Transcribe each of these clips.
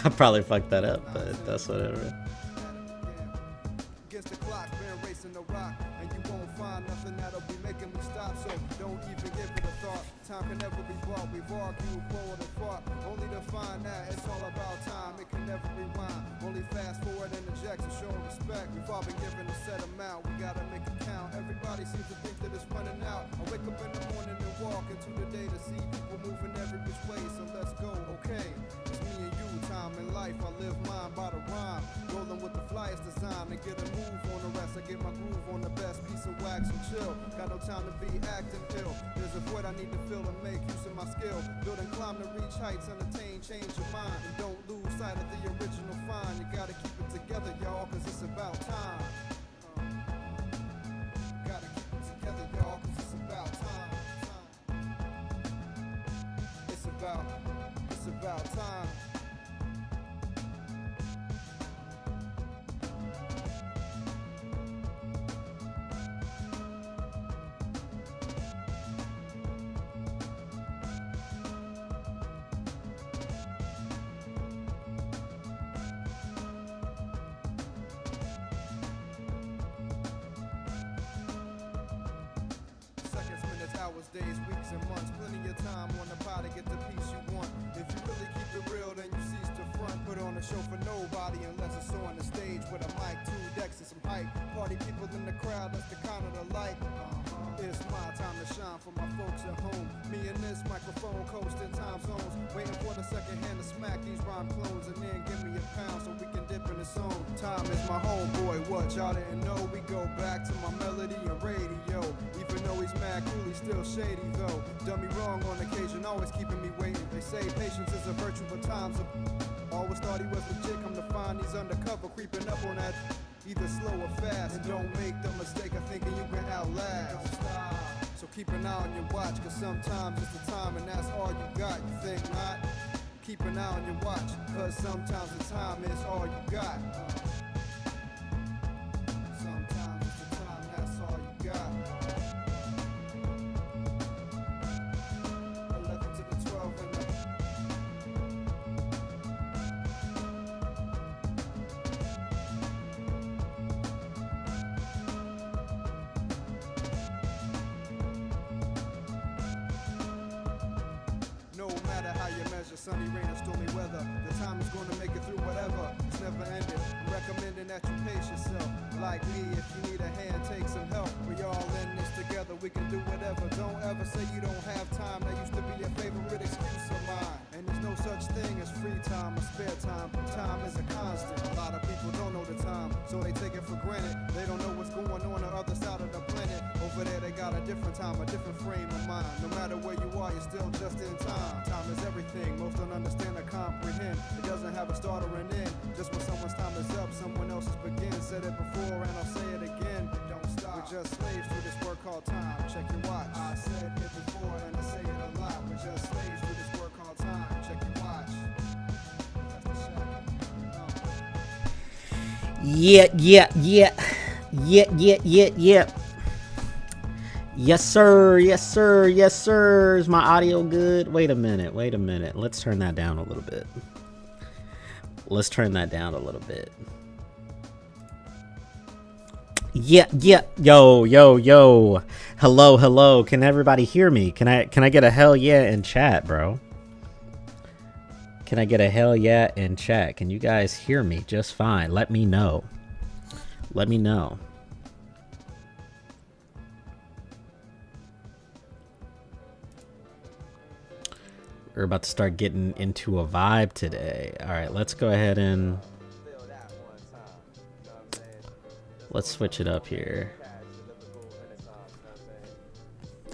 I probably fucked that up, but that's whatever. Against the clock, been racing the rock, and you won't find nothing that'll be making me stop. So don't even give it a thought. Time can never be bought. We've argued, forward and fought, only to find that it's all about time. It can never rewind. Only fast forward and eject to show respect. We've all been given a set amount. We gotta make it count. Everybody seems to think that it's running out. I wake up in the morning and walk into the day to see people moving every which way. So let's go, okay? It's me and you. Time in life, I live mine by the rhyme. Rolling with the flyest design to get a move on the rest. I get my groove on the best piece of wax and chill. Got no time to be acting ill. There's a void I need to fill to make use of my skill. Build and climb to reach heights, entertain, change your mind. And don't lose sight of the original find. You gotta keep it together, y'all, cause it's about time. Gotta keep it together, y'all, cause it's about time. It's about time. Hours, days, weeks, and months. Plenty of time on the pot to get the piece you want. If you really keep it real, then you cease to front. Put on a show for nobody unless it's on the stage with a mic, 2 decks, and some hype. Party people in the crowd, that's the kind of the light. It's my time to shine for my folks at home. Me and this microphone coasting time zones. Waiting for the second hand to smack these rhyme clones and then give me a pound so we can dip in the zone. Time is my homeboy, what y'all didn't know? We go back to my melody and radio. Even though he's mad cool, he's still shady though. Done me wrong on occasion, always keeping me waiting. They say patience is a virtue, but time's a... Always thought he was legit, come to find he's undercover, creeping up on that. Either slow or fast, and don't make the mistake of thinking you can outlast. So keep an eye on your watch, cause sometimes it's the time and that's all you got. You think not? Keep an eye on your watch, cause sometimes the time is all you got. Sometimes it's the time, that's all you got. 11 to the 12 and the... No matter how you measure, sunny, rain, or stormy weather, the time is gonna make it through whatever. It's never ended. I'm recommending that you pace yourself. Like me, if you need a hand, take some help. We all in this together, we can do whatever. Don't ever say you don't have time. That used to be a favorite excuse of mine. And there's no such thing as free time or spare time. Time is a constant. A lot of people don't know the time, so they take it for granted. They don't know what's going on the other side of the planet. Over there, they got a different time, a different frame of mind. No matter where you are, you're still just in time. Time is everything, most don't understand or comprehend. It doesn't have a start or an end. Just when someone's time is up, someone else's begins. Said it before and I'll say it again. Don't stop. We're just slaves to this word called time. Check your watch. I said it before and I say it a lot. We're just slaves to this word called time. Check your watch. That's the shot. Yeah. Yes, sir. Yes, sir. Is my audio good? Wait a minute. Let's turn that down a little bit. Yeah. Yo. Hello. Can everybody hear me? Can I get a hell yeah in chat, bro? Can I get a hell yeah in chat? Can you guys hear me just fine? Let me know. We're about to start getting into a vibe today. All right, let's go ahead and let's switch it up here.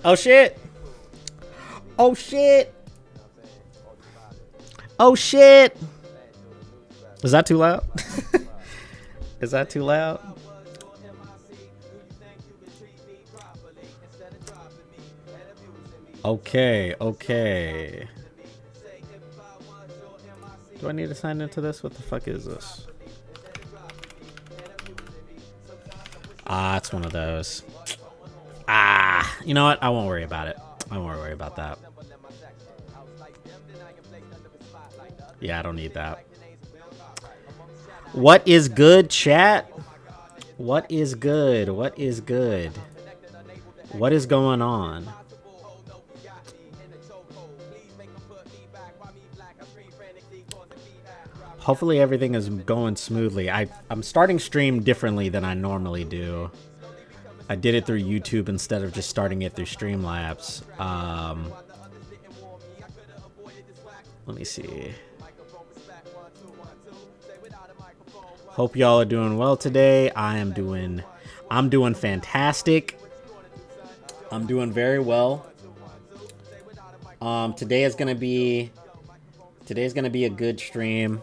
Oh shit! Is that too loud? Is that too loud? Okay. Do I need to sign into this? What the fuck is this? It's one of those. You know what? I won't worry about it. I won't worry about that. Yeah, I don't need that. What is good, chat? What is good? What is good? What is going on? Hopefully everything is going smoothly. I'm starting stream differently than I normally do. I did it through YouTube instead of just starting it through Streamlabs. Let me see. Hope y'all are doing well today. I'm doing fantastic. I'm doing very well. Today's gonna be a good stream.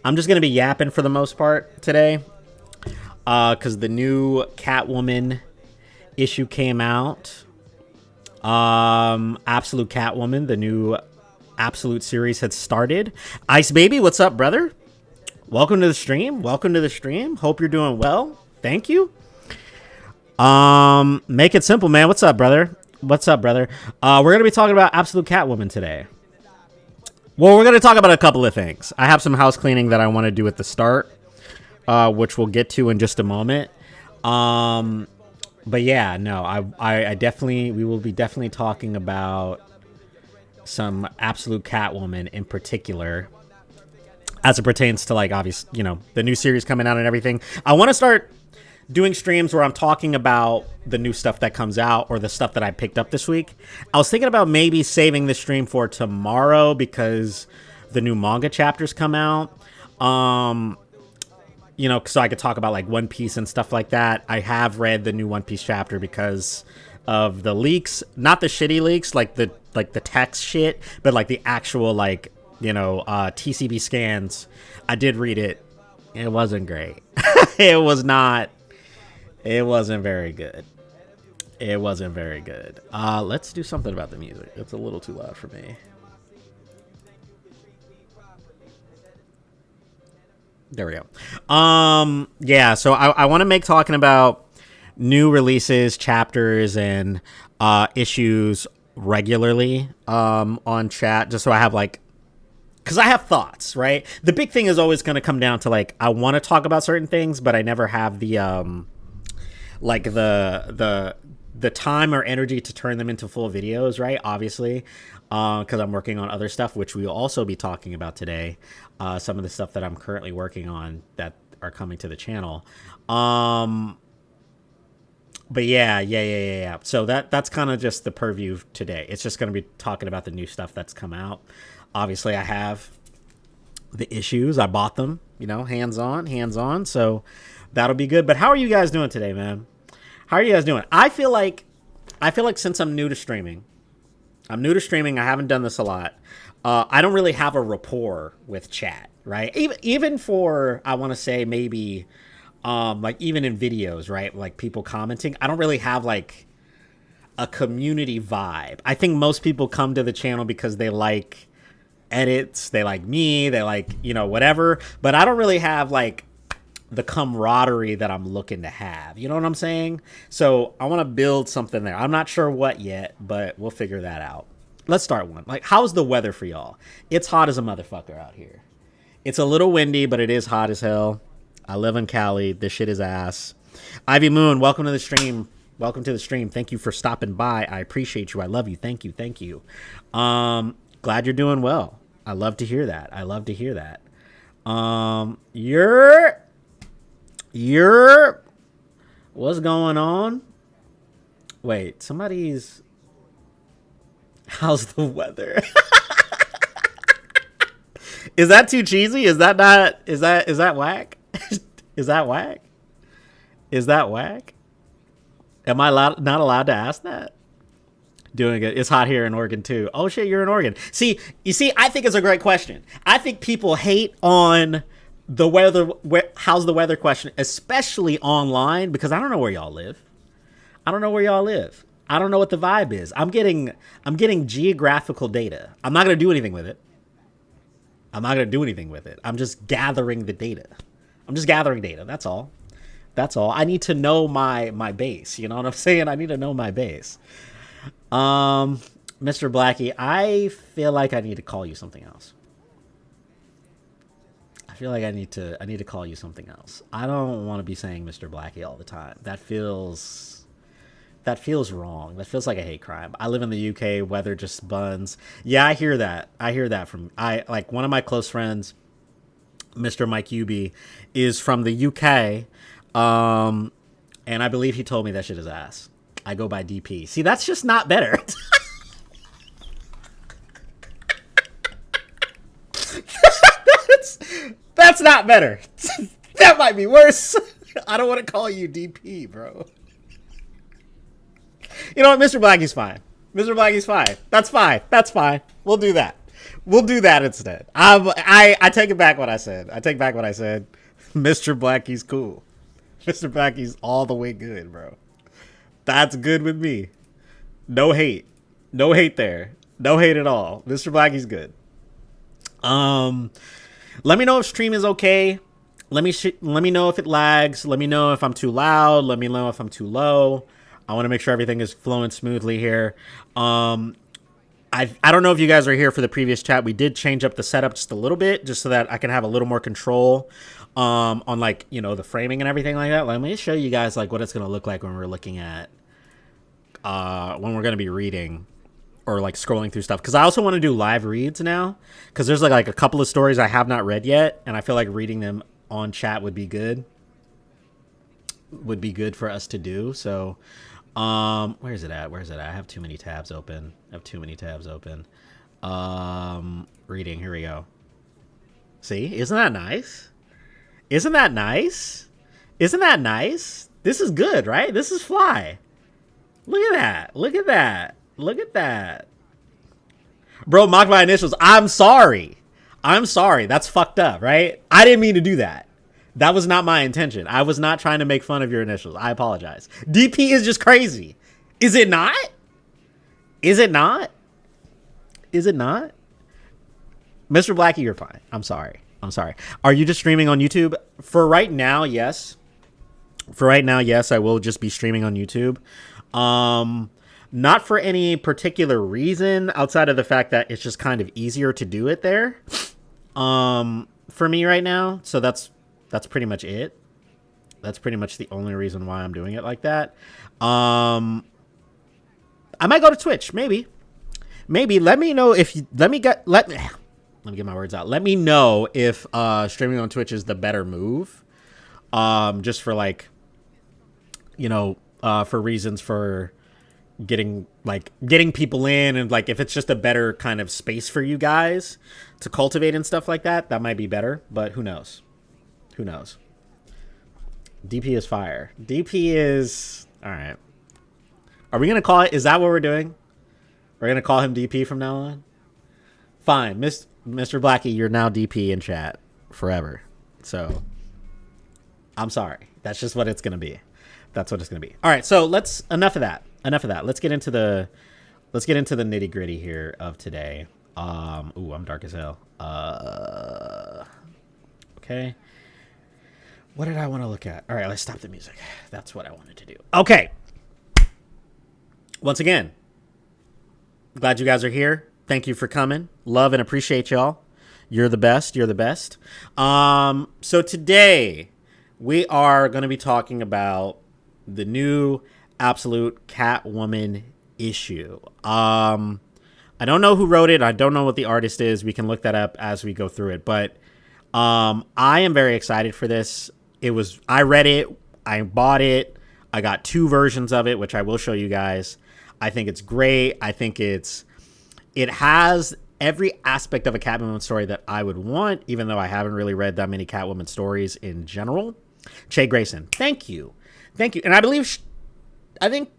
I'm just gonna be yapping for the most part today, because the new Catwoman issue came out. Absolute Catwoman, the new Absolute series had started. Ice Baby, what's up, brother? Welcome to the stream. Welcome to the stream. Hope you're doing well. Thank you. Make it simple, man. What's up, brother? What's up, brother? We're gonna be talking about Absolute Catwoman today. Well, we're gonna talk about a couple of things. I have some house cleaning that I want to do at the start, which we'll get to in just a moment. But yeah, no, I definitely, we will be definitely talking about some Absolute Catwoman in particular, as it pertains to, like, obvious, you know, the new series coming out and everything. I want to start doing streams where I'm talking about the new stuff that comes out or the stuff that I picked up this week. I was thinking about maybe saving the stream for tomorrow because the new manga chapters come out. You know, so I could talk about like One Piece and stuff like that. I have read the new One Piece chapter because of the leaks, not the shitty leaks, like the text shit, but like the actual, like, you know, TCB scans. I did read it. It wasn't great. It wasn't very good. It wasn't very good. Let's do something about the music. It's a little too loud for me. There we go. Yeah, so I want to make talking about new releases, chapters, and issues regularly on chat, just so I have, like, because I have thoughts, right? The big thing is always going to come down to, like, I want to talk about certain things, but I never have the like the time or energy to turn them into full videos, right? Obviously, because I'm working on other stuff, which we will also be talking about today. Some of the stuff that I'm currently working on that are coming to the channel. But yeah. So that's kind of just the purview today. It's just going to be talking about the new stuff that's come out. Obviously, I have the issues. I bought them, you know, hands on. So that'll be good. But how are you guys doing today, man? How are you guys doing? I feel like since I'm new to streaming, I haven't done this a lot. I don't really have a rapport with chat, right? Even for, I want to say maybe, like even in videos, right? Like people commenting, I don't really have like a community vibe. I think most people come to the channel because they like edits, they like me, they like, you know, whatever. But I don't really have like the camaraderie that I'm looking to have. You know what I'm saying? So I want to build something there. I'm not sure what yet, but we'll figure that out. Let's start one. Like, how's the weather for y'all? It's hot as a motherfucker out here. It's a little windy, but it is hot as hell. I live in Cali. This shit is ass. Ivy Moon, welcome to the stream. Welcome to the stream. Thank you for stopping by. I appreciate you. I love you. Thank you. Glad you're doing well. I love to hear that. You're what's going on? Wait, somebody's, how's the weather? Is that too cheesy? Is that whack? Is that whack? Am I not allowed to ask that? Doing it. It's hot here in Oregon too. Oh shit, you're in Oregon. You see, I think it's a great question. I think people hate on the weather, how's the weather question, especially online, because I don't know where y'all live. I don't know what the vibe is. I'm getting geographical data. I'm not going to do anything with it. I'm just gathering the data. That's all. I need to know my base. You know what I'm saying? I need to know my base. Mr. Blackie, I feel like I need to call you something else. feel like I need to call you something else. I don't want to be saying Mr. Blackie all the time. That feels wrong. That feels like a hate crime. I live in the UK. Weather just buns. Yeah, I hear that. I hear that from like one of my close friends, Mr. Mike Uby, is from the UK, and I believe he told me that shit is ass. I go by DP. See, that's just not better. That's not better. That might be worse. I don't want to call you DP, bro. You know what? Mr. Blackie's fine. Mr. Blackie's fine. That's fine. That's fine. We'll do that. We'll do that instead. I take it back what I said. I take back what I said. Mr. Blackie's cool. Mr. Blackie's all the way good, bro. That's good with me. No hate. No hate there. No hate at all. Mr. Blackie's good. Let me know if stream is okay. Let me know if it lags. Let me know if I'm too loud. Let me know if I'm too low. I want to make sure everything is flowing smoothly here. I don't know if you guys are here for the previous chat. We did change up the setup just a little bit, just so that I can have a little more control on, like, you know, the framing and everything like that. Let me show you guys like what it's going to look like when we're looking at when we're going to be reading or like scrolling through stuff, because I also want to do live reads now, because there's like a couple of stories I have not read yet, and I feel like reading them on chat would be good for us to do. So where's it at? I have too many tabs open. Reading, here we go. See, isn't that nice? This is good, right? This is fly. Look at that. Bro, mock my initials. I'm sorry. That's fucked up, right? I didn't mean to do that. That was not my intention. I was not trying to make fun of your initials. I apologize. DP is just crazy. Is it not? Mr. Blackie, you're fine. I'm sorry. Are you just streaming on YouTube? For right now, yes. I will just be streaming on YouTube. Not for any particular reason outside of the fact that it's just kind of easier to do it there. For me right now. So that's pretty much it. That's pretty much the only reason why I'm doing it like that. I might go to Twitch, maybe. Let me know if you let me get my words out. Let me know if streaming on Twitch is the better move. Just for like, you know, for reasons for getting people in, and like if it's just a better kind of space for you guys to cultivate and stuff like that, that might be better, but who knows? DP is fire. DP is all right. Are we gonna call it? Is that what we're doing? We're gonna call him DP from now on? Fine. Mr. Blackie, you're now DP in chat forever. So I'm sorry. That's just what it's gonna be. That's what it's gonna be. All right, so enough of that. Let's get into the nitty gritty here of today. Ooh, I'm dark as hell. Okay. What did I want to look at? All right, let's stop the music. That's what I wanted to do. Okay. Once again, glad you guys are here. Thank you for coming. Love and appreciate y'all. You're the best. So today we are going to be talking about the new Absolute Catwoman issue. I don't know who wrote it. I don't know what the artist is. We can look that up as we go through it. But I am very excited for this. I read it. I bought it. I got 2 versions of it, which I will show you guys. I think it's great. I think it has every aspect of a Catwoman story that I would want, even though I haven't really read that many Catwoman stories in general. Che Grayson, thank you. And I think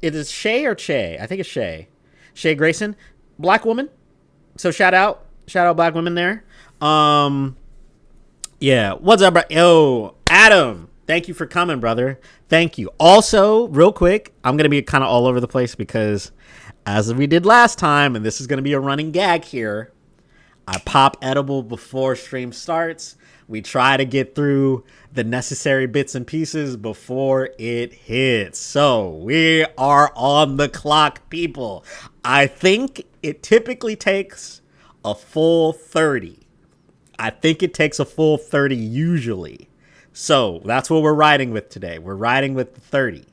it is Shay or Che. I think it's Shay. Shay Grayson, Black woman. So shout out Black women there. Yeah. What's up, bro? Yo, Adam. Thank you for coming, brother. Thank you. Also, real quick, I'm going to be kind of all over the place because as we did last time, and this is going to be a running gag here, I pop edible before stream starts. We try to get through the necessary bits and pieces before it hits. So we are on the clock, people. I think it typically takes a full 30. I think it takes a full 30 usually. So that's what we're riding with today. We're riding with the 30.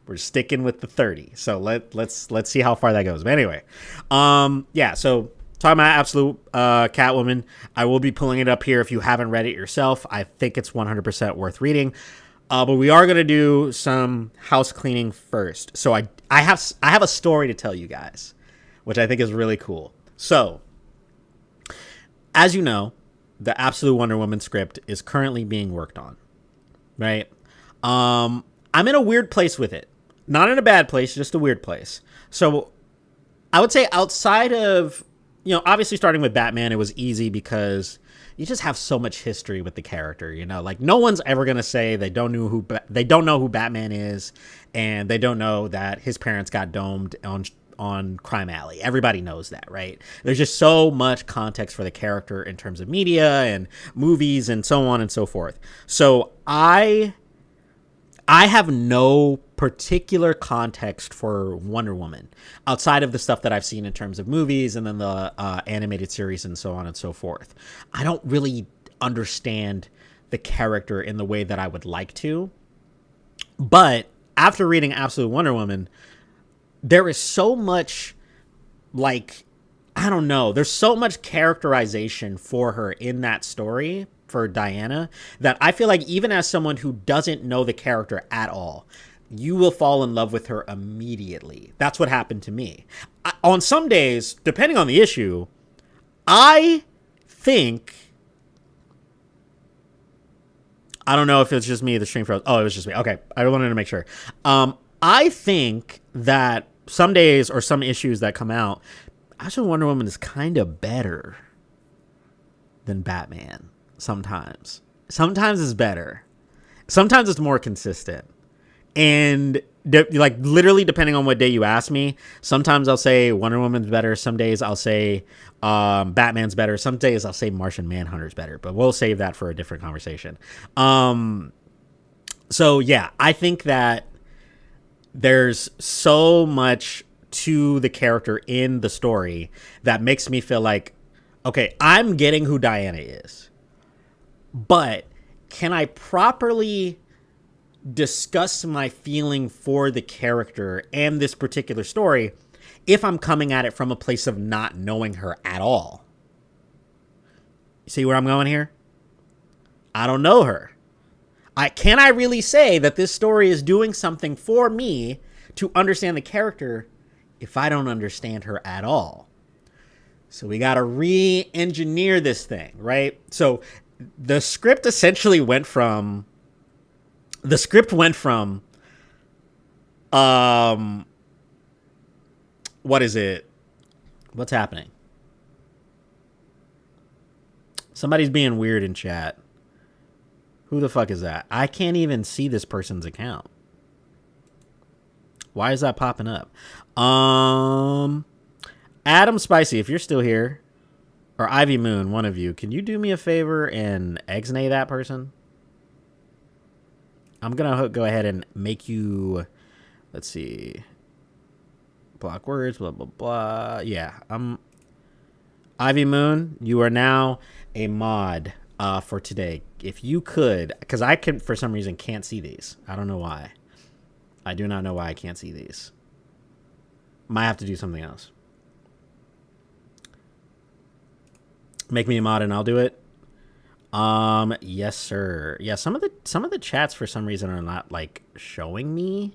We're sticking with the 30. So let's see how far that goes. But anyway, yeah. So talking about Absolute Catwoman, I will be pulling it up here if you haven't read it yourself. I think it's 100% worth reading. But we are gonna do some house cleaning first. So I have a story to tell you guys, which I think is really cool. So, as you know, the Absolute Wonder Woman script is currently being worked on, right? I'm in a weird place with it. Not in a bad place, just a weird place. So I would say outside of, obviously starting with Batman, it was easy because you just have so much history with the character, like no one's ever going to say they don't know who Batman is, and they don't know that his parents got domed on Crime Alley. Everybody knows that, right? There's just so much context for the character in terms of media and movies and so on and so forth. So I have no particular context for Wonder Woman outside of the stuff that I've seen in terms of movies and then the animated series and so on and so forth. I don't really understand the character in the way that I would like to. But after reading Absolute Wonder Woman, there is so much, there's so much characterization for her in that story for Diana that I feel like even as someone who doesn't know the character at all, you will fall in love with her immediately. That's what happened to me. On some days, depending on the issue, I don't know if it's just me, the stream froze. Oh, it was just me. Okay, I wanted to make sure. I think that some days or some issues that come out, actually Wonder Woman is kind of better than Batman. Sometimes it's better. Sometimes it's more consistent. And literally depending on what day you ask me, sometimes I'll say Wonder Woman's better. Some days I'll say Batman's better. Some days I'll say Martian Manhunter's better, but we'll save that for a different conversation. So yeah, I think that there's so much to the character in the story that makes me feel like, okay, I'm getting who Diana is. But can I properly discuss my feeling for the character and this particular story if I'm coming at it from a place of not knowing her at all? You see where I'm going here? I don't know her. Can I really say that this story is doing something for me to understand the character if I don't understand her at all? So we got to re-engineer this thing, right? So the script essentially went from what is it? What's happening? Somebody's being weird in chat. Who the fuck is that? I can't even see this person's account. Why is that popping up? Adam Spicy, if you're still here, or Ivy Moon, one of you, can you do me a favor and exnay that person? I'm going to go ahead and make you, let's see, block words, blah, blah, blah. Yeah, Ivy Moon, you are now a mod for today. If you could, because I can, for some reason, can't see these. I don't know why. I do not know why I can't see these. Might have to do something else. Make me a mod and I'll do it. Yes, sir. Yeah, some of the chats for some reason are not showing me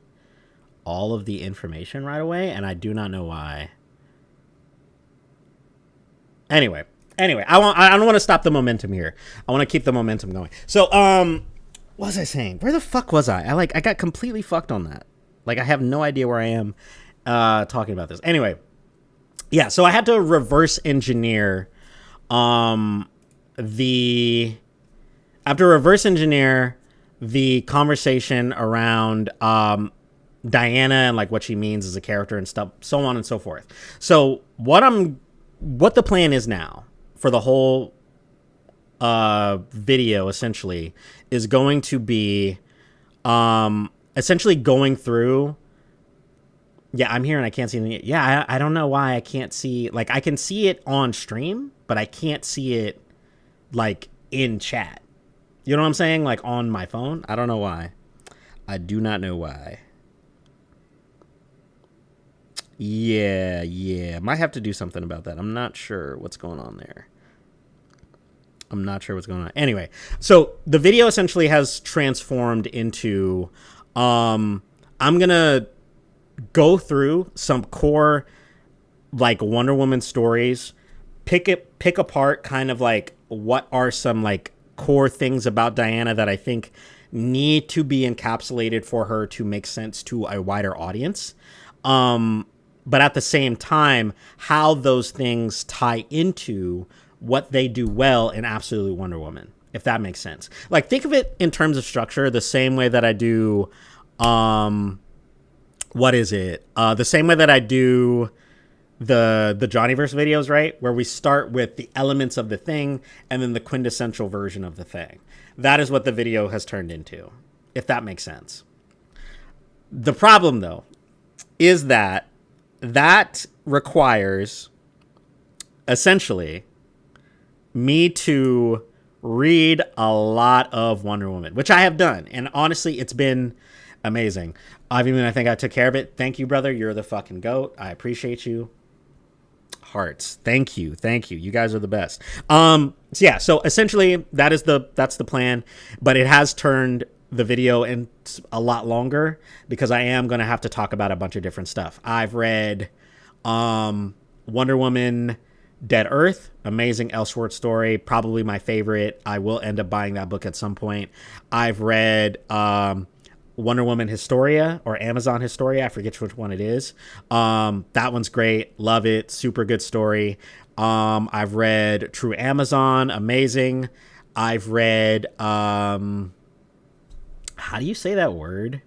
all of the information right away, and I do not know why. Anyway, I don't want to stop the momentum here. I want to keep the momentum going. So, what was I saying? Where the fuck was I? I got completely fucked on that. I have no idea where I am talking about this. Anyway, yeah, so I had to reverse engineer the conversation around Diana and what she means as a character and stuff, so on and so forth. So what the plan is now for the whole video essentially is going to be essentially going through. Yeah, I'm here and I can't see anything. Yeah, I don't know why I can't see. I can see it on stream, but I can't see it like in chat. You know what I'm saying? Like on my phone. I don't know why. I do not know why. Yeah. Might have to do something about that. I'm not sure what's going on there. Anyway, so the video essentially has transformed into, I'm going to go through some core, like, Wonder Woman stories, pick apart kind of like what are some like core things about Diana that I think need to be encapsulated for her to make sense to a wider audience. But at the same time, how those things tie into what they do well in Absolutely Wonder Woman, if that makes sense. Like, think of it in terms of structure the same way that I do, the same way that I do the Johnnyverse videos, right? Where we start with the elements of the thing and then the quintessential version of the thing. That is what the video has turned into, if that makes sense. The problem, though, is that requires essentially me to read a lot of Wonder Woman, which I have done. And honestly, it's been amazing. I think I took care of it. Thank you, brother. You're the fucking GOAT. I appreciate you. Hearts. Thank you. You guys are the best. So essentially that's the plan, but it has turned the video in a lot longer because I am going to have to talk about a bunch of different stuff. I've read, Wonder Woman Dead Earth, amazing Elseworld story, probably my favorite. I will end up buying that book at some point. I've read Wonder Woman Historia or Amazon Historia, I forget which one it is. That one's great, love it, super good story. I've read True Amazon, amazing. I've read how do you say that word?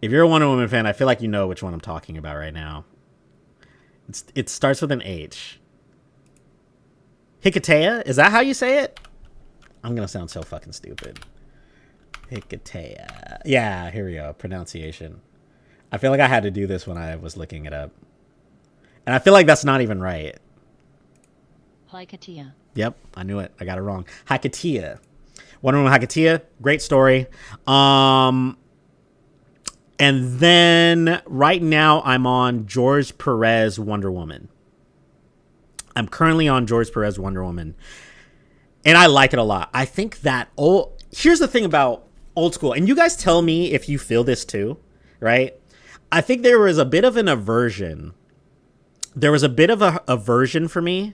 If you're a Wonder Woman fan, I feel like you know which one I'm talking about right now. It starts with an H. Hikatea? Is that how you say it? I'm going to sound so fucking stupid. Hikatea. Yeah, here we go. Pronunciation. I feel like I had to do this when I was looking it up. And I feel like that's not even right. Hikatea. Yep, I knew it. I got it wrong. Hikatea. Wonder Woman Hikatea. Great story. And then right now I'm on George Perez Wonder Woman. I'm currently on George Perez Wonder Woman. And I like it a lot. I think that here's the thing about old school. And you guys tell me if you feel this too, right? I think there was a bit of an aversion. There was a bit of a aversion for me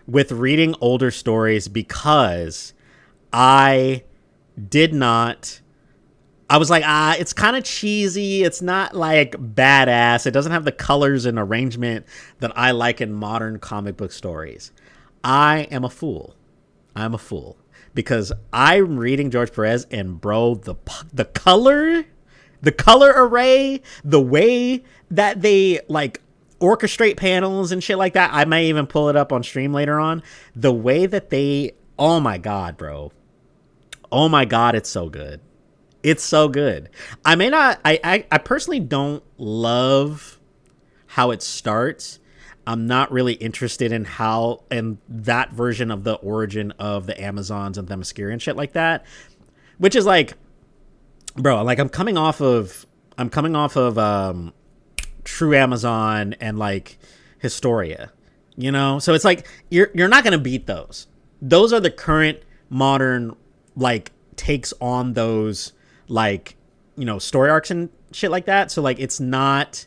with reading older stories because I was like, it's kind of cheesy. It's not like badass. It doesn't have the colors and arrangement that I like in modern comic book stories. I am a fool. I'm a fool because I'm reading George Perez and bro, the color array, the way that they like orchestrate panels and shit like that. I may even pull it up on stream later on. The way that they, oh my God, bro. Oh my God, it's so good. It's so good. I personally don't love how it starts. I'm not really interested in that version of the origin of the Amazons and Themyscira and shit like that, which is like, bro, like I'm coming off of True Amazon and like Historia, you know? So it's like, you're not going to beat those. Those are the current modern, like, takes on those, like, you know, story arcs and shit like that. So like, it's not,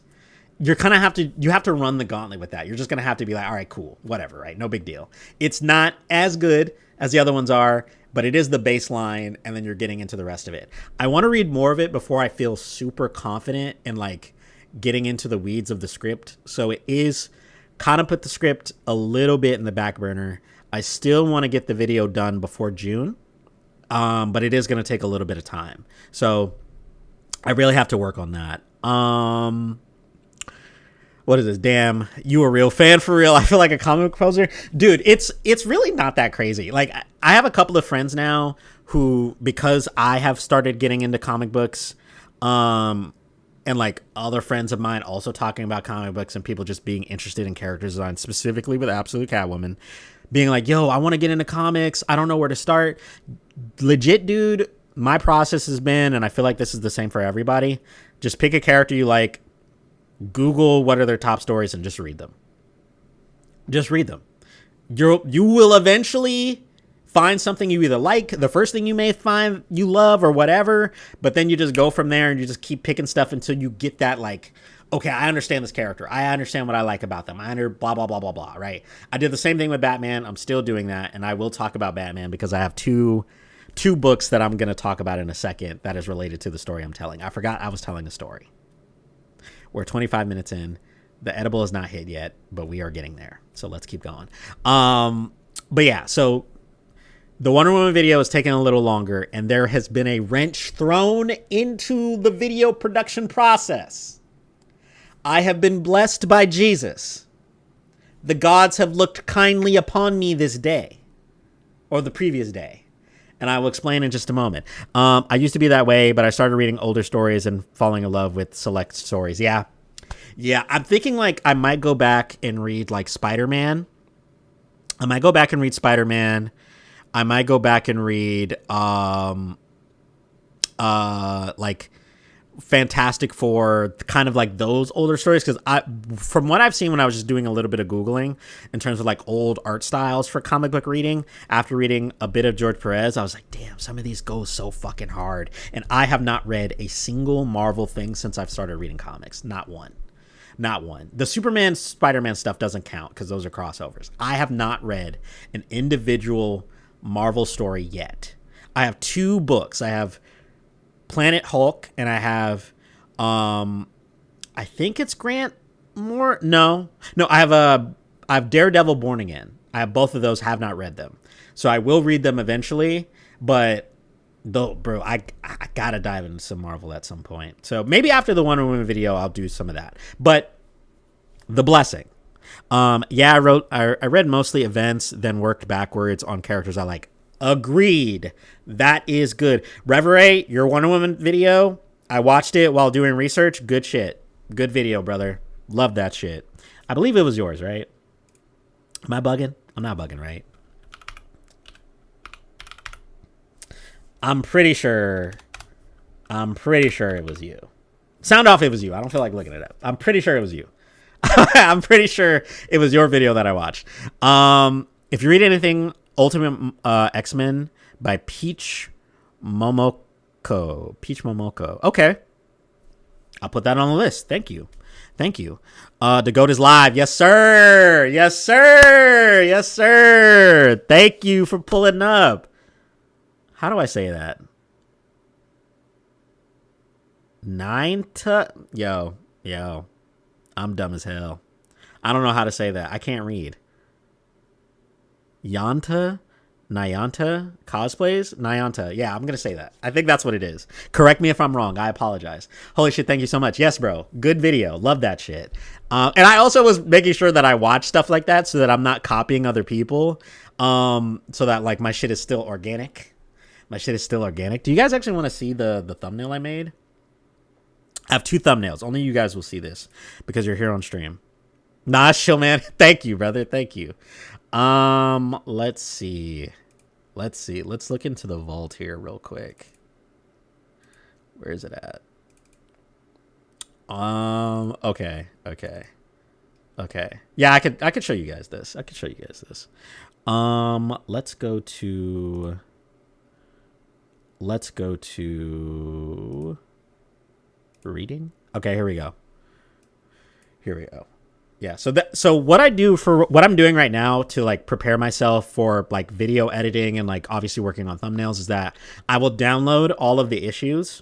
you have to run the gauntlet with that. You're just going to have to be like, all right, cool, whatever, right? No big deal. It's not as good as the other ones are, but it is the baseline. And then you're getting into the rest of it. I want to read more of it before I feel super confident in like getting into the weeds of the script. So it is kind of put the script a little bit in the back burner. I still want to get the video done before June. But it is going to take a little bit of time. So I really have to work on that. What is this? Damn, you a real fan for real? I feel like a comic book poser. Dude, it's really not that crazy. Like, I have a couple of friends now who, because I have started getting into comic books, and like other friends of mine also talking about comic books and people just being interested in character design, specifically with Absolute Catwoman, being like, yo, I want to get into comics. I don't know where to start. Legit, dude, my process has been, and I feel like this is the same for everybody, just pick a character you like, Google what are their top stories, and just read them. Just read them. You will eventually find something you either like, the first thing you may find you love or whatever, but then you just go from there and you just keep picking stuff until you get that, like, okay, I understand this character. I understand what I like about them. I under blah, blah, blah, blah, blah, right? I did the same thing with Batman. I'm still doing that, and I will talk about Batman because I have two books that I'm going to talk about in a second that is related to the story I'm telling. I forgot I was telling a story. We're 25 minutes in. The edible is not hit yet, but we are getting there. So let's keep going. But yeah, so the Wonder Woman video is taking a little longer, and there has been a wrench thrown into the video production process. I have been blessed by Jesus. The gods have looked kindly upon me this day, or the previous day. And I will explain in just a moment. I used to be that way, but I started reading older stories and falling in love with select stories. Yeah, I'm thinking like I might go back and read like Spider-Man. I might go back and read Spider-Man. I might go back and read like Fantastic Four, kind of like those older stories, because from what I've seen when I was just doing a little bit of Googling in terms of like old art styles for comic book reading, after reading a bit of George Perez, I was like, damn, some of these go so fucking hard. And I have not read a single Marvel thing since I've started reading comics. Not one. The Superman Spider-Man stuff doesn't count because those are crossovers. I have not read an individual Marvel story yet. I have 2 books. I have Planet Hulk, and I have I think it's Grant Moore. No, I have Daredevil Born Again. I have both of those, have not read them, so I will read them eventually. But though, bro, I gotta dive into some Marvel at some point. So maybe after the Wonder Woman video, I'll do some of that. But The Blessing, I read mostly events, then worked backwards on characters I like. Agreed. That is good. Reverie, your Wonder Woman video, I watched it while doing research. Good shit. Good video, brother. Love that shit. I believe it was yours, right? Am I bugging? I'm not bugging, right? I'm pretty sure it was you. Sound off, it was you. I don't feel like looking it up. I'm pretty sure it was you. I'm pretty sure it was your video that I watched. If you read anything Ultimate X-Men by Peach Momoko. Okay. I'll put that on the list. Thank you. The GOAT is live. Yes, sir. Thank you for pulling up. How do I say that? Yo. I'm dumb as hell. I don't know how to say that. I can't read. Nayanta cosplays. Nayanta. Yeah, I'm going to say that. I think that's what it is. Correct me if I'm wrong. I apologize. Holy shit. Thank you so much. Yes, bro. Good video. Love that shit. And I also was making sure that I watch stuff like that so that I'm not copying other people. So that like my shit is still organic. Do you guys actually want to see the thumbnail I made? I have 2 thumbnails. Only you guys will see this because you're here on stream. Nah, chill, man. Thank you, brother. Thank you. Let's see. Let's look into the vault here real quick. Where is it at? Okay. Yeah, I could show you guys this. Let's go to reading. Okay, here we go. Yeah, so what I do for what I'm doing right now to like prepare myself for like video editing and like obviously working on thumbnails is that I will download all of the issues,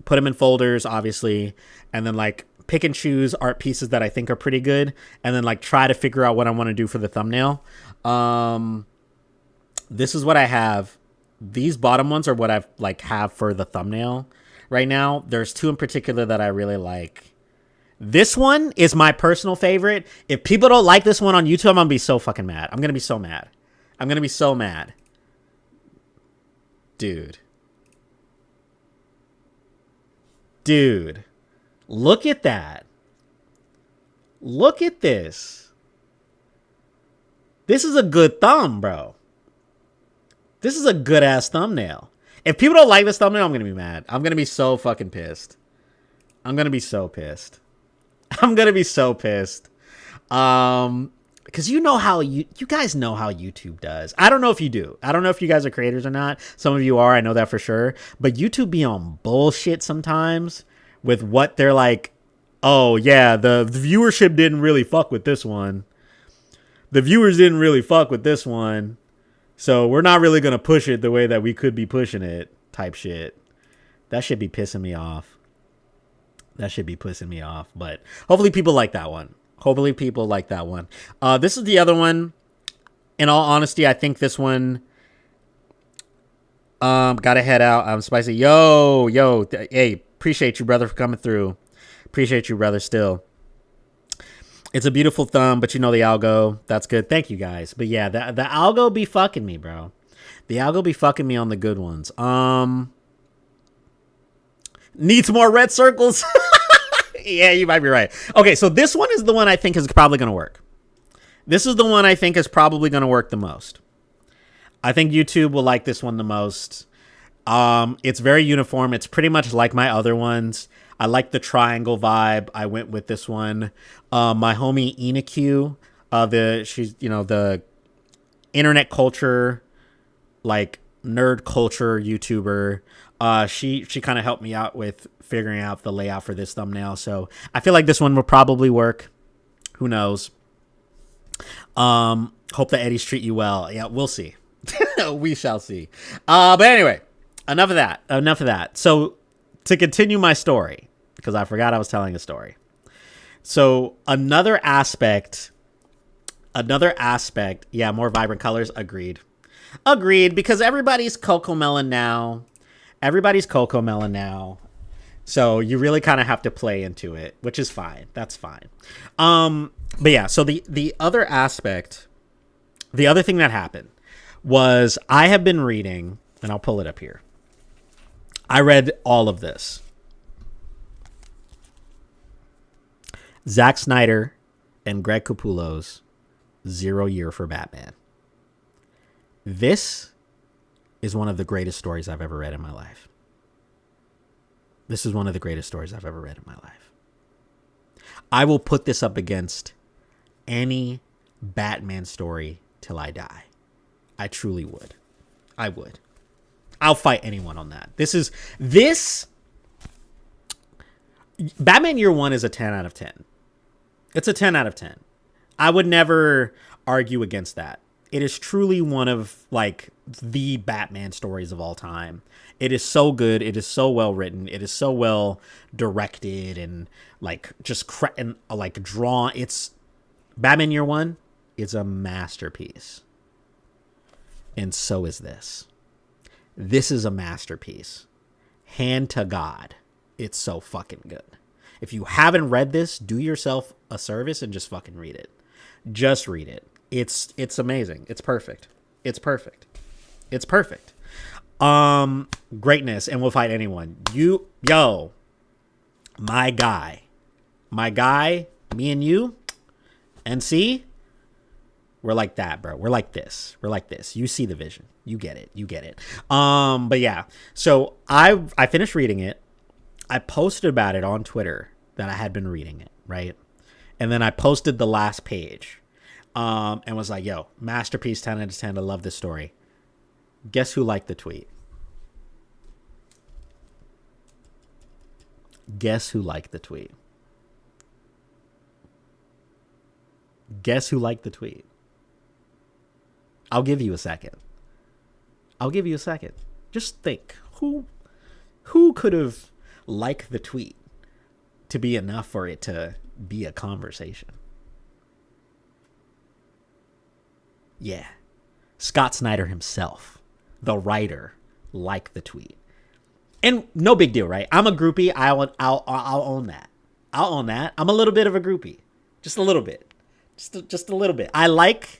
put them in folders, obviously, and then like pick and choose art pieces that I think are pretty good, and then like try to figure out what I want to do for the thumbnail. This is what I have. These bottom ones are what I've like have for the thumbnail right now. There's 2 in particular that I really like. This one is my personal favorite. If people don't like this one on YouTube, I'm going to be so fucking mad. I'm going to be so mad. Dude. Look at that. Look at this. This is a good thumb, bro. This is a good ass thumbnail. If people don't like this thumbnail, I'm going to be mad. I'm going to be so fucking pissed. I'm going to be so pissed. I'm going to be so pissed. Because you know how you guys know how YouTube does. I don't know if you do. I don't know if you guys are creators or not. Some of you are. I know that for sure. But YouTube be on bullshit sometimes with what they're like. Oh, yeah, the viewership didn't really fuck with this one. The viewers didn't really fuck with this one. So we're not really going to push it the way that we could be pushing it type shit. That should be pissing me off. That should be pissing me off. But hopefully people like that one. Hopefully people like that one. This is the other one. In all honesty, I think this one gotta head out. I'm spicy. Yo. Hey, appreciate you, brother, for coming through. Appreciate you, brother, still. It's a beautiful thumb, but you know the algo. That's good. Thank you, guys. But yeah, the algo be fucking me, bro. The algo be fucking me on the good ones. Needs more red circles. Yeah, you might be right. Okay, so this one is the one I think is probably going to work. This is the one I think is probably going to work the most. I think YouTube will like this one the most. It's very uniform. It's pretty much like my other ones. I like the triangle vibe. I went with this one. My homie Inaku, she's the internet culture, like nerd culture YouTuber. She kind of helped me out with figuring out the layout for this thumbnail. So I feel like this one will probably work. Who knows? Hope the Eddies treat you well. Yeah, we'll see. We shall see. But anyway, enough of that. So to continue my story, because I forgot I was telling a story. So another aspect. Yeah, more vibrant colors. Agreed. Because everybody's Cocomelon now. So you really kind of have to play into it, which is fine. That's fine. But yeah, so the other aspect, the other thing that happened was I have been reading, and I'll pull it up here. I read all of this. Zack Snyder and Greg Capullo's 0 Year for Batman. This is one of the greatest stories I've ever read in my life. I will put this up against any Batman story till I die. I truly would. I would. I'll fight anyone on that. This Batman Year One is a 10 out of 10. It's a 10 out of 10. I would never argue against that. It is truly one of like the Batman stories of all time. It is so good. It is so well written. It is so well directed and like just drawn. It's Batman Year One is a masterpiece. And so is this. This is a masterpiece. Hand to God. It's so fucking good. If you haven't read this, do yourself a service and just fucking read it. Just read it. It's amazing. It's perfect. Greatness, and we'll fight anyone. My guy, me and you, NC, we're like that, bro. We're like this. You see the vision. You get it. But yeah, so I finished reading it. I posted about it on Twitter that I had been reading it, right? And then I posted the last page, and was like, yo, masterpiece, 10 out of 10. I love this story. Guess who liked the tweet? I'll give you a second. Just think. Who could have liked the tweet to be enough for it to be a conversation? Yeah. Scott Snyder himself, the writer, liked the tweet. And no big deal, right? I'm a groupie. I'll own that. I'm a little bit of a groupie. Just a little bit. Just a little bit. I like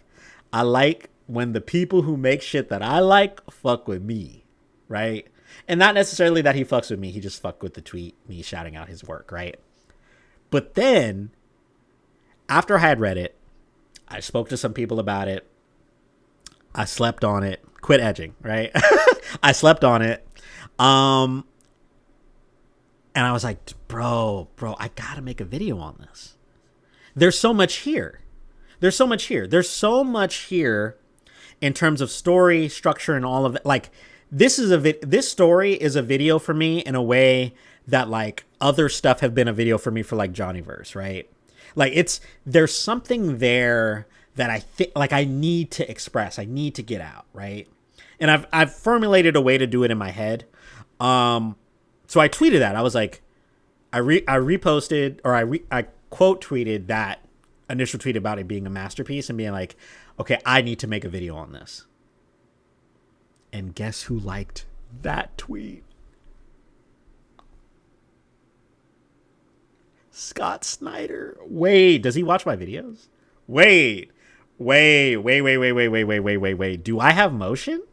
when the people who make shit that I like fuck with me, right? And not necessarily that he fucks with me. He just fucked with the tweet, me shouting out his work, right? But then after I had read it, I spoke to some people about it. I slept on it. Quit edging, right? I slept on it. And I was like, bro, I gotta make a video on this. There's so much here. There's so much here in terms of story, structure, and all of it. Like, this story is a video for me in a way that like other stuff have been a video for me for like Johnnyverse, right? Like, there's something there that I think like I need to express. I need to get out, right? And I've formulated a way to do it in my head. So I tweeted that. I was like, I reposted, or I quote tweeted that initial tweet about it being a masterpiece and being like, okay, I need to make a video on this. And guess who liked that tweet? Scott Snyder. Wait, does he watch my videos? Wait. Do I have motion?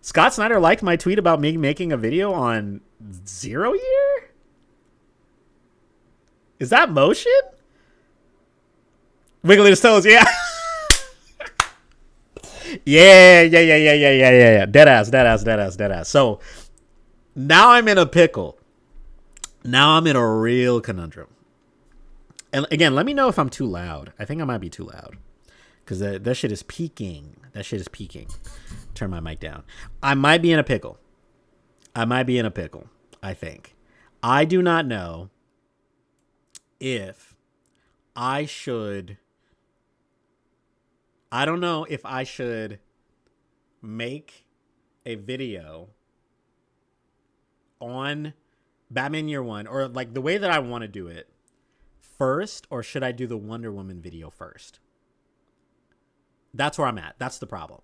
Scott Snyder liked my tweet about me making a video on 0 Year? Is that motion? Wiggling his toes, yeah. Yeah. Deadass. So now I'm in a pickle. Now I'm in a real conundrum. And again, let me know if I'm too loud. I think I might be too loud. Because that shit is peaking. Turn my mic down. I might be in a pickle. I think. I do not know if I should... I don't know if I should make a video on Batman Year One, or like the way that I want to do it first, or should I do the Wonder Woman video first? That's where I'm at. That's the problem.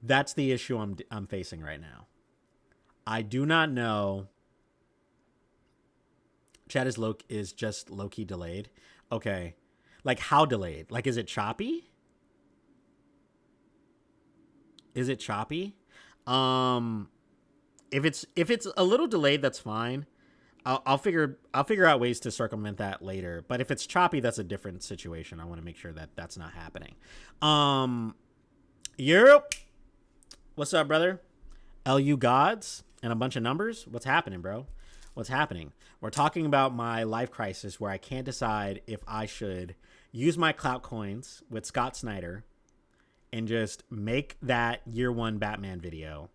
That's the issue I'm facing right now. I do not know. Chat is just low-key delayed. Okay. Like, how delayed? Like, is it choppy? If it's a little delayed, that's fine. I'll figure out ways to circumvent that later. But if it's choppy, that's a different situation. I want to make sure that that's not happening. Europe. What's up, brother? LU Gods and a bunch of numbers. What's happening, bro? What's happening? We're talking about my life crisis where I can't decide if I should use my clout coins with Scott Snyder and just make that Year One Batman video,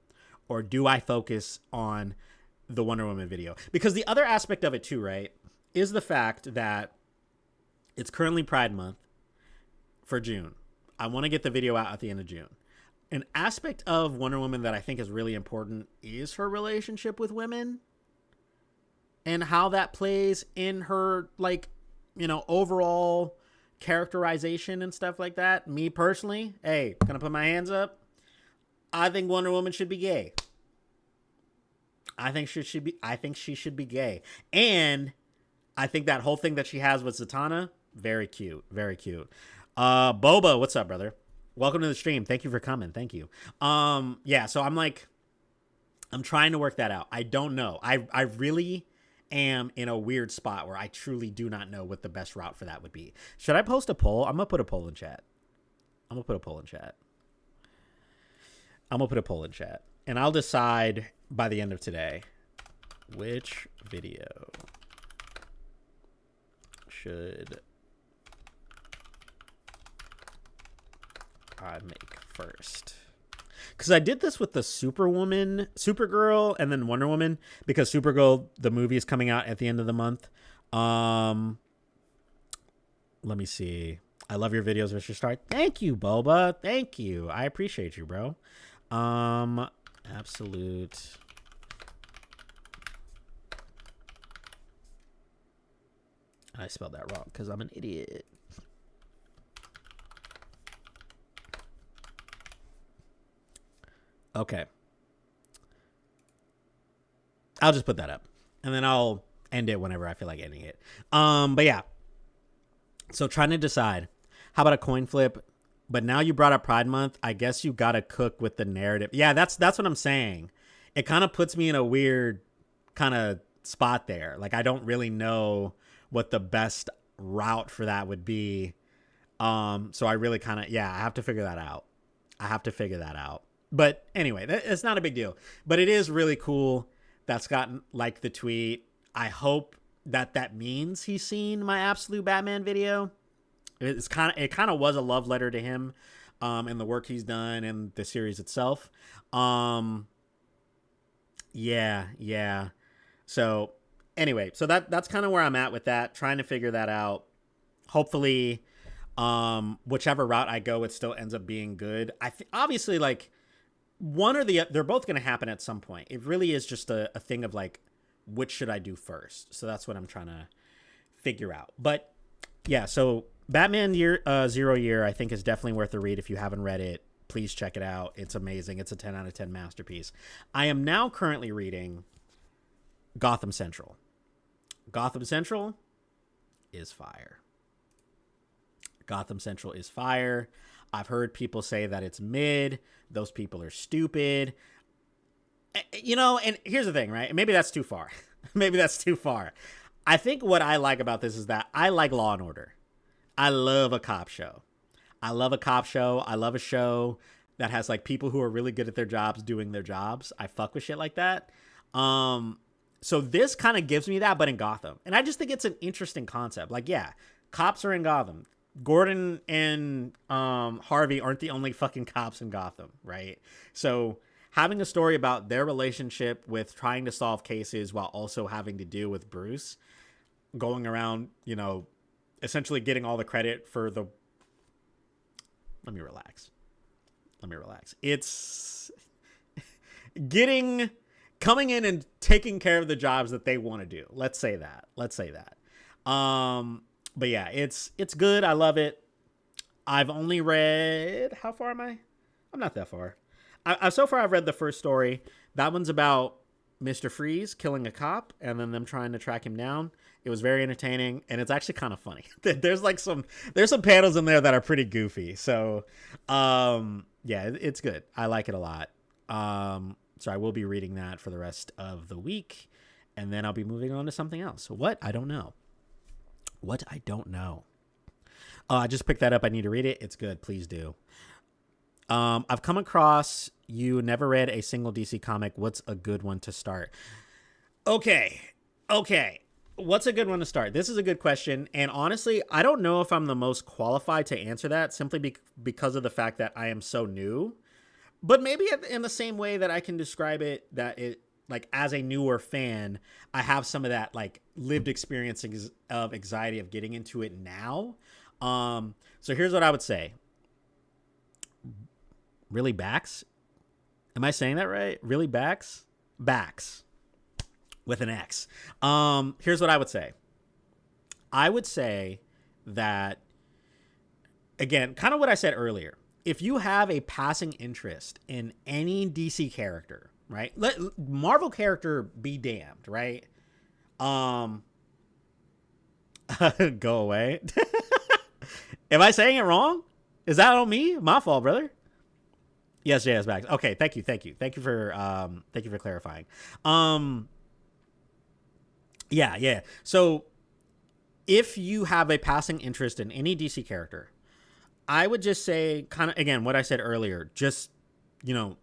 or do I focus on the Wonder Woman video? Because the other aspect of it too, right, is the fact that it's currently Pride Month for June. I want to get the video out at the end of June. An aspect of Wonder Woman that I think is really important is her relationship with women and how that plays in her, like, you know, overall characterization and stuff like that. Me personally, hey, gonna put my hands up. I think Wonder Woman should be gay. I think she should be gay. And I think that whole thing that she has with Zatanna, very cute. Boba, what's up, brother? Welcome to the stream. Thank you for coming. Thank you. Yeah, so I'm trying to work that out. I don't know. I really am in a weird spot where I truly do not know what the best route for that would be. Should I post a poll? I'm going to put a poll in chat. And I'll decide by the end of today which video should I make first. Because I did this with the Supergirl, and then Wonder Woman, because Supergirl, the movie, is coming out at the end of the month. Let me see. I love your videos, Mr. Star. Thank you, Boba. Thank you. I appreciate you, bro. Absolute. I spelled that wrong because I'm an idiot. Okay. I'll just put that up. And then I'll end it whenever I feel like ending it. But yeah. So trying to decide. How about a coin flip? But now you brought up Pride Month. I guess you gotta cook with the narrative. Yeah, that's what I'm saying. It kind of puts me in a weird kind of spot there. Like, I don't really know what the best route for that would be. So I really kind of, I have to figure that out. But anyway, it's not a big deal. But it is really cool that Scott liked the tweet. I hope that means he's seen my Absolute Batman video. It kind of was a love letter to him, and the work he's done and the series itself. Yeah. So anyway, so that's kind of where I'm at with that, trying to figure that out. Hopefully, whichever route I go, it still ends up being good. Obviously, like, one or the, they're both going to happen at some point. It really is just a thing of like, which should I do first? So that's what I'm trying to figure out. But yeah, so Batman Zero Year, I think, is definitely worth a read. If you haven't read it, please check it out. It's amazing. It's a 10 out of 10 masterpiece. I am now currently reading Gotham Central. Gotham Central is fire. Gotham Central is fire. I've heard people say that it's mid. Those people are stupid. You know, and here's the thing, right? Maybe that's too far. I think what I like about this is that I like Law and Order. I love a cop show. I love a show that has like people who are really good at their jobs doing their jobs. I fuck with shit like that. So this kind of gives me that, but in Gotham. And I just think it's an interesting concept. Like, yeah, cops are in Gotham. Gordon and Harvey aren't the only fucking cops in Gotham, right? So having a story about their relationship with trying to solve cases while also having to deal with Bruce going around, you know, essentially getting all the credit for the... Let me relax. It's coming in and taking care of the jobs that they want to do. Let's say that. But yeah, it's good. I love it. I've only read, how far am I? I'm not that far. So far I've read the first story. That one's about Mr. Freeze killing a cop and then them trying to track him down. It was very entertaining, and it's actually kind of funny. There's some panels in there that are pretty goofy. So, yeah, it's good. I like it a lot. So I will be reading that for the rest of the week, and then I'll be moving on to something else. What? I don't know. I just picked that up. I need to read it. It's good. Please do. I've come across you never read a single DC comic. What's a good one to start? Okay. What's a good one to start? This is a good question. And honestly, I don't know if I'm the most qualified to answer that simply because of the fact that I am so new. But maybe in the same way that I can describe it, that it, like, as a newer fan, I have some of that like lived experience of anxiety of getting into it now. So here's what I would say. Really Backs? Am I saying that right? Really Backs? Backs. With an X. Here's what I would say. I would say that, again, kind of what I said earlier. If you have a passing interest in any DC character, right? Let Marvel character be damned, right? Go away. Am I saying it wrong? Is that on me? My fault, brother. Yes, JS Backs. Okay, thank you for clarifying. Yeah. So if you have a passing interest in any DC character, I would just say, kind of, again, what I said earlier, just, you know,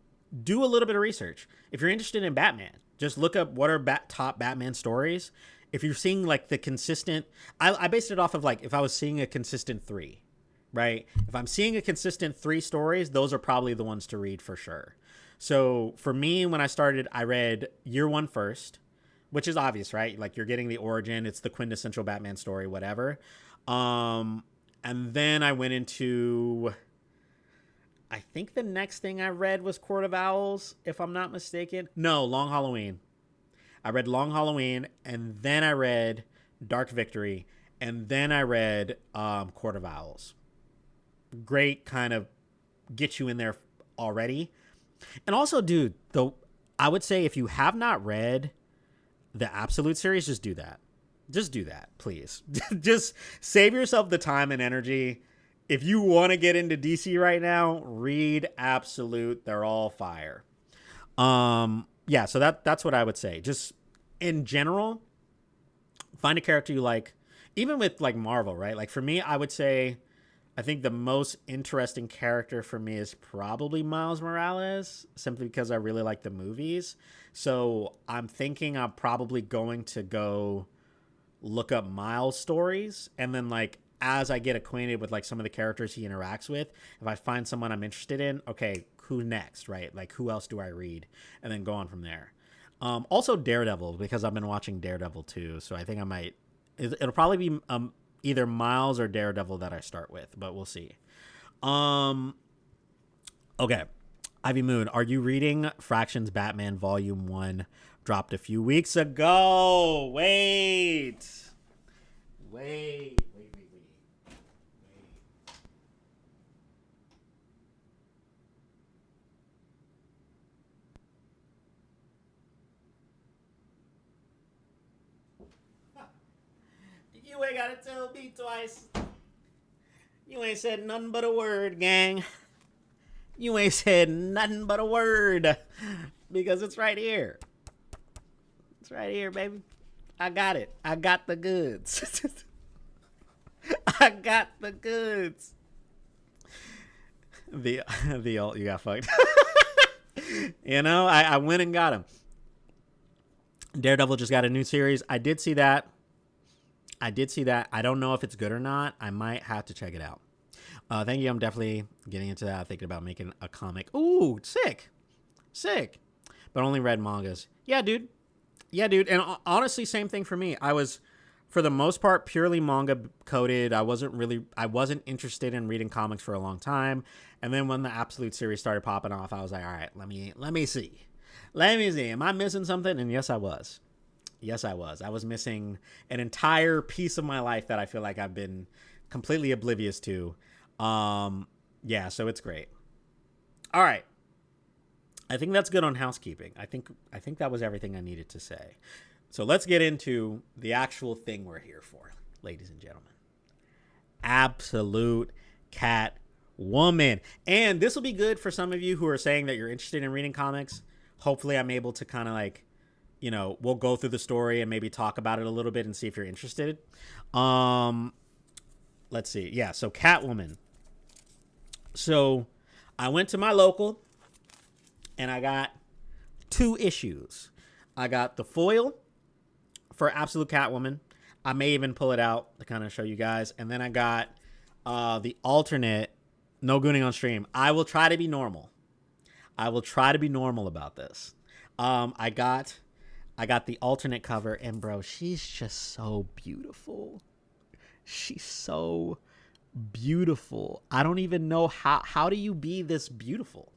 do a little bit of research. If you're interested in Batman, just look up what are top Batman stories. If you're seeing like the consistent, I based it off of like, if I was seeing a consistent 3, right? If I'm seeing a consistent 3 stories, those are probably the ones to read for sure. So for me, when I started, I read Year One first, which is obvious, right? Like, you're getting the origin. It's the quintessential Batman story, whatever. And then I went into, I think the next thing I read was Court of Owls, if I'm not mistaken. No, Long Halloween. I read Long Halloween, and then I read Dark Victory, and then I read Court of Owls. Great, kind of get you in there already. And also, dude, I would say if you have not read the Absolute series, just do that. Just do that, please. Just save yourself the time and energy. If you want to get into DC right now, read Absolute. They're all fire. Yeah, so that's what I would say. Just in general, find a character you like, even with like Marvel, right? Like for me, I would say I think the most interesting character for me is probably Miles Morales, simply because I really like the movies. So I'm thinking I'm probably going to go look up Miles stories, and then like as I get acquainted with like some of the characters he interacts with, if I find someone I'm interested in, okay, who next, right? Like who else do I read, and then go on from there. Also Daredevil, because I've been watching Daredevil too, so I think I might. It'll probably be either Miles or Daredevil that I start with, but we'll see. Okay, Ivy Moon, are you reading Fractions Batman Volume 1? Dropped a few weeks ago. Wait. You ain't gotta tell me twice. You ain't said nothing but a word, gang. You ain't said nothing but a word. Because it's right here. It's right here, baby. I got it. I got the goods. I got the goods. The alt, you got fucked. You know, I went and got him. Daredevil just got a new series. I did see that. I don't know if it's good or not. I might have to check it out. Thank you. I'm definitely getting into that. Thinking about making a comic. Ooh, sick. But only read mangas. Yeah, dude. And honestly, same thing for me. I was, for the most part, purely manga coded. I wasn't interested in reading comics for a long time. And then when the Absolute series started popping off, I was like, all right, let me see. Am I missing something? And yes, I was. I was missing an entire piece of my life that I feel like I've been completely oblivious to. Yeah, so it's great. All right. I think that's good on housekeeping. I think that was everything I needed to say. So let's get into the actual thing we're here for, ladies and gentlemen. Absolute Catwoman. And this will be good for some of you who are saying that you're interested in reading comics. Hopefully I'm able to kind of like, you know, we'll go through the story and maybe talk about it a little bit and see if you're interested. Let's see. Yeah, so Catwoman. So I went to my local and I got 2 issues. I got the foil for Absolute Catwoman. I may even pull it out to kind of show you guys. And then I got the alternate, no gooning on stream. I will try to be normal. About this. I got the alternate cover, and bro, she's just so beautiful. I don't even know how do you be this beautiful?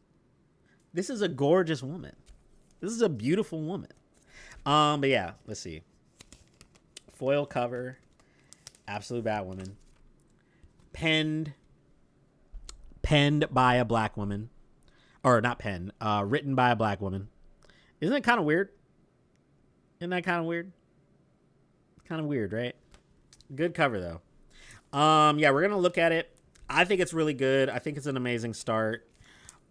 This is a gorgeous woman. This is a beautiful woman. But yeah, let's see. Foil cover, Absolute Batwoman. Penned by a black woman. Or not penned, written by a black woman. Isn't it kind of weird? Isn't that kind of weird? Kind of weird, right? Good cover, though. Yeah, we're going to look at it. I think it's really good. I think it's an amazing start.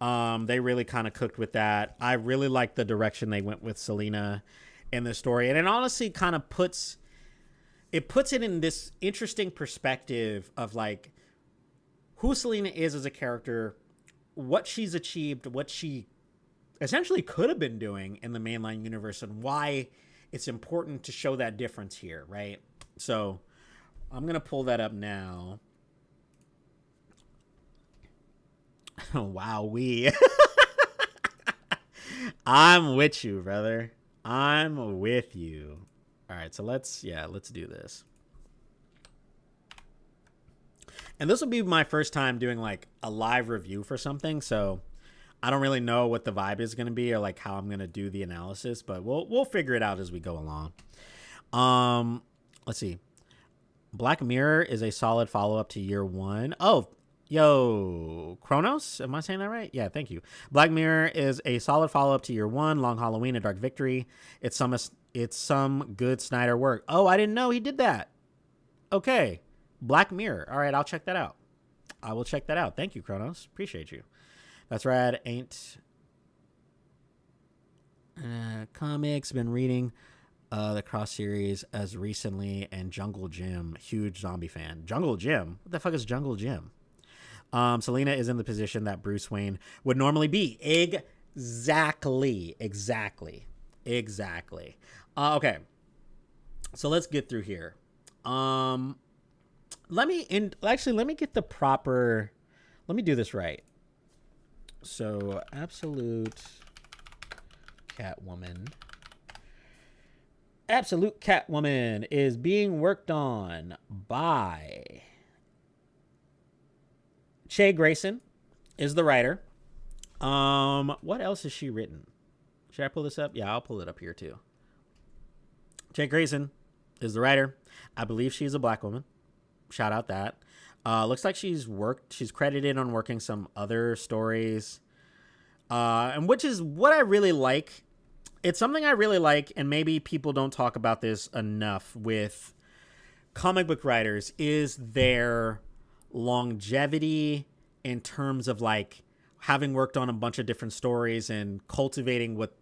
They really kind of cooked with that. I really like the direction they went with Selena in the story. And it honestly kind of puts it in this interesting perspective of like who Selena is as a character, what she's achieved, what she essentially could have been doing in the mainline universe, and why it's important to show that difference here, right? So I'm going to pull that up now. Wow, I'm with you, brother. I'm with you. All right, so let's do this. And this will be my first time doing like a live review for something, so I don't really know what the vibe is going to be or like how I'm going to do the analysis, but we'll figure it out as we go along. Let's see. Black Mirror is a solid follow-up to Year One. Oh, yo, Kronos? Am I saying that right? Yeah, thank you. Black Mirror is a solid follow-up to Year One, Long Halloween, and Dark Victory. It's some good Snyder work. Oh, I didn't know he did that. Okay. Black Mirror. All right, I'll check that out. I will check that out. Thank you, Kronos. Appreciate you. That's rad. Ain't comics been reading the Cross series as recently, and Jungle Gym, huge zombie fan. Jungle Gym? What the fuck is Jungle Gym? Selena is in the position that Bruce Wayne would normally be. Exactly. Okay. So let's get through here. Let me get the proper. Let me do this right. So Absolute Catwoman is being worked on by Che Grayson is the writer. What else has she written? Should I pull this up? Yeah, I'll pull it up here too. Che Grayson is the writer. I believe she's a black woman. Shout out that. Looks like she's credited on working some other stories. And which is what I really like. It's something I really like, and maybe people don't talk about this enough with comic book writers, is their longevity in terms of like having worked on a bunch of different stories and cultivating what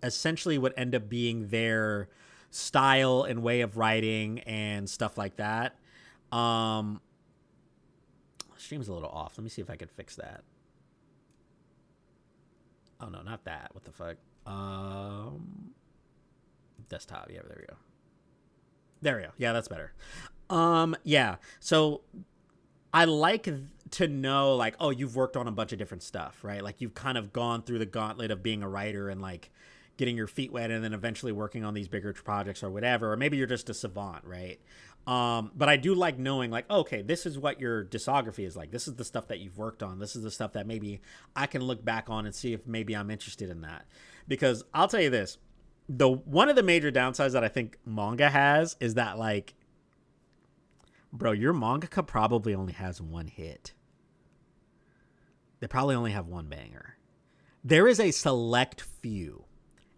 essentially would end up being their style and way of writing and stuff like that. Stream's a little off. Let me see if I can fix that. Oh no, not that. What the fuck? Desktop. Yeah, there we go. There we go. Yeah, that's better. Yeah. So I like to know, like, oh, you've worked on a bunch of different stuff, right? Like you've kind of gone through the gauntlet of being a writer and like getting your feet wet and then eventually working on these bigger projects or whatever. Or maybe you're just a savant, right? But I do like knowing, like, okay, this is what your discography is like. This is the stuff that you've worked on. This is the stuff that maybe I can look back on and see if maybe I'm interested in that. Because I'll tell you this, one of the major downsides that I think manga has is that, like, bro, your mangaka probably only has one hit. They probably only have one banger. There is a select few,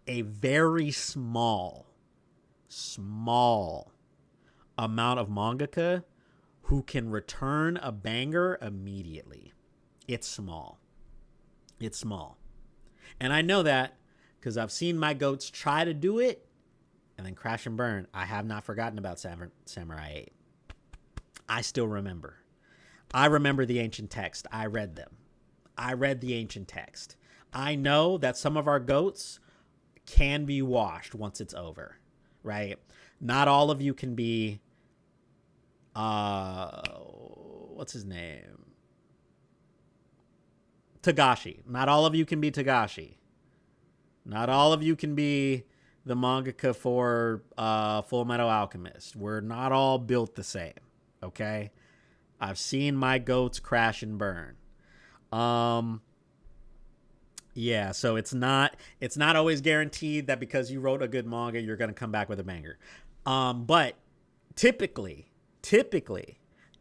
a very small amount of mangaka who can return a banger immediately. It's small. And I know that because I've seen my goats try to do it and then crash and burn. I have not forgotten about Samurai 8. I still remember. I remember the ancient text. I read them. I read the ancient text. I know that some of our goats can be washed once it's over, right? Not all of you can be, what's his name? Tagashi. Not all of you can be Tagashi. Not all of you can be the mangaka for Full Metal Alchemist. We're not all built the same, okay? I've seen my goats crash and burn. Yeah, so it's not always guaranteed that because you wrote a good manga, you're going to come back with a banger. But typically,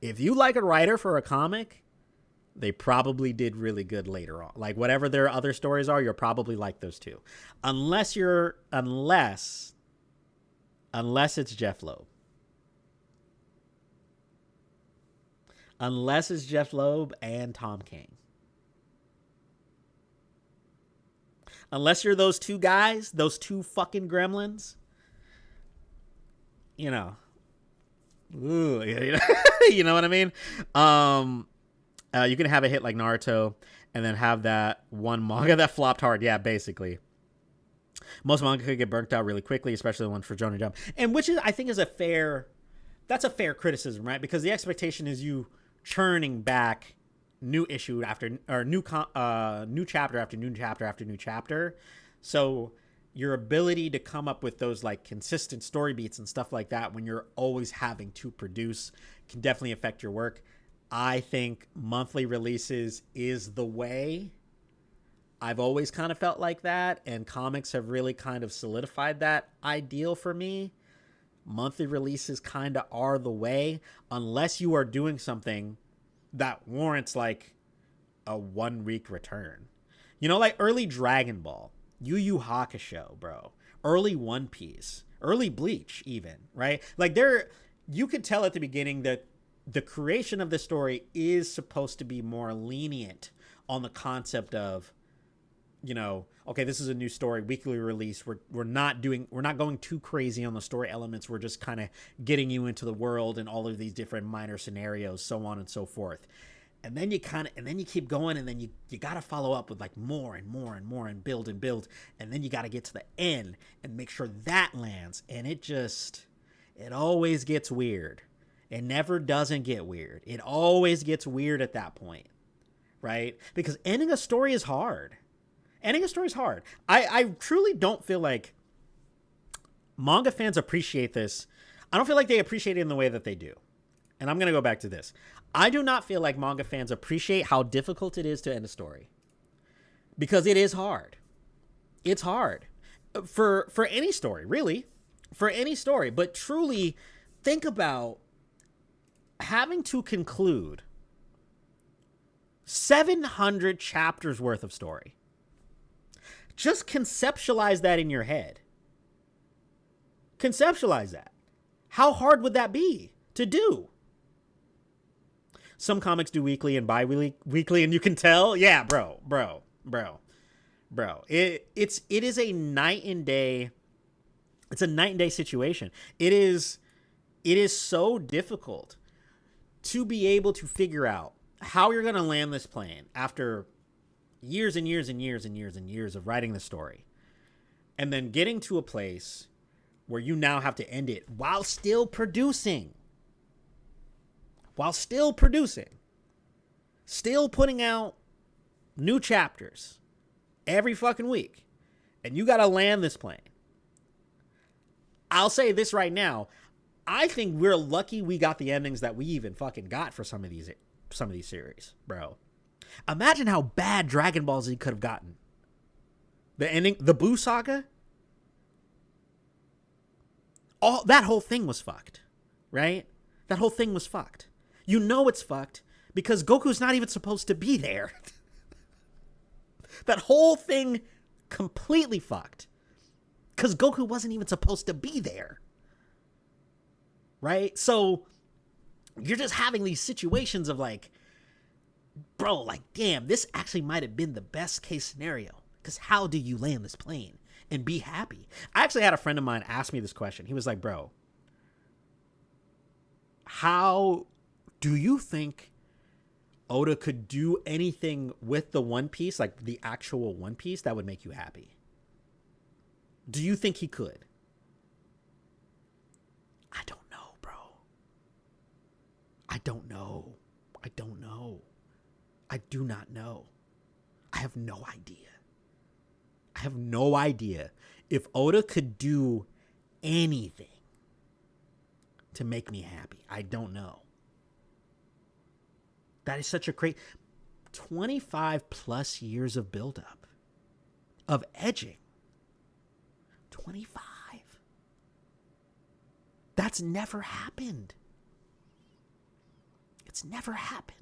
if you like a writer for a comic, they probably did really good later on. Like whatever their other stories are, you'll probably like those too. Unless it's Jeff Loeb. Unless it's Jeff Loeb and Tom King. Unless you're those two guys, those two fucking gremlins, you know. Ooh, you know what I mean? You can have a hit like Naruto and then have that one manga that flopped hard. Yeah, basically. Most manga could get burnt out really quickly, especially the ones for Shonen Jump. And which is, I think, is a fair criticism, right? Because the expectation is you churning back new issue after, or new chapter after new chapter after new chapter. So your ability to come up with those like consistent story beats and stuff like that when you're always having to produce can definitely affect your work. I think monthly releases is the way. I've always kind of felt like that, and comics have really kind of solidified that ideal for me. Monthly releases kind of are the way, unless you are doing something that warrants like a 1 week return. You know, like early Dragon Ball, Yu Yu Hakusho, bro. Early One Piece, early Bleach even, right? Like you could tell at the beginning that the creation of the story is supposed to be more lenient on the concept of okay, this is a new story, weekly release. We're not going too crazy on the story elements. We're just kind of getting you into the world and all of these different minor scenarios, so on and so forth. And then you keep going, and then you got to follow up with like more and more and more and build. And then you got to get to the end and make sure that lands. And it always gets weird. It never doesn't get weird. It always gets weird at that point, right? Because ending a story is hard. I truly don't feel like manga fans appreciate this. I don't feel like they appreciate it in the way that they do. And I'm going to go back to this. I do not feel like manga fans appreciate how difficult it is to end a story. Because it is hard. It's hard. For any story, really. For any story. But truly, think about having to conclude 700 chapters worth of story. Just conceptualize that in your head. Conceptualize that. How hard would that be to do? Some comics do weekly and bi-weekly, and you can tell. Yeah, bro. It is a night and day. It's a night and day situation. It is so difficult to be able to figure out how you're going to land this plane after years and years and years and years and years of writing the story, and then getting to a place where you now have to end it while still producing, still putting out new chapters every fucking week, and you got to land this plane. I'll say this right now. I think we're lucky we got the endings that we even fucking got for some of these series, bro. Imagine how bad Dragon Ball Z could have gotten. The ending, the Buu saga, that whole thing was fucked, right? That whole thing was fucked. You know it's fucked because Goku's not even supposed to be there. That whole thing completely fucked because Goku wasn't even supposed to be there, right? So you're just having these situations of like, bro, like, damn, this actually might have been the best case scenario. Because how do you land this plane and be happy? I actually had a friend of mine ask me this question. He was like, bro, how do you think Oda could do anything with the One Piece, like the actual One Piece, that would make you happy? Do you think he could? I don't know, bro. I don't know. I do not know. I have no idea if Oda could do anything to make me happy. I don't know. That is such a great 25 plus years of buildup, of edging. 25. That's never happened. It's never happened.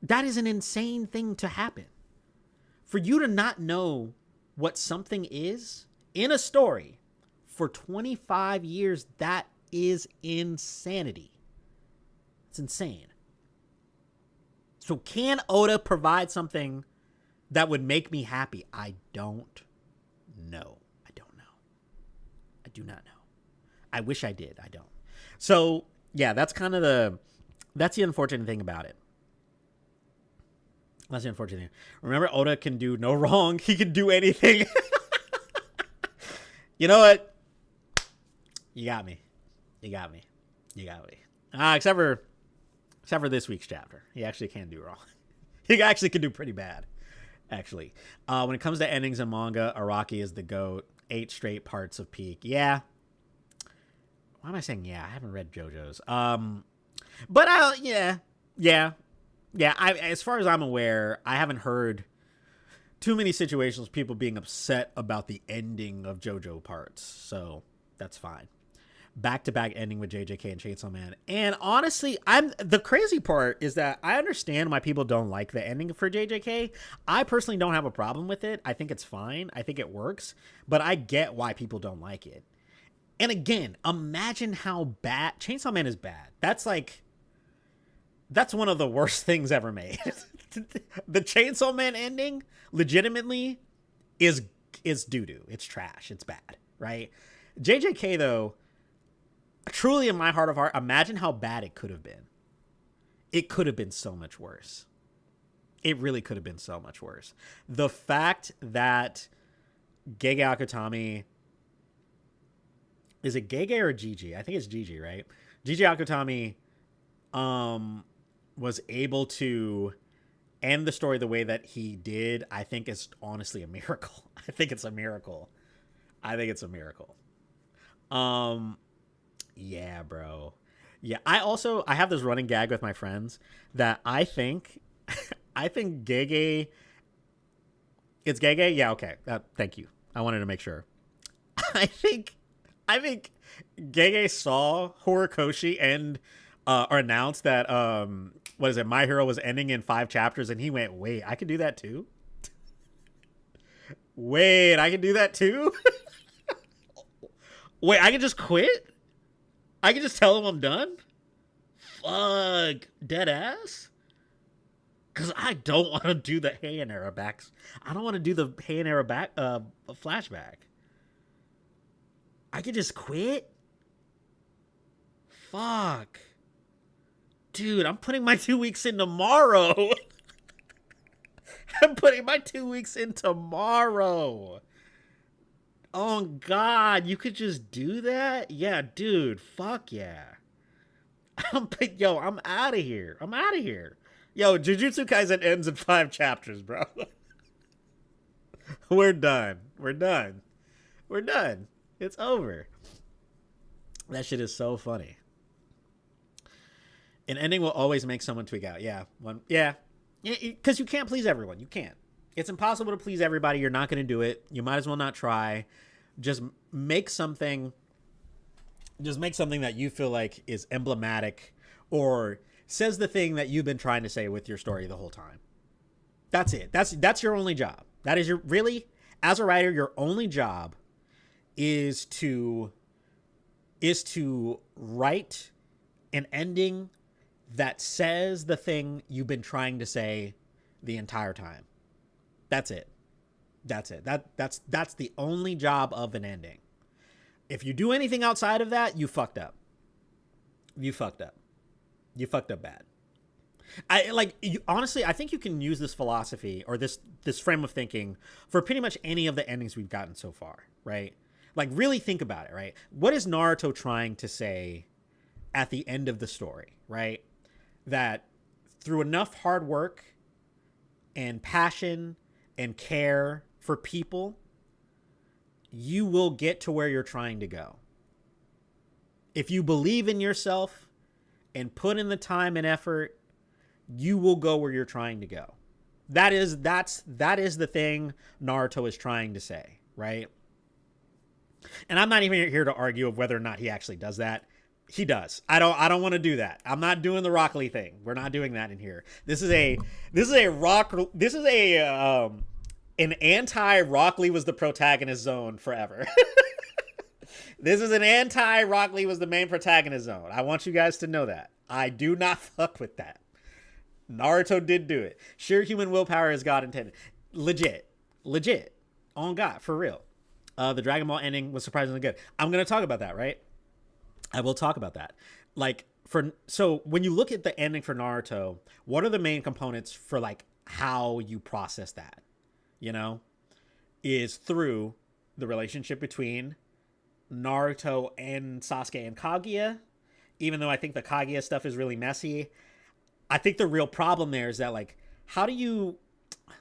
That is an insane thing to happen. For you to not know what something is in a story for 25 years, that is insanity. It's insane. So can Oda provide something that would make me happy? I don't know. I do not know. I wish I did. I don't. So yeah, that's the unfortunate thing about it. That's the unfortunate thing. Remember, Oda can do no wrong. He can do anything. You know what? You got me. Except for this week's chapter. He actually can do wrong. He actually can do pretty bad, actually. When it comes to endings in manga, Araki is the GOAT. 8 straight parts of peak. Yeah. Why am I saying yeah? I haven't read JoJo's. But yeah. As far as I'm aware, I haven't heard too many situations of people being upset about the ending of JoJo parts. So that's fine. Back-to-back ending with JJK and Chainsaw Man. And honestly, the crazy part is that I understand why people don't like the ending for JJK. I personally don't have a problem with it. I think it's fine. I think it works. But I get why people don't like it. And again, imagine how bad Chainsaw Man is bad. That's one of the worst things ever made. the Chainsaw Man ending legitimately is doo-doo. It's trash. It's bad, right? JJK though, truly in my heart of heart, imagine how bad it could have been. It could have been so much worse. It really could have been so much worse. The fact that Gege Akutami, is it Gege or Gigi? I think it's Gigi, right? Gigi Akutami was able to end the story the way that he did. I think is honestly a miracle. I think it's a miracle. Yeah, bro. Yeah, I have this running gag with my friends that I think Gege, it's Gege? Yeah, okay. Thank you. I wanted to make sure. I think Gege saw Horikoshi end or announce that what is it? My Hero was ending in 5 chapters, and he went, "Wait, I can do that too." Wait, I can do that too. Wait, I can just quit. I can just tell him I'm done. Fuck, dead ass. Because I don't want to do the Heian era backs. I don't want to do the Heian era back flashback. I could just quit. Fuck. Dude, I'm putting my 2 weeks in tomorrow. I'm putting my 2 weeks in tomorrow. Oh, God. You could just do that? Yeah, dude. Fuck yeah. I'm out of here. Yo, Jujutsu Kaisen ends in 5 chapters, bro. We're done. It's over. That shit is so funny. An ending will always make someone tweak out. Yeah. Because you can't please everyone. You can't. It's impossible to please everybody. You're not going to do it. You might as well not try. Just make something that you feel like is emblematic or says the thing that you've been trying to say with your story the whole time. That's it. That's your only job. That is really, as a writer, your only job is to write an ending that says the thing you've been trying to say the entire time. That's it. That's the only job of an ending. If you do anything outside of that, you fucked up. You fucked up bad. Honestly, I think you can use this philosophy or this frame of thinking for pretty much any of the endings we've gotten so far, right? Like, really think about it, right? What is Naruto trying to say at the end of the story, right? That through enough hard work and passion and care for people, you will get to where you're trying to go. If you believe in yourself and put in the time and effort, you will go where you're trying to go. That is the thing Naruto is trying to say, right? And I'm not even here to argue of whether or not he actually does that. He does. I don't want to do that. I'm not doing the Rock Lee thing. We're not doing that in here. This is an anti-Rock Lee was the protagonist zone forever. This is an anti-Rock Lee was the main protagonist zone. I want you guys to know that. I do not fuck with that. Naruto did do it. Sure, human willpower is God intended. Legit. On God, for real. The Dragon Ball ending was surprisingly good. I'm going to talk about that, right? I will talk about that. So when you look at the ending for Naruto, what are the main components for how you process that? Is through the relationship between Naruto and Sasuke and Kaguya. Even though I think the Kaguya stuff is really messy, I think the real problem there is that how do you,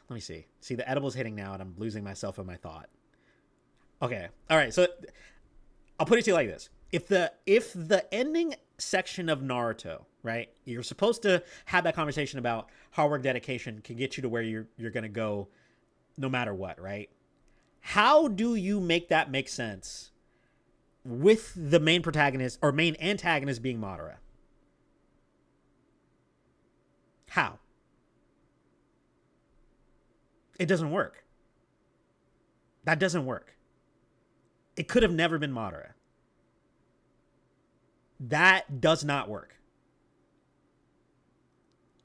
let me see, the edible's hitting now and I'm losing myself in my thought. Okay. All right. So I'll put it to you like this. If the ending section of Naruto, right, you're supposed to have that conversation about hard work, dedication can get you to where you're going to go no matter what, right? How do you make that make sense with the main protagonist or main antagonist being Madara? How? It doesn't work. That doesn't work. It could have never been Madara. That does not work.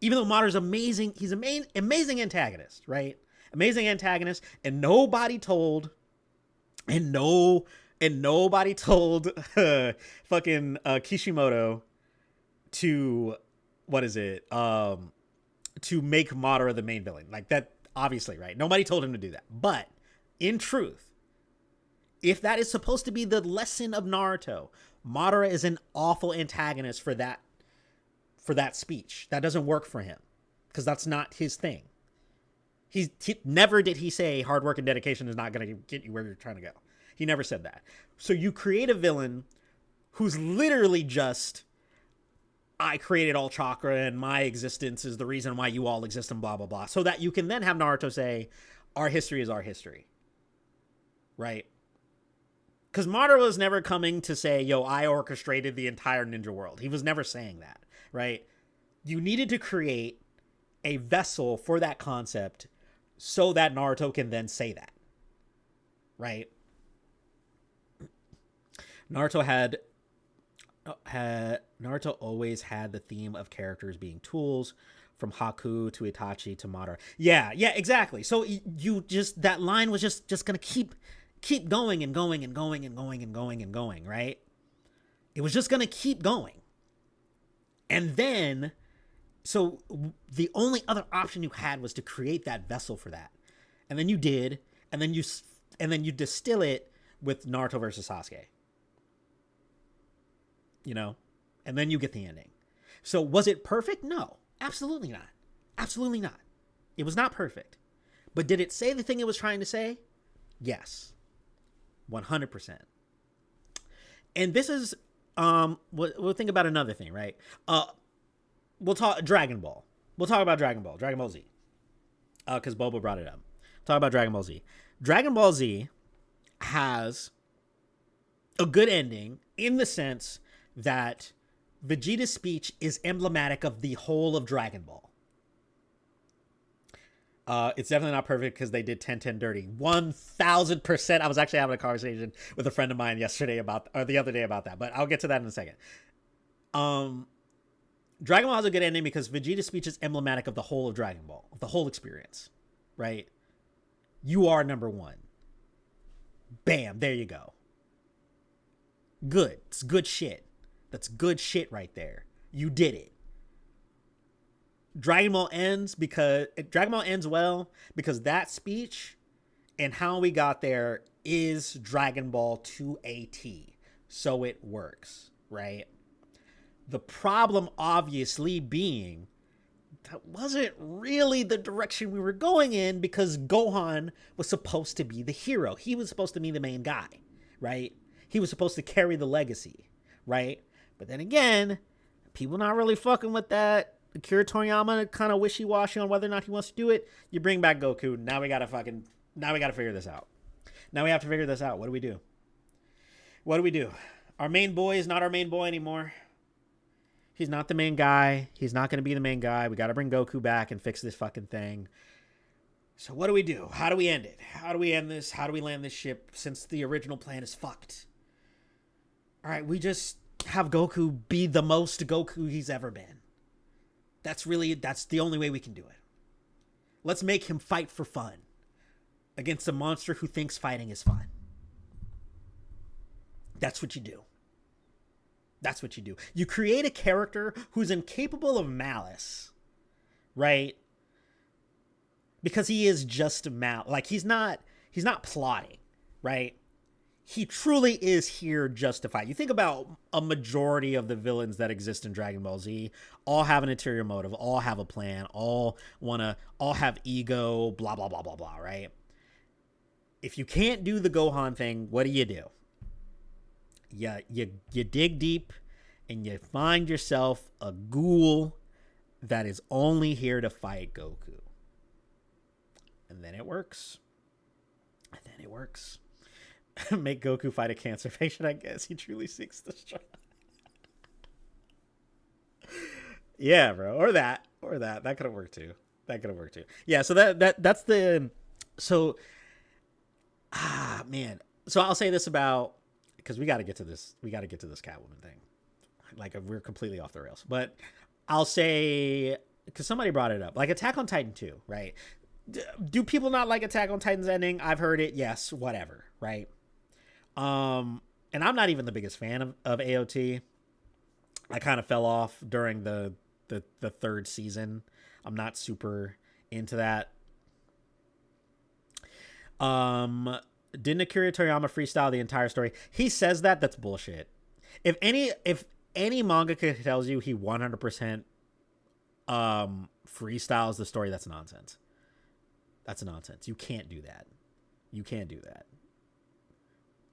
Even though Madara's amazing, he's amazing antagonist, right? Amazing antagonist, and nobody told fucking Kishimoto to what is it? To make Madara the main villain. Like that, obviously, right? Nobody told him to do that. But in truth, if that is supposed to be the lesson of Naruto, Madara is an awful antagonist for that speech. That doesn't work for him because that's not his thing. He never did he say hard work and dedication is not going to get you where you're trying to go. He never said that. So you create a villain who's literally just, I created all chakra and my existence is the reason why you all exist and blah, blah, blah. So that you can then have Naruto say, our history is our history. Right? Because Madara was never coming to say, yo, I orchestrated the entire ninja world. He was never saying that. Right? You needed to create a vessel for that concept so that Naruto can then say that. Right? Naruto always had the theme of characters being tools, from Haku to Itachi to Madara. Yeah, exactly. So you just, that line was just gonna keep going and going and going and going and going and going, right? It was just gonna keep going. And then, so the only other option you had was to create that vessel for that. And then you did, and then you distill it with Naruto versus Sasuke. You know? And then you get the ending. So was it perfect? No, absolutely not. Absolutely not. It was not perfect. But did it say the thing it was trying to say? Yes. 100%. And this is, we'll think about another thing, right? We'll talk Dragon Ball. We'll talk about Dragon Ball Z. Because Boba brought it up. Talk about Dragon Ball Z. Dragon Ball Z has a good ending in the sense that Vegeta's speech is emblematic of the whole of Dragon Ball. It's definitely not perfect because they did 10-10 dirty. 1,000%. I was actually having a conversation with a friend of mine the other day about that, but I'll get to that in a second. Dragon Ball has a good ending because Vegeta's speech is emblematic of the whole of Dragon Ball, of the whole experience, right? You are number one. Bam, there you go. Good. It's good shit. That's good shit right there. You did it. Dragon Ball ends well because that speech and how we got there is Dragon Ball to a T. So it works, right? The problem obviously being that wasn't really the direction we were going in because Gohan was supposed to be the hero. He was supposed to be the main guy, right? He was supposed to carry the legacy, right? But then again, people not really fucking with that. Akira Toriyama kind of wishy-washy on whether or not he wants to do it. You bring back Goku. Now we gotta figure this out. Now we have to figure this out. What do we do? Our main boy is not our main boy anymore. He's not the main guy. He's not going to be the main guy. We got to bring Goku back and fix this fucking thing. So what do we do? How do we end it? How do we end this? How do we land this ship since the original plan is fucked? All right, we just have Goku be the most Goku he's ever been. That's the only way we can do it. Let's make him fight for fun against a monster who thinks fighting is fun. That's what you do. That's what you do. You create a character who's incapable of malice, right? Because he is just like he's not plotting, right? He truly is here just to fight. You think about a majority of the villains that exist in Dragon Ball Z, all have an ulterior motive, all have a plan, all have ego, blah, blah, blah, blah, blah, right? If you can't do the Gohan thing, what do? You dig deep and you find yourself a ghoul that is only here to fight Goku. And then it works. Make Goku fight a cancer patient, I guess. He truly seeks the strength. Yeah, bro. Or that. That could have worked too. Yeah, so that's the... So... man. So I'll say this about... Because we got to get to this Catwoman thing. Like, we're completely off the rails. But I'll say because somebody brought it up, like Attack on Titan 2, right? Do people not like Attack on Titan's ending? I've heard it. Yes, whatever, right? And I'm not even the biggest fan of AOT. I kind of fell off during the third season. I'm not super into that. Didn't Akira Toriyama freestyle the entire story? He says that's bullshit. If any mangaka tells you he 100% freestyles the story, that's nonsense. That's nonsense. You can't do that. You can't do that.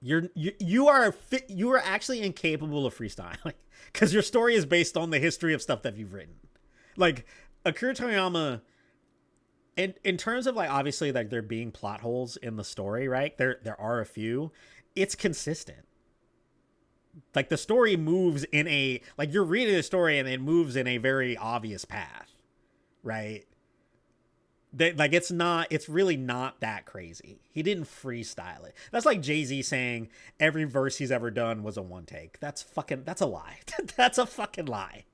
You are actually incapable of freestyling because your story is based on the history of stuff that you've written. Like Akira Toriyama, in terms of like obviously like there being plot holes in the story, right? There are a few. It's consistent. Like the story moves in a like you're reading the story and it moves in a very obvious path, right? Like it's really not that crazy. He didn't freestyle it. That's like Jay-Z saying every verse he's ever done was a one take. That's a lie. That's a fucking lie.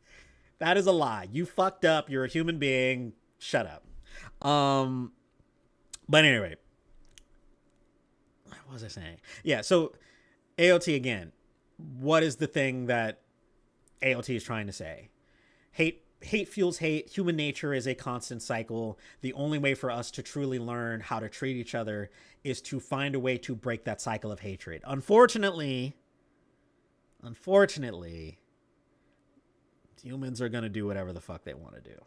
That is a lie. You fucked up. You're a human being. Shut up. But anyway, what was I saying? Yeah. So AOT again. What is the thing that AOT is trying to say? Hate fuels hate. Human nature is a constant cycle. The only way for us to truly learn how to treat each other is to find a way to break that cycle of hatred. Unfortunately, humans are going to do whatever the fuck they want to do.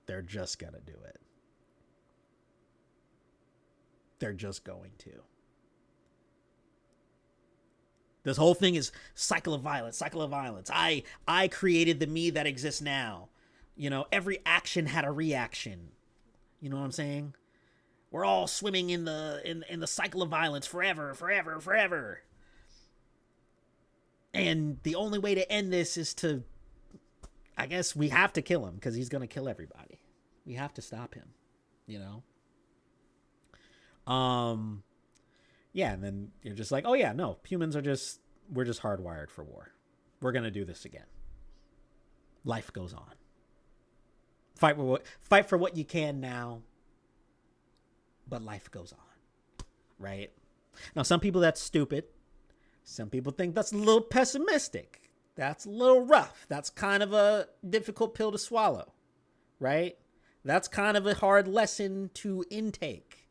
They're just going to do it. They're just going to. This whole thing is cycle of violence. I created the me that exists now. You know, every action had a reaction. You know what I'm saying? We're all swimming in the cycle of violence forever. And the only way to end this is to, I guess we have to kill him because he's going to kill everybody. We have to stop him, you know? Yeah, and then you're just like, oh yeah, no, humans we're just hardwired for war. We're going to do this again. Life goes on. Fight for what you can now, but life goes on, right? Now, some people that's stupid. Some people think that's a little pessimistic. That's a little rough. That's kind of a difficult pill to swallow, right? That's kind of a hard lesson to intake.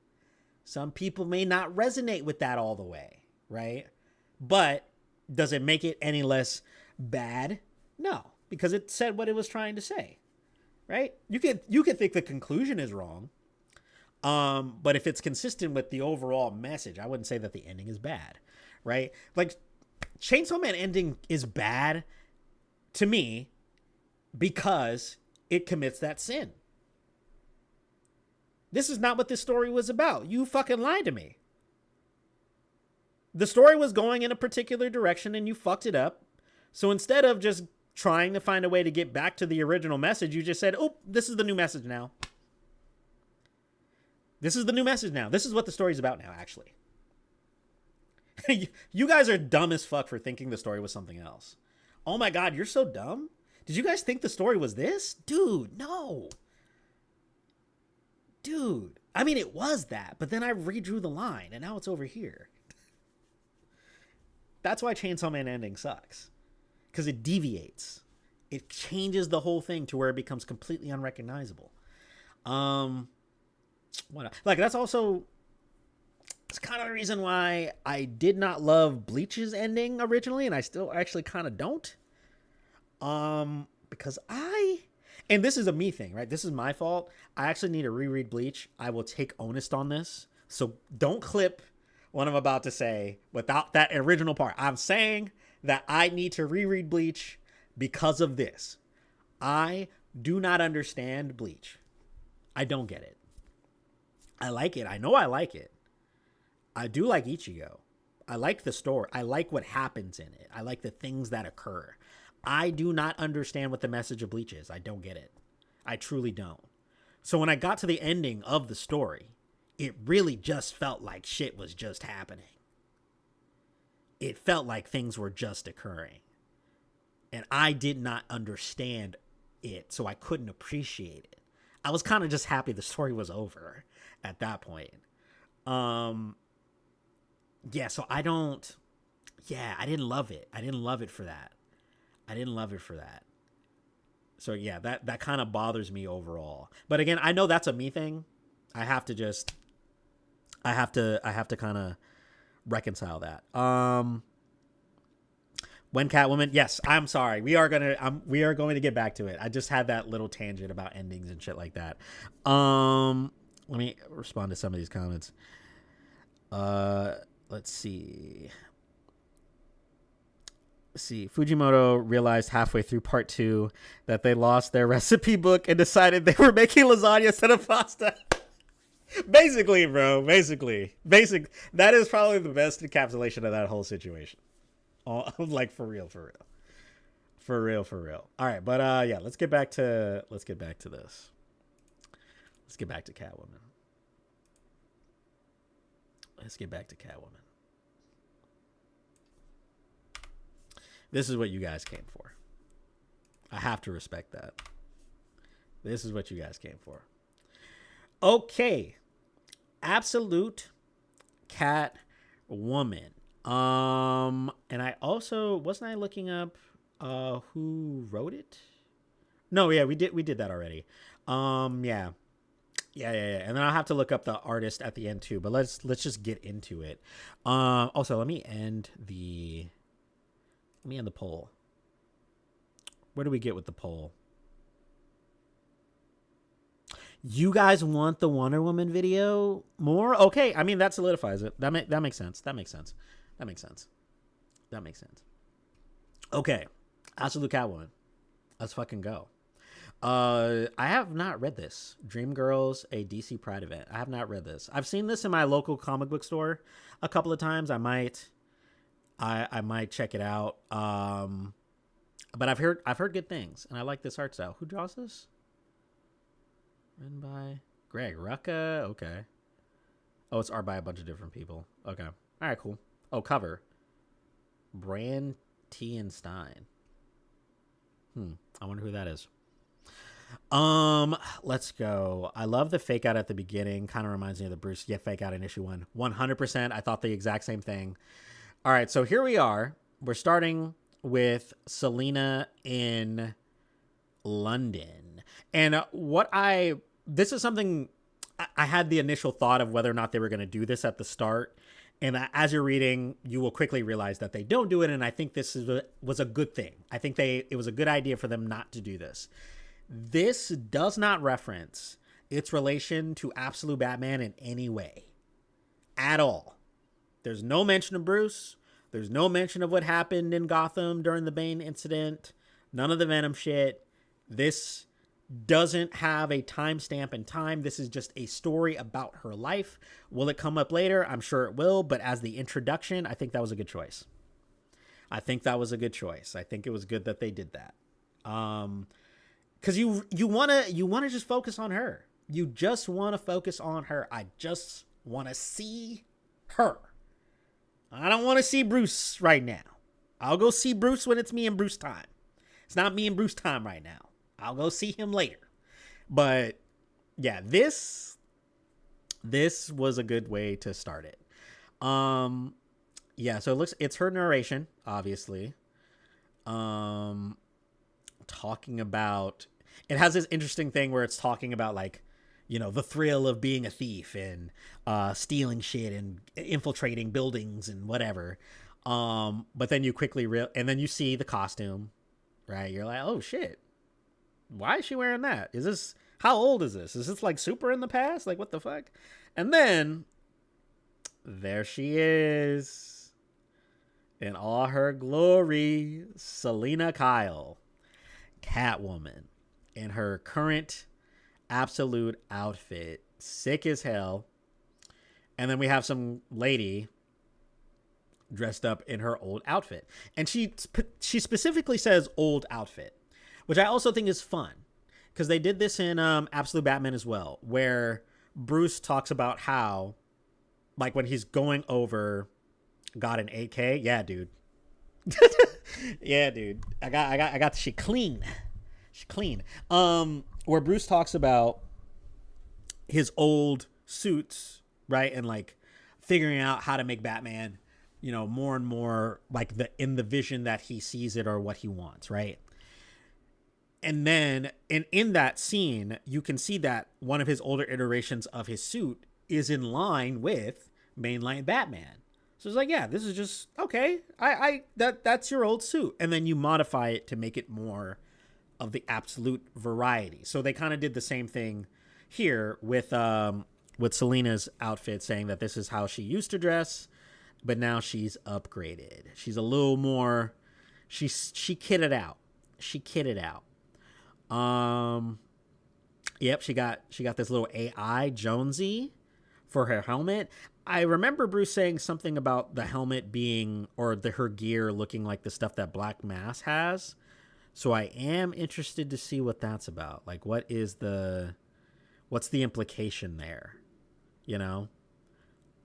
Some people may not resonate with that all the way, right? But does it make it any less bad? No, because it said what it was trying to say, right? You could think the conclusion is wrong, but if it's consistent with the overall message, I wouldn't say that the ending is bad, right? Like Chainsaw Man ending is bad to me because it commits that sin. This is not what this story was about. You fucking lied to me. The story was going in a particular direction and you fucked it up. So instead of just trying to find a way to get back to the original message, you just said, oh, this is the new message now. This is the new message now. This is what the story's about now, actually. You guys are dumb as fuck for thinking the story was something else. Oh my God, you're so dumb. Did you guys think the story was this? Dude, no. Dude, I mean, it was that, but then I redrew the line and now it's over here. That's why Chainsaw Man ending sucks. Because it deviates. It changes the whole thing to where it becomes completely unrecognizable. Like that's also, it's kind of the reason why I did not love Bleach's ending originally, and I still actually kind of don't. Because and this is a me thing, right? This is my fault. I actually need to reread Bleach. I will take onus on this. So don't clip what I'm about to say without that original part. I'm saying that I need to reread Bleach because of this. I do not understand Bleach. I don't get it. I like it. I know I like it. I do like Ichigo. I like the story. I like what happens in it. I like the things that occur. I do not understand what the message of Bleach is. I don't get it. I truly don't. So when I got to the ending of the story, it really just felt like shit was just happening. It felt like things were just occurring. And I did not understand it, so I couldn't appreciate it. I was kind of just happy the story was over at that point. Yeah, so I didn't love it. I didn't love it for that. So yeah, that kind of bothers me overall. But again, I know that's a me thing. I have to kind of reconcile that. When Catwoman, yes, I'm sorry. We are going to get back to it. I just had that little tangent about endings and shit like that. Let me respond to some of these comments. Let's see. Fujimoto realized halfway through part 2 that they lost their recipe book and decided they were making lasagna instead of pasta. Basically, bro. That is probably the best encapsulation of that whole situation. Like for real. All right, but yeah, let's get back to this. Let's get back to Catwoman. This is what you guys came for. I have to respect that. This is what you guys came for. Okay. Absolute Catwoman. And I also wasn't I looking up who wrote it? No, yeah, we did that already. Yeah. And then I'll have to look up the artist at the end too, but let's just get into it. Also, let me end the poll. Where do we get with the poll? You guys want the Wonder Woman video more? Okay, I mean that solidifies it. That makes sense. Okay, Absolute Catwoman. Let's fucking go. I have not read this. Dreamgirls, a DC Pride event. I have not read this. I've seen this in my local comic book store a couple of times. I might check it out. But I've heard good things, and I like this art style. Who draws this? Written by Greg Rucka. Okay. Oh, it's art by a bunch of different people. Okay. All right, cool. Oh, cover. Brand T and Stein. I wonder who that is. Let's go. I love the fake out at the beginning. Kind of reminds me of the Bruce fake out in issue 1. 100%. I thought the exact same thing. All right, so here we are. We're starting with Selena in London. And this is something I had the initial thought of whether or not they were going to do this at the start. And as you're reading, you will quickly realize that they don't do it. And I think this was a good thing. I think it was a good idea for them not to do this. This does not reference its relation to Absolute Batman in any way at all. There's no mention of Bruce. There's no mention of what happened in Gotham during the Bane incident. None of the Venom shit. This doesn't have a timestamp in time. This is just a story about her life. Will it come up later? I'm sure it will. But as the introduction, I think that was a good choice. I think it was good that they did that. Because you want to just focus on her. You just want to focus on her. I just want to see her. I don't want to see Bruce right now. I'll go see Bruce when it's me and Bruce time. It's not me and Bruce time right now. I'll go see him later. But yeah, this was a good way to start it. Yeah, so it's her narration, obviously. Talking about, it has this interesting thing where it's talking about like, you know, the thrill of being a thief and stealing shit and infiltrating buildings and whatever. But then you quickly and then you see the costume, right? You're like, oh shit, why is she wearing that? How old is this? Is this like super in the past? Like what the fuck? And then there she is in all her glory, Selena Kyle, Catwoman, in her current absolute outfit, sick as hell. And then we have some lady dressed up in her old outfit, and she specifically says old outfit, which I also think is fun because they did this in Absolute Batman as well, where Bruce talks about how, like, when he's going over, got an AK. Yeah, dude. Yeah, dude. I got she clean. She's clean. Where Bruce talks about his old suits, right? And like figuring out how to make Batman, you know, more and more like in the vision that he sees it or what he wants, right? And then in that scene, you can see that one of his older iterations of his suit is in line with mainline Batman. So it's like, yeah, this is just okay. That's your old suit, and then you modify it to make it more of the absolute variety. So they kind of did the same thing here with Selina's outfit, saying that this is how she used to dress, but now she's upgraded. She's a little more. She kitted out. She kitted out. Yep, she got this little AI Jonesy for her helmet. I remember Bruce saying something about the helmet being, or her gear looking like the stuff that Black Mass has. So I am interested to see what that's about. Like, what's the implication there? You know,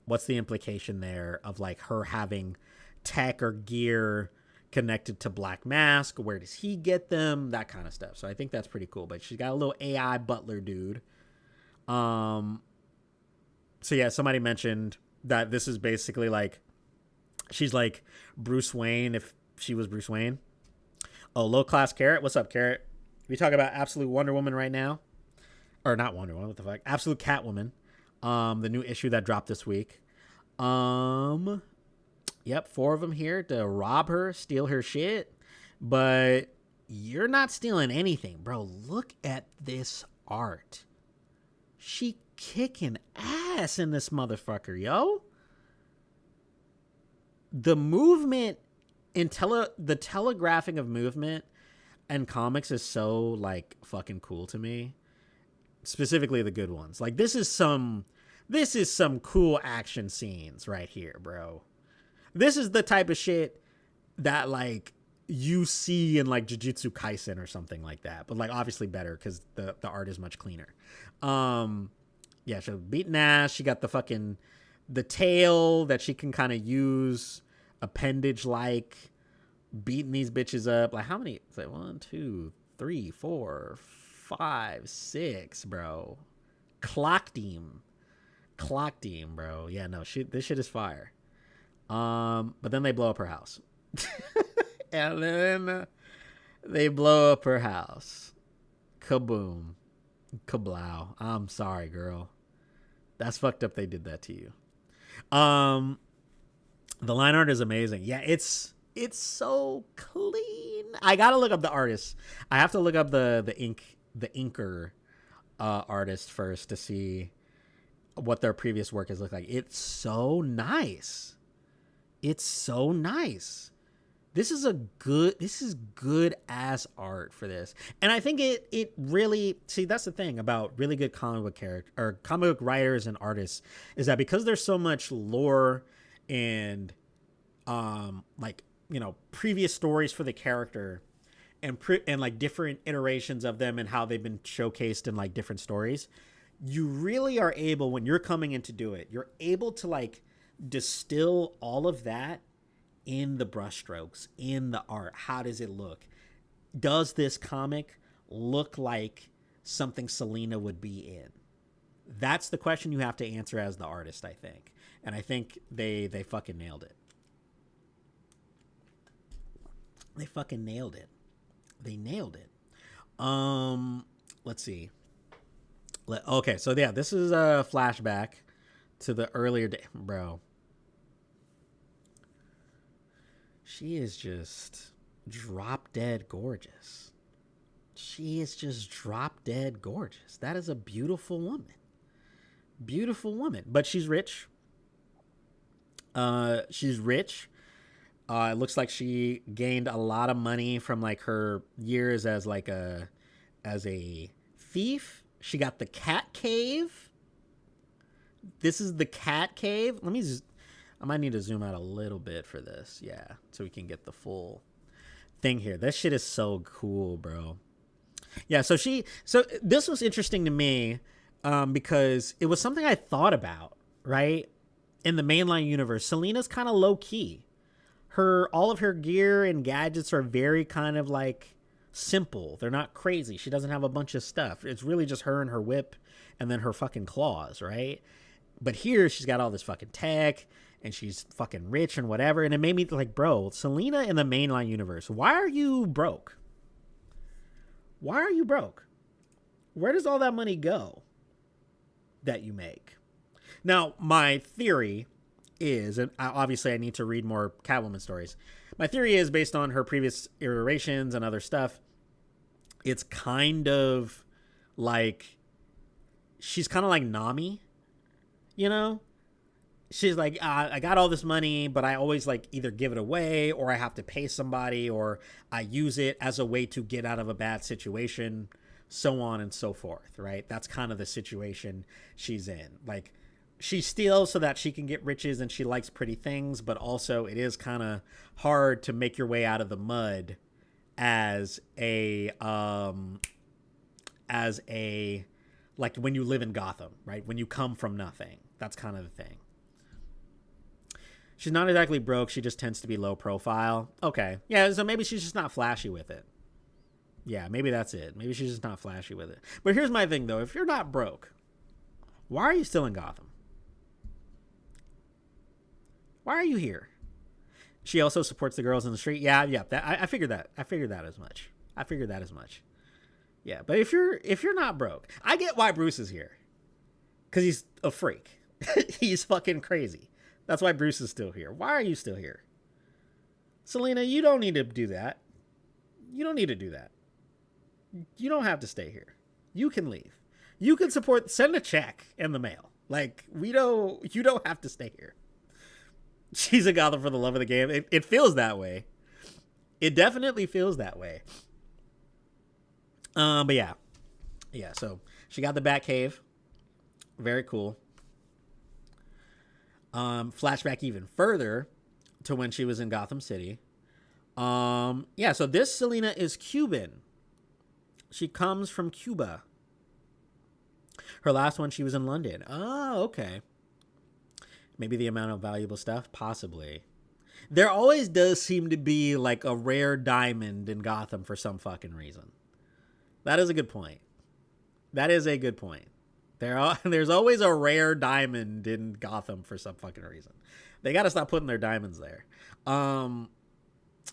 what's the implication there of like her having tech or gear connected to Black Mask? Where does he get them? That kind of stuff. So I think that's pretty cool. But she's got a little AI butler dude. So yeah, somebody mentioned that this is basically like, she's like Bruce Wayne if she was Bruce Wayne. Oh, low class Carrot. What's up, Carrot? We talk about Absolute Wonder Woman right now, or not Wonder Woman. What the fuck? Absolute Catwoman. The new issue that dropped this week. Yep, 4 of them here to rob her, steal her shit. But you're not stealing anything, bro. Look at this art. She kicking ass in this motherfucker, yo. The movement in the telegraphing of movement and comics is so like fucking cool to me. Specifically the good ones. Like this is some cool action scenes right here, bro. This is the type of shit that like you see in like Jujutsu Kaisen or something like that, but like obviously better because the art is much cleaner. Yeah, she's beating ass. She got the tail that she can kind of use appendage like, beating these bitches up. Like how many? It's like 1, 2, 3, 4, 5, 6, bro. Clocked him, bro. Yeah, no, this shit is fire. But then they blow up her house. And then they blow up her house. Kaboom. Kablow. I'm sorry, girl. That's fucked up they did that to you. The line art is amazing. Yeah, it's so clean. I gotta look up the artist. I have to look up the inker artist first to see what their previous work has looked like. It's so nice. It's so nice. This is good ass art for this. And I think it really, see, that's the thing about really good comic book character or comic book writers and artists is that because there's so much lore and like, you know, previous stories for the character and like different iterations of them and how they've been showcased in like different stories, you really are able, when you're coming in to do it, you're able to like distill all of that in the brushstrokes, in the art. How does it look? Does this comic look like something Selina would be in? That's the question you have to answer as the artist, I think. And I think they fucking nailed it. They fucking nailed it. They nailed it. Let's see. Okay, so yeah, this is a flashback to the earlier day. Bro. She is just drop dead gorgeous. She is just drop dead gorgeous. That is a beautiful woman. Beautiful woman. But she's rich. She's rich. It looks like she gained a lot of money from like her years as a thief. She got the cat cave. This is the cat cave. I might need to zoom out a little bit for this. Yeah. So we can get the full thing here. This shit is so cool, bro. Yeah. So this was interesting to me, because it was something I thought about, right? In the mainline universe, Selina's kind of low key. All of her gear and gadgets are very kind of like simple. They're not crazy. She doesn't have a bunch of stuff. It's really just her and her whip and then her fucking claws, right? But here she's got all this fucking tech and she's fucking rich and whatever. And it made me like, bro, Selena in the mainline universe, why are you broke? Why are you broke? Where does all that money go that you make? Now, my theory is, and obviously I need to read more Catwoman stories. My theory is based on her previous iterations and other stuff. It's kind of like, she's kind of like Nami, you know? She's like, I got all this money, but I always like either give it away or I have to pay somebody or I use it as a way to get out of a bad situation, so on and so forth, right? That's kind of the situation she's in. Like, she steals so that she can get riches and she likes pretty things, but also it is kind of hard to make your way out of the mud as a like when you live in Gotham, right? When you come from nothing. That's kind of the thing. She's not exactly broke. She just tends to be low profile. Okay. Yeah, so maybe she's just not flashy with it. Yeah, maybe that's it. Maybe she's just not flashy with it. But here's my thing, though. If you're not broke, why are you still in Gotham? Why are you here? She also supports the girls in the street. Yeah. I figured that. I figured that as much. Yeah, but if you're not broke, I get why Bruce is here. Because he's a freak. He's fucking crazy. That's why Bruce is still here. Why are you still here? Selena, you don't need to do that. You don't need to do that. You don't have to stay here. You can leave. You can send a check in the mail. Like, you don't have to stay here. She's a Gotham for the love of the game. It feels that way. It definitely feels that way. But yeah. Yeah, so she got the Batcave. Very cool. Flashback even further to when she was in Gotham City. Yeah, so this Selena is Cuban. She comes from Cuba. Her last one, she was in London. Oh, okay. Maybe the amount of valuable stuff? Possibly. There always does seem to be like a rare diamond in Gotham for some fucking reason. That is a good point. There's always a rare diamond in Gotham for some fucking reason. They got to stop putting their diamonds there.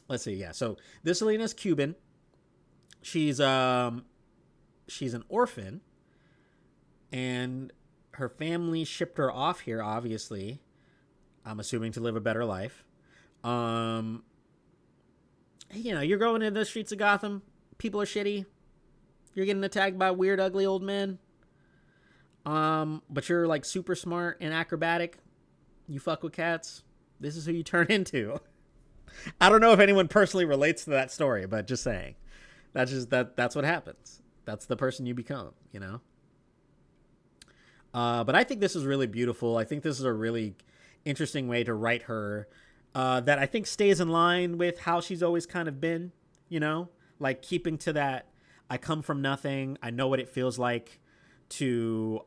Let's see. Yeah. So this Selena's Cuban. She's an orphan, and her family shipped her off here. Obviously, I'm assuming to live a better life. You're going in the streets of Gotham. People are shitty. You're getting attacked by weird, ugly old men. But you're like super smart and acrobatic. You fuck with cats. This is who you turn into. I don't know if anyone personally relates to that story, but just saying. That's what happens. That's the person you become, you know? But I think this is really beautiful. I think this is a really interesting way to write her, that I think stays in line with how she's always kind of been, you know? Like keeping to that, I come from nothing. I know what it feels like to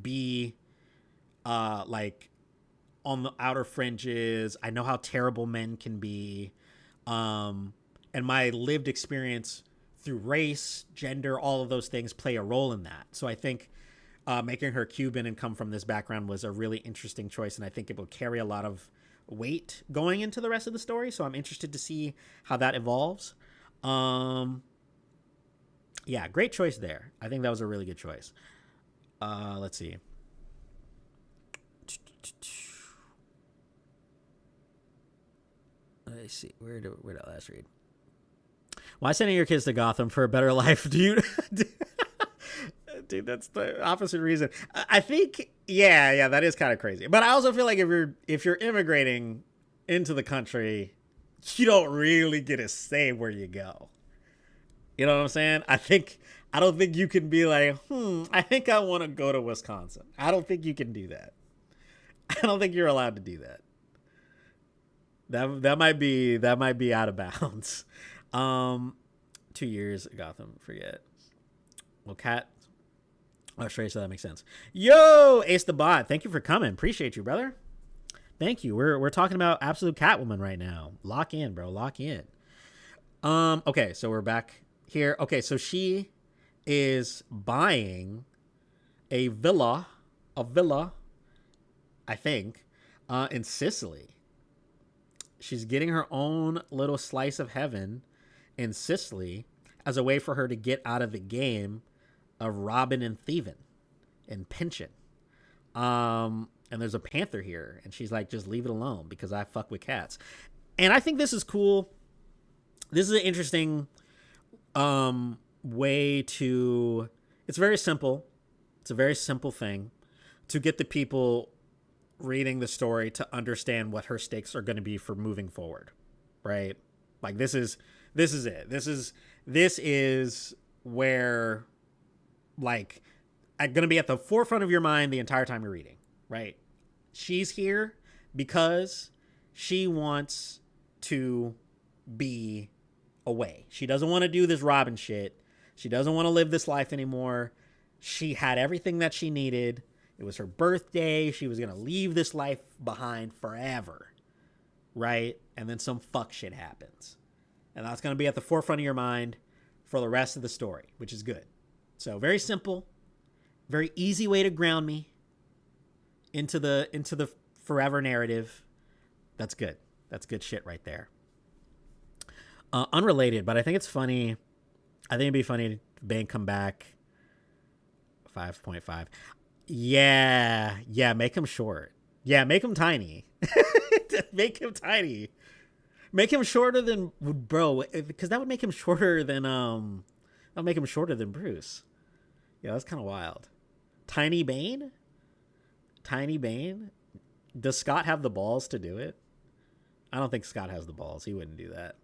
be like on the outer fringes. I know how terrible men can be. And my lived experience through race, gender, all of those things play a role in that. So I think making her Cuban and come from this background was a really interesting choice, and I think it will carry a lot of weight going into the rest of the story. So I'm interested to see how that evolves. Yeah, great choice there. I think that was a really good choice. Let's see. Let's see. Where did I last read? Why sending your kids to Gotham for a better life, dude? Dude, that's the opposite reason. I think, yeah, that is kind of crazy. But I also feel like if you're immigrating into the country, you don't really get to say where you go. You know what I'm saying? I don't think you can be like, I think I want to go to Wisconsin. I don't think you can do that. I don't think you're allowed to do that. That might be out of bounds. 2 years, Gotham, forget. Well, Cat. Oh, straight, so that makes sense. Yo, Ace the Bot, thank you for coming. Appreciate you, brother. Thank you. We're talking about Absolute Catwoman right now. Lock in, bro. Lock in. Okay, so we're back here. Okay, so she is buying a villa, I think, in Sicily. She's getting her own little slice of heaven in Sicily as a way for her to get out of the game of robbing and thieving and pinching. And there's a panther here, and she's like, just leave it alone because I fuck with cats. And I think this is cool. This is an interesting way to. It's very simple. It's a very simple thing to get the people reading the story to understand what her stakes are going to be for moving forward, right? Like this is it. This is where, like, I'm going to be at the forefront of your mind the entire time you're reading, right? She's here because she wants to be away. She doesn't want to do this Robin shit. She doesn't want to live this life anymore. She had everything that she needed. It was her birthday. She was going to leave this life behind forever, right? And then some fuck shit happens. And that's going to be at the forefront of your mind for the rest of the story, which is good. So very simple, very easy way to ground me into the forever narrative. That's good. That's good shit right there. Unrelated, but I think it's funny. I think it'd be funny if Bane come back. 5.5. Yeah, make him short. Yeah, make him tiny. Make him tiny. Make him shorter than bro, because that would make him shorter than that'll make him shorter than Bruce. Yeah, that's kind of wild. Tiny Bane? Tiny Bane? Does Scott have the balls to do it? I don't think Scott has the balls. He wouldn't do that.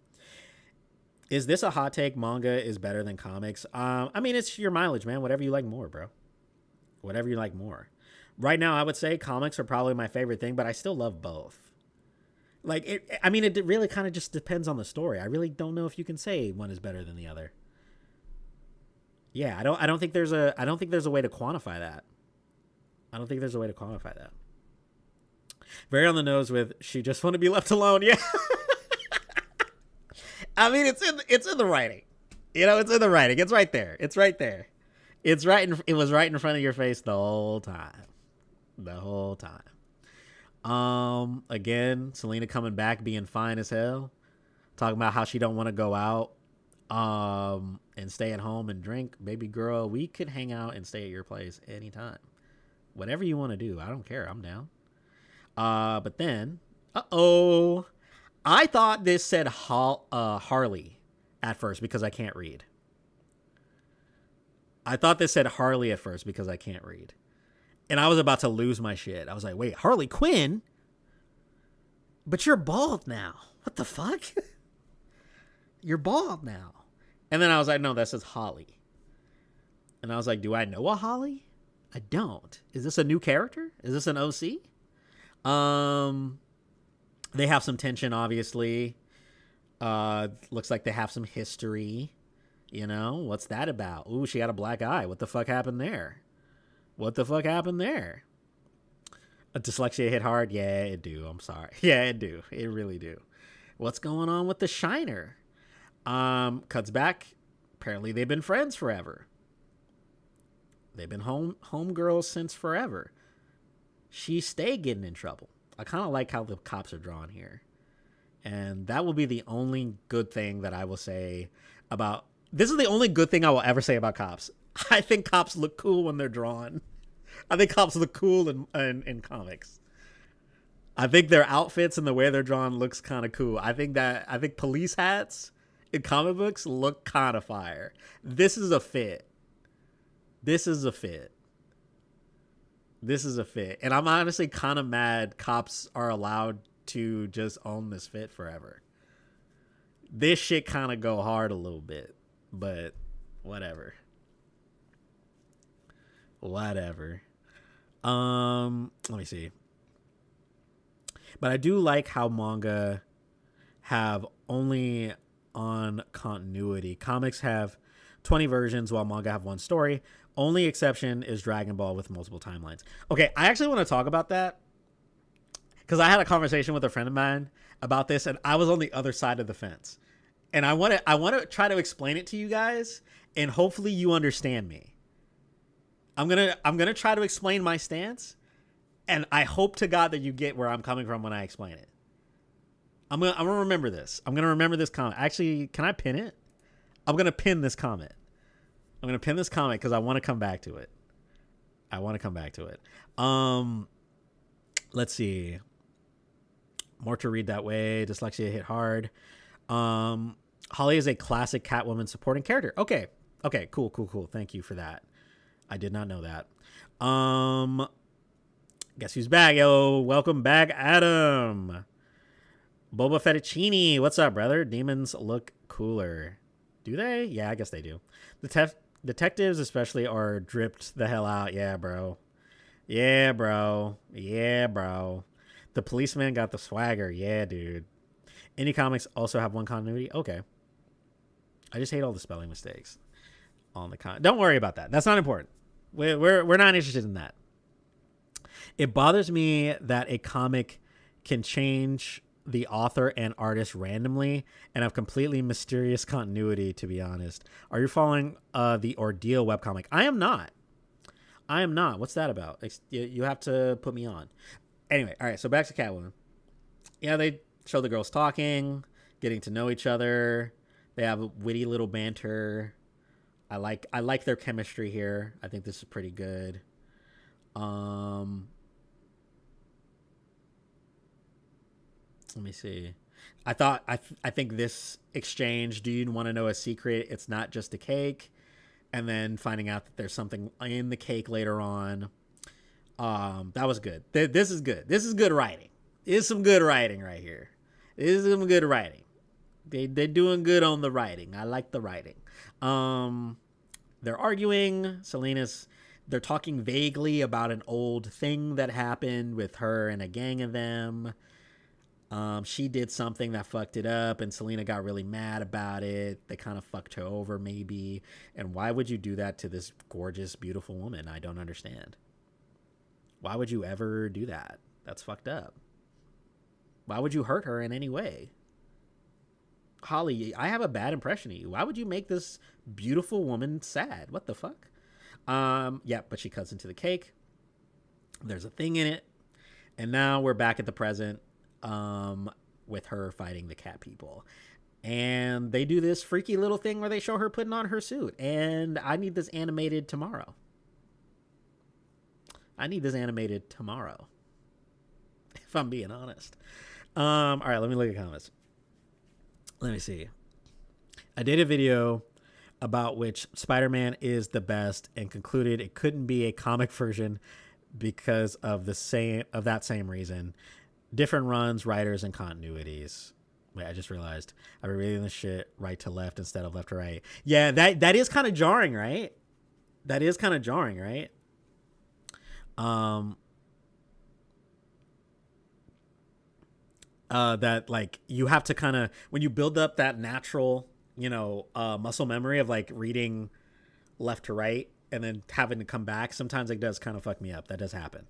Is this a hot take? Manga is better than comics. I mean, it's your mileage, man. Whatever you like more, bro. Whatever you like more. Right now, I would say comics are probably my favorite thing, but I still love both. Like, it really kind of just depends on the story. I really don't know if you can say one is better than the other. Yeah, I don't think there's a way to quantify that. I don't think there's a way to quantify that. Very on the nose with she just want to be left alone. Yeah. I mean, it's in the writing. You know, it's in the writing. It's right there. It was right in front of your face the whole time. Again, Selena coming back being fine as hell, talking about how she don't want to go out and stay at home and drink. Baby girl, we could hang out and stay at your place anytime. Whatever you want to do, I don't care. I'm down. But then, I thought this said Harley at first because I can't read. I thought this said Harley at first because I can't read. And I was about to lose my shit. I was like, wait, Harley Quinn? But you're bald now. What the fuck? You're bald now. And then I was like, no, that says Holly. And I was like, do I know a Holly? I don't. Is this a new character? Is this an OC? They have some tension, obviously. Looks like they have some history. You know, what's that about? Ooh, she got a black eye. What the fuck happened there? A dyslexia hit hard? Yeah, it do. I'm sorry. Yeah, it do. It really do. What's going on with the Shiner? Cuts back. Apparently they've been friends forever. They've been homegirls since forever. She stay getting in trouble. I kind of like how the cops are drawn here. And that will be the only good thing that I will say about... This is the only good thing I will ever say about cops. I think cops look cool when they're drawn. I think cops look cool in comics. I think their outfits and the way they're drawn looks kind of cool. I think police hats in comic books look kind of fire. This is a fit. And I'm honestly kind of mad cops are allowed to just own this fit forever. This shit kind of go hard a little bit, but whatever. Let me see. But I do like how manga have only on continuity. Comics have 20 versions while manga have one story. Only exception is Dragon Ball with multiple timelines. Okay, I actually want to talk about that. because I had a conversation with a friend of mine about this, and I was on the other side of the fence, and I want to try to explain it to you guys, and hopefully you understand me. I'm gonna try to explain my stance, and I hope to God that you get where I'm coming from when I explain it. I'm gonna remember this. I'm gonna remember this comment. Actually, can I pin it? I'm gonna pin this comment. I'm gonna pin this comment because I want to come back to it. Let's see. More to read that way. Dyslexia hit hard. Holly is a classic Catwoman supporting character. Okay, cool. Thank you for that. I did not know that. Guess who's back? Yo, welcome back, Adam. Boba Fettuccine, what's up, brother? Demons look cooler. Do they? Yeah, I guess they do. The detectives especially are dripped the hell out. Yeah, bro. The policeman got the swagger. Yeah, dude. Indie comics also have one continuity. Okay. I just hate all the spelling mistakes on the Don't worry about that. That's not important. We're not interested in that. It bothers me that a comic can change the author and artist randomly and have completely mysterious continuity, to be honest. Are you following the Ordeal webcomic? I am not. What's that about? You have to put me on. Anyway, all right, so back to Catwoman. Yeah, they show the girls talking, getting to know each other. They have a witty little banter. I like their chemistry here. I think this is pretty good. Let me see. I think this exchange, do you want to know a secret? It's not just a cake. And then finding out that there's something in the cake later on. That was good. This is good. This is good writing. This is some good writing right here. This is some good writing. They're doing good on the writing. I like the writing. They're arguing. They're talking vaguely about an old thing that happened with her and a gang of them. She did something that fucked it up, and Selena got really mad about it. They kind of fucked her over, maybe. And why would you do that to this gorgeous, beautiful woman? I don't understand. Why would you ever do that? That's fucked up. Why would you hurt her in any way? Holly, I have a bad impression of you. Why would you make this beautiful woman sad? What the fuck? Yeah, but she cuts into the cake. There's a thing in it. And now we're back at the present. With her fighting the cat people, and they do this freaky little thing where they show her putting on her suit, and I need this animated tomorrow. If I'm being honest. All right, let me look at comments. Let me see. I did a video about which Spider-Man is the best and concluded it couldn't be a comic version because of that same reason. Different runs, writers, and continuities. Wait, I just realized I've been reading this shit right to left instead of left to right. Yeah, that is kind of jarring, right? That like you have to kind of, when you build up that natural, muscle memory of like reading left to right and then having to come back, sometimes it does kind of fuck me up. That does happen.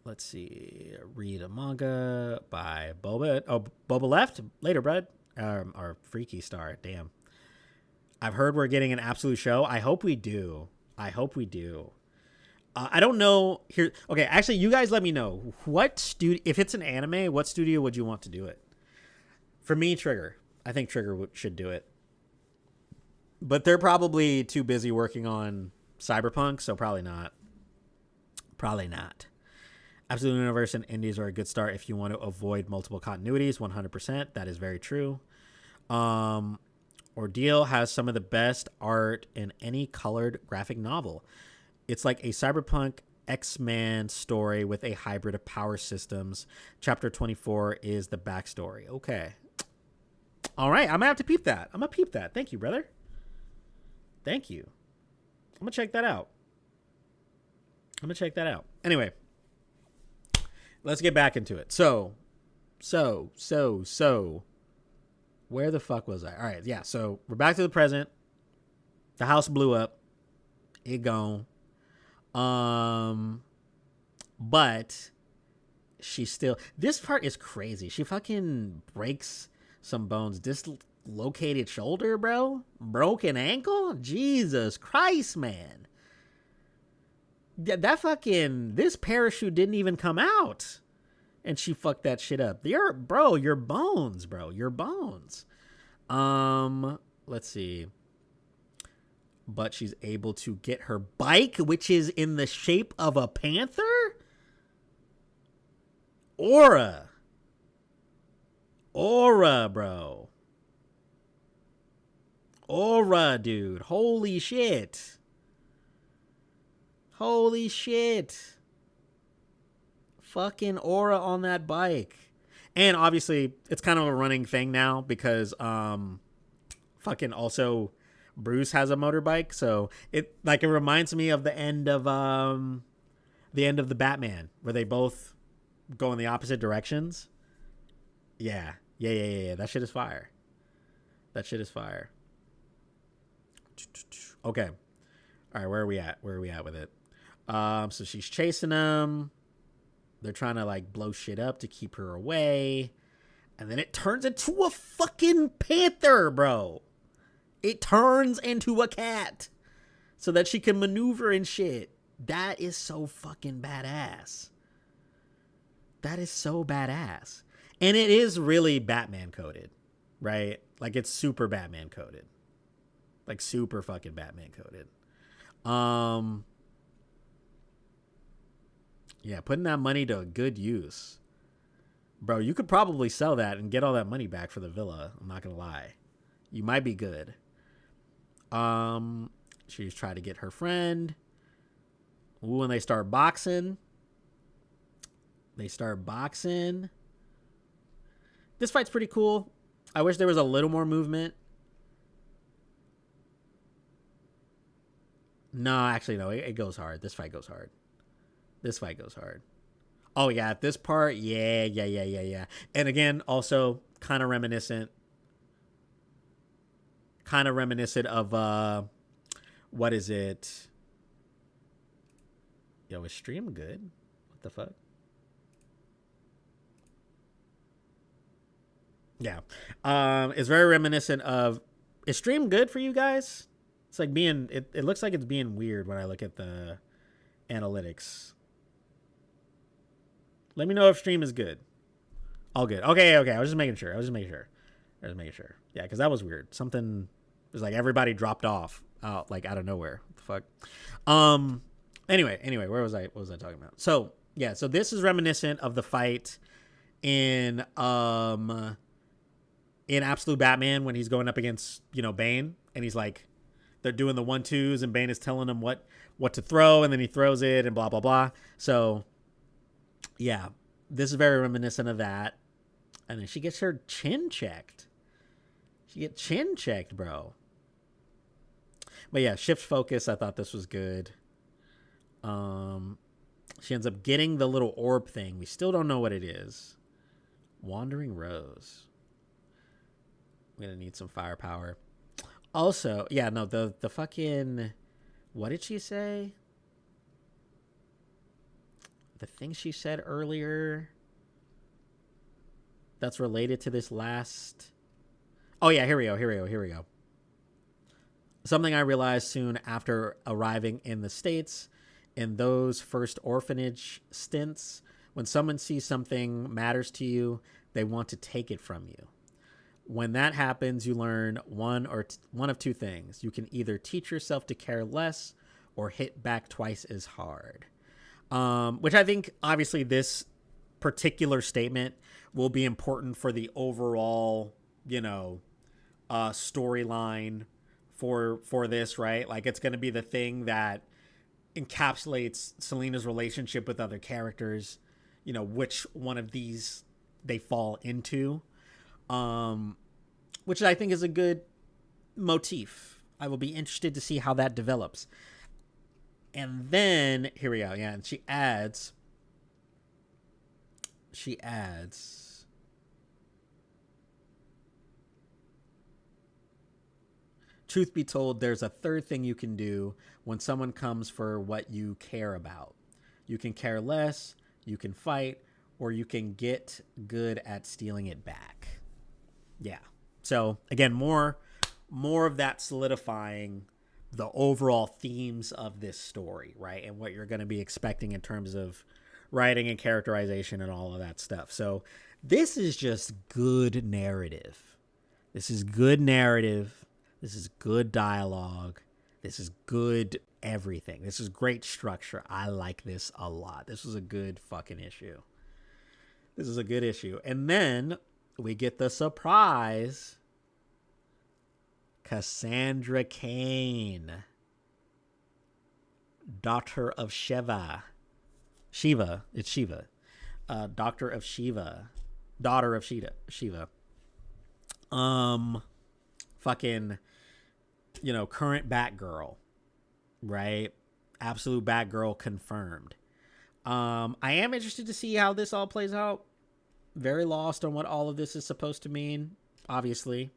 Let's see. Read a manga by Boba. Oh, Boba left? Later, bud. Or Freaky Star. Damn. I've heard we're getting an absolute show. I hope we do. I don't know. Here. Okay, actually, you guys let me know. If it's an anime, what studio would you want to do it? For me, Trigger. I think Trigger should do it. But they're probably too busy working on Cyberpunk, so probably not. Absolute Universe and indies are a good start if you want to avoid multiple continuities. 100%. That is very true. Ordeal has some of the best art in any colored graphic novel. It's like a cyberpunk X-Men story with a hybrid of power systems. Chapter 24 is the backstory. Okay. All right. I'm going to have to peep that. Thank you, brother. Thank you. I'm going to check that out. Anyway. Let's get back into it. So, where the fuck was I? All right, yeah, so we're back to the present. The house blew up. It gone. But she still, this part is crazy. She fucking breaks some bones, dislocated shoulder, bro, broken ankle. Jesus Christ, man. That fucking, this parachute didn't even come out, and she fucked that shit up. Your bones, bro, your bones. Let's see. But she's able to get her bike, which is in the shape of a panther. Aura, bro. Aura, dude. Holy shit. Holy shit. Fucking aura on that bike. And obviously, it's kind of a running thing now because fucking also Bruce has a motorbike, so it reminds me of the end of the Batman, where they both go in the opposite directions. Yeah. That shit is fire. Okay. All right, where are we at with it? So she's chasing them. They're trying to like blow shit up to keep her away. And then it turns into a fucking panther, bro. It turns into a cat so that she can maneuver and shit. That is so fucking badass. That is so badass. And it is really Batman coded, right? Like, it's super Batman coded. Like, super fucking Batman coded. Yeah, putting that money to a good use. Bro, you could probably sell that and get all that money back for the villa. I'm not gonna lie. You might be good. She's trying to get her friend. Ooh, and they start boxing. This fight's pretty cool. I wish there was a little more movement. No, actually, no. It goes hard. This fight goes hard. Oh, yeah. At this part, yeah. And again, also kind of reminiscent of, what is it? Yo, is stream good? What the fuck? Yeah. It's very reminiscent of, is stream good for you guys? It's like it looks like it's being weird when I look at the analytics. Let me know if stream is good. All good. Okay. I was just making sure. Yeah, because that was weird. Something was like everybody dropped off out of nowhere. What the fuck? Anyway, what was I talking about? So yeah, so this is reminiscent of the fight in Absolute Batman when he's going up against, Bane, and he's like, they're doing the 1-2s and Bane is telling him what to throw, and then he throws it and blah blah blah. So yeah, this is very reminiscent of that. And then she gets her chin checked. Bro. But yeah, shift focus. I thought this was good. She ends up getting the little orb thing. We still don't know what it is. Wandering Rose. I'm gonna need some firepower. Also, yeah, no, the fucking, what did she say? The thing she said earlier that's related to this last. Oh yeah, here we go. Something I realized soon after arriving in the States, in those first orphanage stints, when someone sees something matters to you, they want to take it from you. When that happens, you learn one of two things. You can either teach yourself to care less or hit back twice as hard. Which I think, obviously, this particular statement will be important for the overall, storyline for this, right? Like, it's going to be the thing that encapsulates Selina's relationship with other characters, which one of these they fall into. Which I think is a good motif. I will be interested to see how that develops. And then, here we go. Yeah, and she adds, truth be told, there's a third thing you can do when someone comes for what you care about. You can care less, you can fight, or you can get good at stealing it back. Yeah. So again, more of that solidifying the overall themes of this story, right? And what you're going to be expecting in terms of writing and characterization and all of that stuff. So this is just good narrative. This is good narrative. This is good dialogue. This is good everything. This is great structure. I like this a lot. This was a good fucking issue. This is a good issue. And then we get the surprise. Cassandra Cain, daughter of Shiva. It's Shiva. Doctor of Shiva. Daughter of Shiva. Fucking, current Batgirl, right? Absolute Batgirl confirmed. I am interested to see how this all plays out. Very lost on what all of this is supposed to mean, obviously.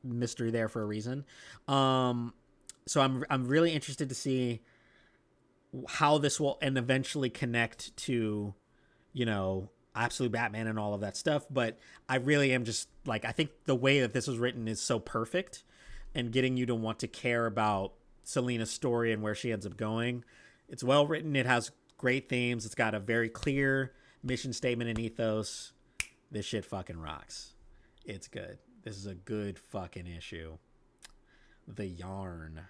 Mystery there for a reason. So I'm really interested to see how this will and eventually connect to, Absolute Batman and all of that stuff. But I really am just like, I think the way that this was written is so perfect and getting you to want to care about Selina's story and where she ends up going. It's well written. It has great themes. It's got a very clear mission statement and ethos. This shit fucking rocks. It's good. This is a good fucking issue. The Yarn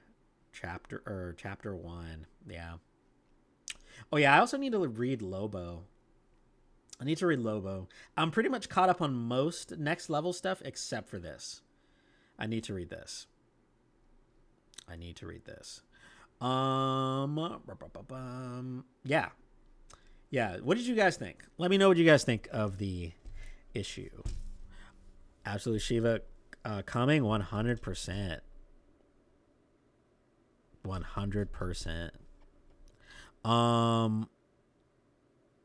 chapter 1. Yeah. Oh yeah, I also need to read Lobo. I'm pretty much caught up on most next level stuff except for this. I need to read this. Yeah. Yeah. What did you guys think? Let me know what you guys think of the issue. Absolute Shiva coming 100%. 100%.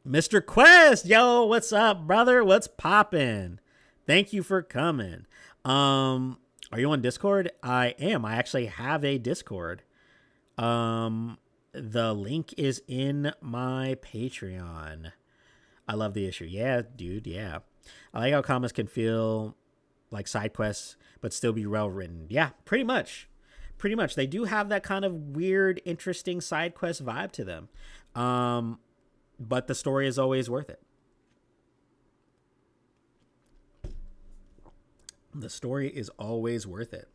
Mr. Quest, yo, what's up, brother? What's poppin'? Thank you for coming. Are you on Discord? I am. I actually have a Discord. The link is in my Patreon. I love the issue. Yeah, dude, yeah. I like how comics can feel like side quests, but still be well written. Yeah, pretty much. They do have that kind of weird, interesting side quest vibe to them. But the story is always worth it. The story is always worth it.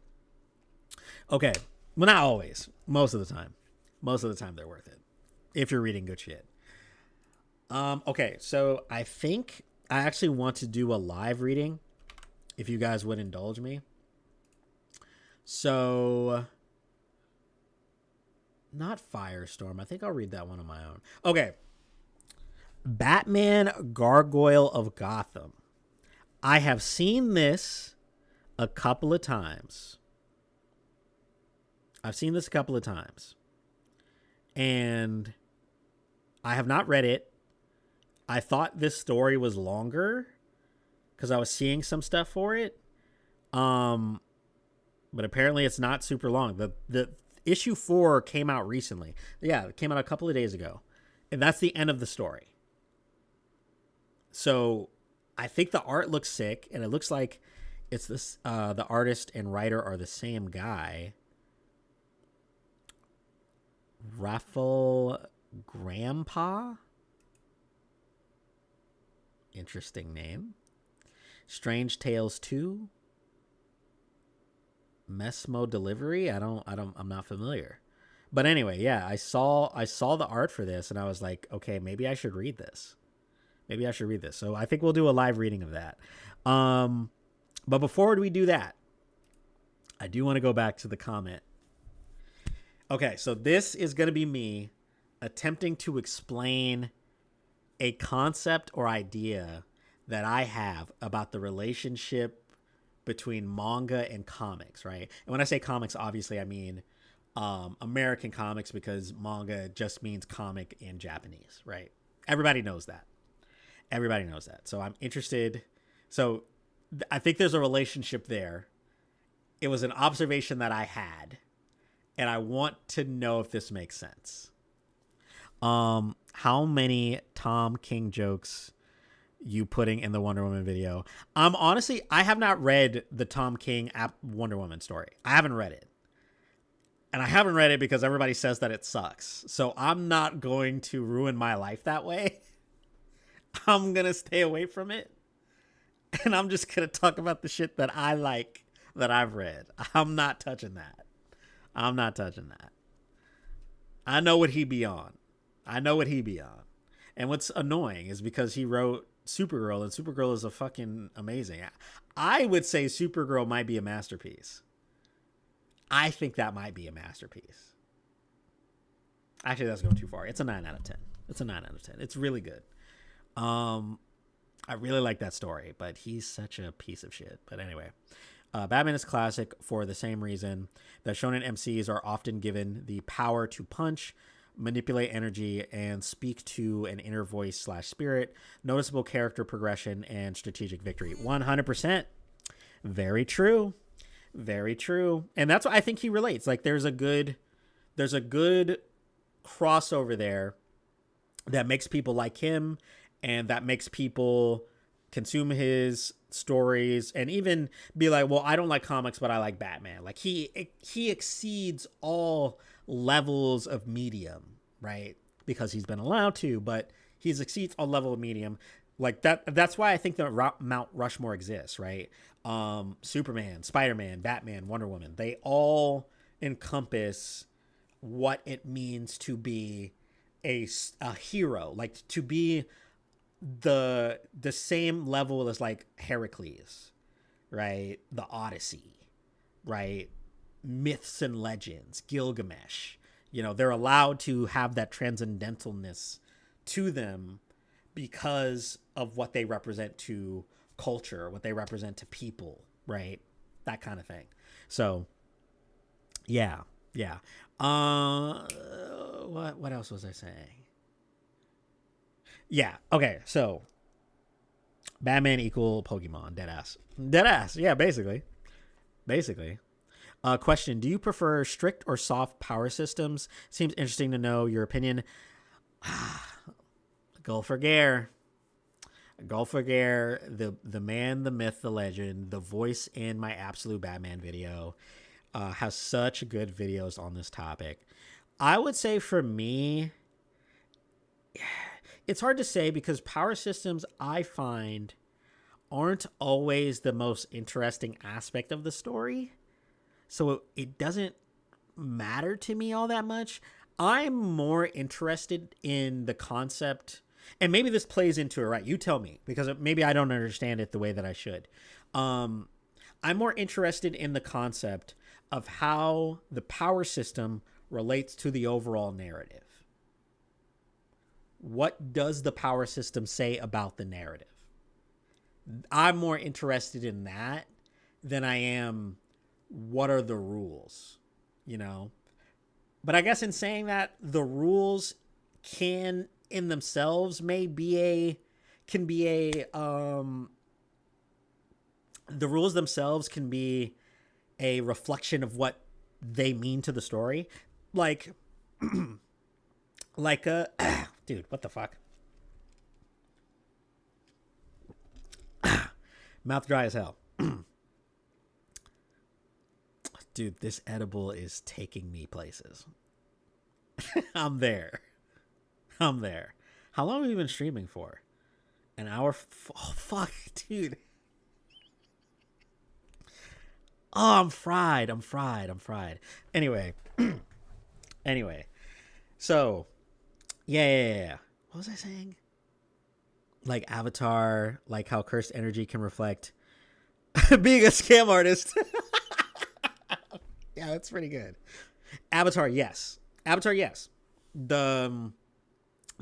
Okay. Well, not always. Most of the time. Most of the time they're worth it. If you're reading good shit. Okay. So I think I actually want to do a live reading, if you guys would indulge me. So, not Firestorm. I think I'll read that one on my own. Okay. Batman Gargoyle of Gotham. I have seen this a couple of times. And I have not read it. I thought this story was longer because I was seeing some stuff for it. But apparently it's not super long. The issue 4 came out recently. Yeah, it came out a couple of days ago. And that's the end of the story. So I think the art looks sick, and it looks like it's this the artist and writer are the same guy. Raphael Grandpa? Interesting name. Strange Tales 2. Mesmo Delivery? I'm not familiar. But anyway, yeah, I saw the art for this and I was like, okay, maybe I should read this. So I think we'll do a live reading of that. But before we do that, I do want to go back to the comment. Okay, so this is going to be me attempting to explain a concept or idea that I have about the relationship between manga and comics, right? And when I say comics, obviously I mean American comics, because manga just means comic in Japanese, right? Everybody knows that. So I'm interested. So I think there's a relationship there. It was an observation that I had, and I want to know if this makes sense. how many Tom King jokes you putting in the Wonder Woman video? Honestly, I have not read the Tom King Wonder Woman story. I haven't read it. And I haven't read it because everybody says that it sucks. So I'm not going to ruin my life that way. I'm going to stay away from it. And I'm just going to talk about the shit that I like that I've read. I'm not touching that. I'm not touching that. I know what he be on. And what's annoying is because he wrote Supergirl, and Supergirl is a fucking amazing. I would say Supergirl might be a masterpiece. I think that might be a masterpiece. Actually, that's going too far. It's a 9 out of 10. It's really good. I really like that story, but he's such a piece of shit. But anyway, Batman is classic for the same reason that shonen MCs are often given the power to punch, manipulate energy, and speak to an inner voice / spirit, noticeable character progression, and strategic victory. 100%. Very true. Very true. And that's what I think he relates. Like there's a good crossover there that makes people like him and that makes people consume his stories and even be like, well, I don't like comics, but I like Batman. Like he exceeds all levels of medium, right? Because he's been allowed to, but he exceeds all level of medium. Like that's why I think that Mount Rushmore exists, right? Superman, Spider-Man, Batman, Wonder Woman, they all encompass what it means to be a hero, like to be the same level as like Heracles, right? The Odyssey, right? Myths and legends, Gilgamesh, they're allowed to have that transcendentalness to them because of what they represent to culture, what they represent to people, right? That kind of thing. So yeah. What else was I saying? Yeah. Okay. So Batman equal Pokemon. Deadass. Yeah. Basically. Question: do you prefer strict or soft power systems? Seems interesting to know your opinion. Gulfer Gare, the man, the myth, the legend, the voice in my absolute Batman video, has such good videos on this topic. I would say for me, it's hard to say because power systems I find aren't always the most interesting aspect of the story. So it doesn't matter to me all that much. I'm more interested in the concept, and maybe this plays into it, right? You tell me, because maybe I don't understand it the way that I should. I'm more interested in the concept of how the power system relates to the overall narrative. What does the power system say about the narrative? I'm more interested in that than I am what are the rules, But I guess in saying that, the rules can in themselves the rules themselves can be a reflection of what they mean to the story. Like dude, what the fuck? Mouth dry as hell. Dude, this edible is taking me places. I'm there. How long have you been streaming for? An hour? Oh, fuck, dude. Oh, I'm fried. Anyway. So, yeah. What was I saying? Like Avatar, like how cursed energy can reflect being a scam artist. Yeah, that's pretty good. Avatar, yes. The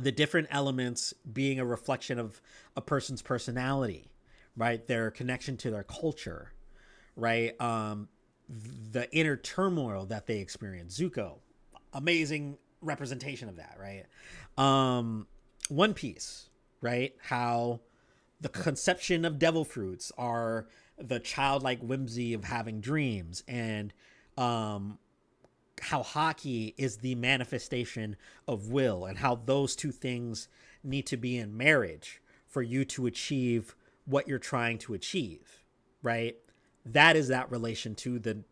different elements being a reflection of a person's personality, right? Their connection to their culture, right? The inner turmoil that they experience. Zuko, amazing representation of that, right? One Piece, right? How the conception of devil fruits are the childlike whimsy of having dreams, and how hockey is the manifestation of will, and how those two things need to be in marriage for you to achieve what you're trying to achieve, right? That is that relation to the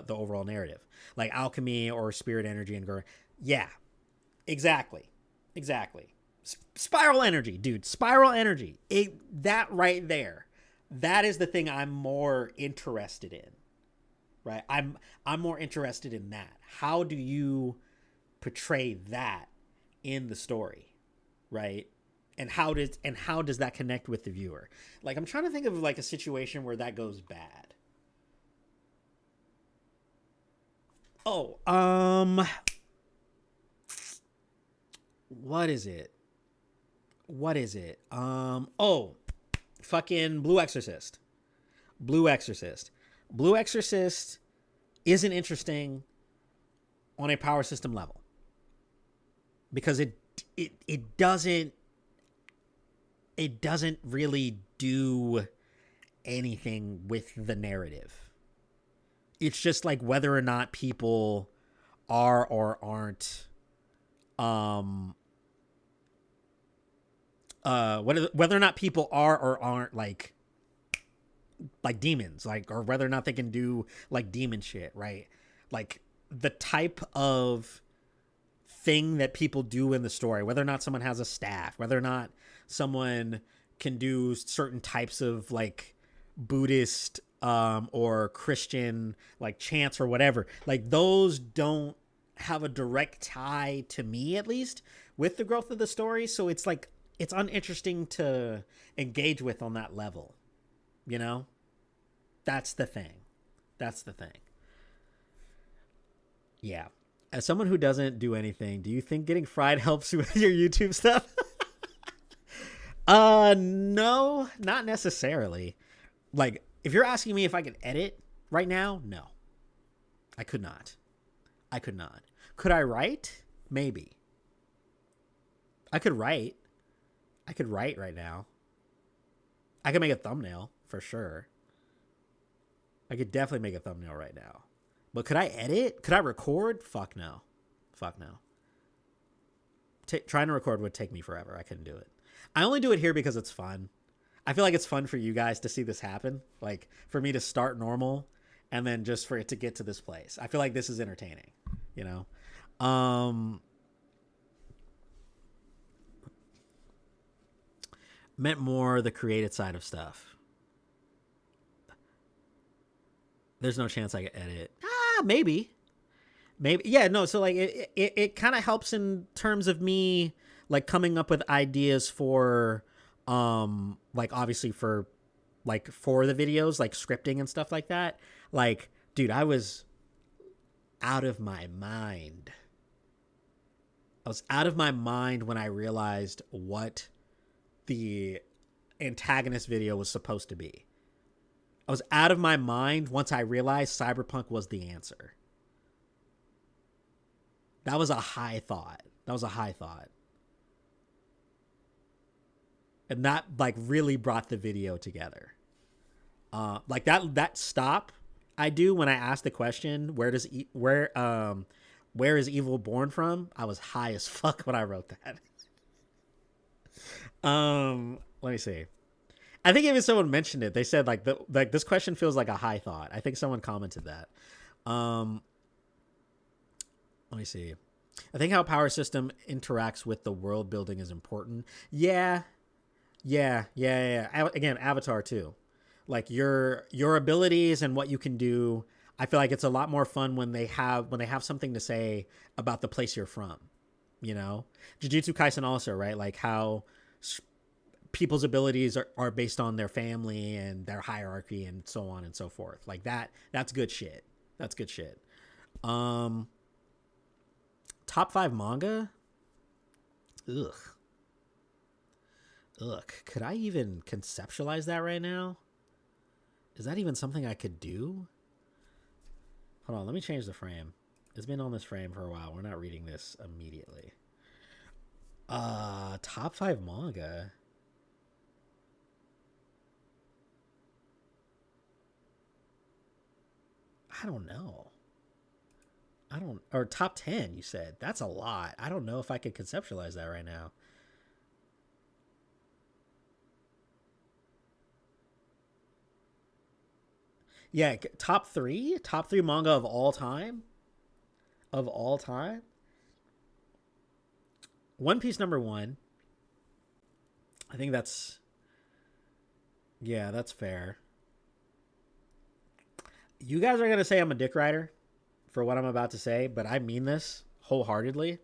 overall narrative, like alchemy or spirit energy and yeah, exactly, exactly. Spiral energy, dude. Spiral energy. That right there. That is the thing I'm more interested in. Right? I'm more interested in that. How do you portray that in the story? Right? And how does that connect with the viewer? Like, I'm trying to think of like a situation where that goes bad. Oh, what is it? What is it? Oh, fucking Blue Exorcist. Blue Exorcist. Blue Exorcist isn't interesting on a power system level because it doesn't really do anything with the narrative. It's just like whether or not people are or aren't whether or not people are or aren't like demons, like, or whether or not they can do like demon shit, right? Like the type of thing that people do in the story, whether or not someone has a staff, whether or not someone can do certain types of like Buddhist or Christian like chants or whatever, like those don't have a direct tie to me, at least with the growth of the story. So it's like it's uninteresting to engage with on that level, you know? That's the thing. That's the thing. Yeah. As someone who doesn't do anything, do you think getting fried helps with your YouTube stuff? No, not necessarily. Like, if you're asking me if I could edit right now, no. I could not. I could not. Could I write? Maybe. I could write. I could write right now. I could make a thumbnail for sure. I could definitely make a thumbnail right now. But could I edit? Could I record? Fuck no. Fuck no. Trying to record would take me forever. I couldn't do it. I only do it here because it's fun. I feel like it's fun for you guys to see this happen. Like, for me to start normal and then just for it to get to this place. I feel like this is entertaining, you know? Meant more the creative side of stuff. There's no chance I could edit. Maybe. Yeah, no, so like it kind of helps in terms of me like coming up with ideas for like obviously for the videos, like scripting and stuff like that. Like, dude, I was out of my mind. I was out of my mind when I realized what the antagonist video was supposed to be. I was out of my mind once I realized Cyberpunk was the answer. That was a high thought. And that like really brought the video together. Like that stop I do when I ask the question, where is evil born from? I was high as fuck when I wrote that. Let me see. I think even someone mentioned it. They said like this question feels like a high thought. I think someone commented that. Let me see. I think how power system interacts with the world building is important. Yeah. Again, Avatar too. Like your abilities and what you can do. I feel like it's a lot more fun when they have something to say about the place you're from. You know, Jujutsu Kaisen also, right? Like how people's abilities are based on their family and their hierarchy and so on and so forth. Like that's good shit. Top 5 manga? Ugh. Could I even conceptualize that right now? Is that even something I could do? Hold on, let me change the frame. It's been on this frame for a while. We're not reading this immediately. Top 5 manga? I don't know. I don't, or top 10, you said. That's a lot. I don't know if I could conceptualize that right now. Yeah, top three? Top three manga of all time? Of all time? One Piece number one. I think that's, yeah, that's fair. You guys are going to say I'm a dick rider for what I'm about to say, but I mean this wholeheartedly.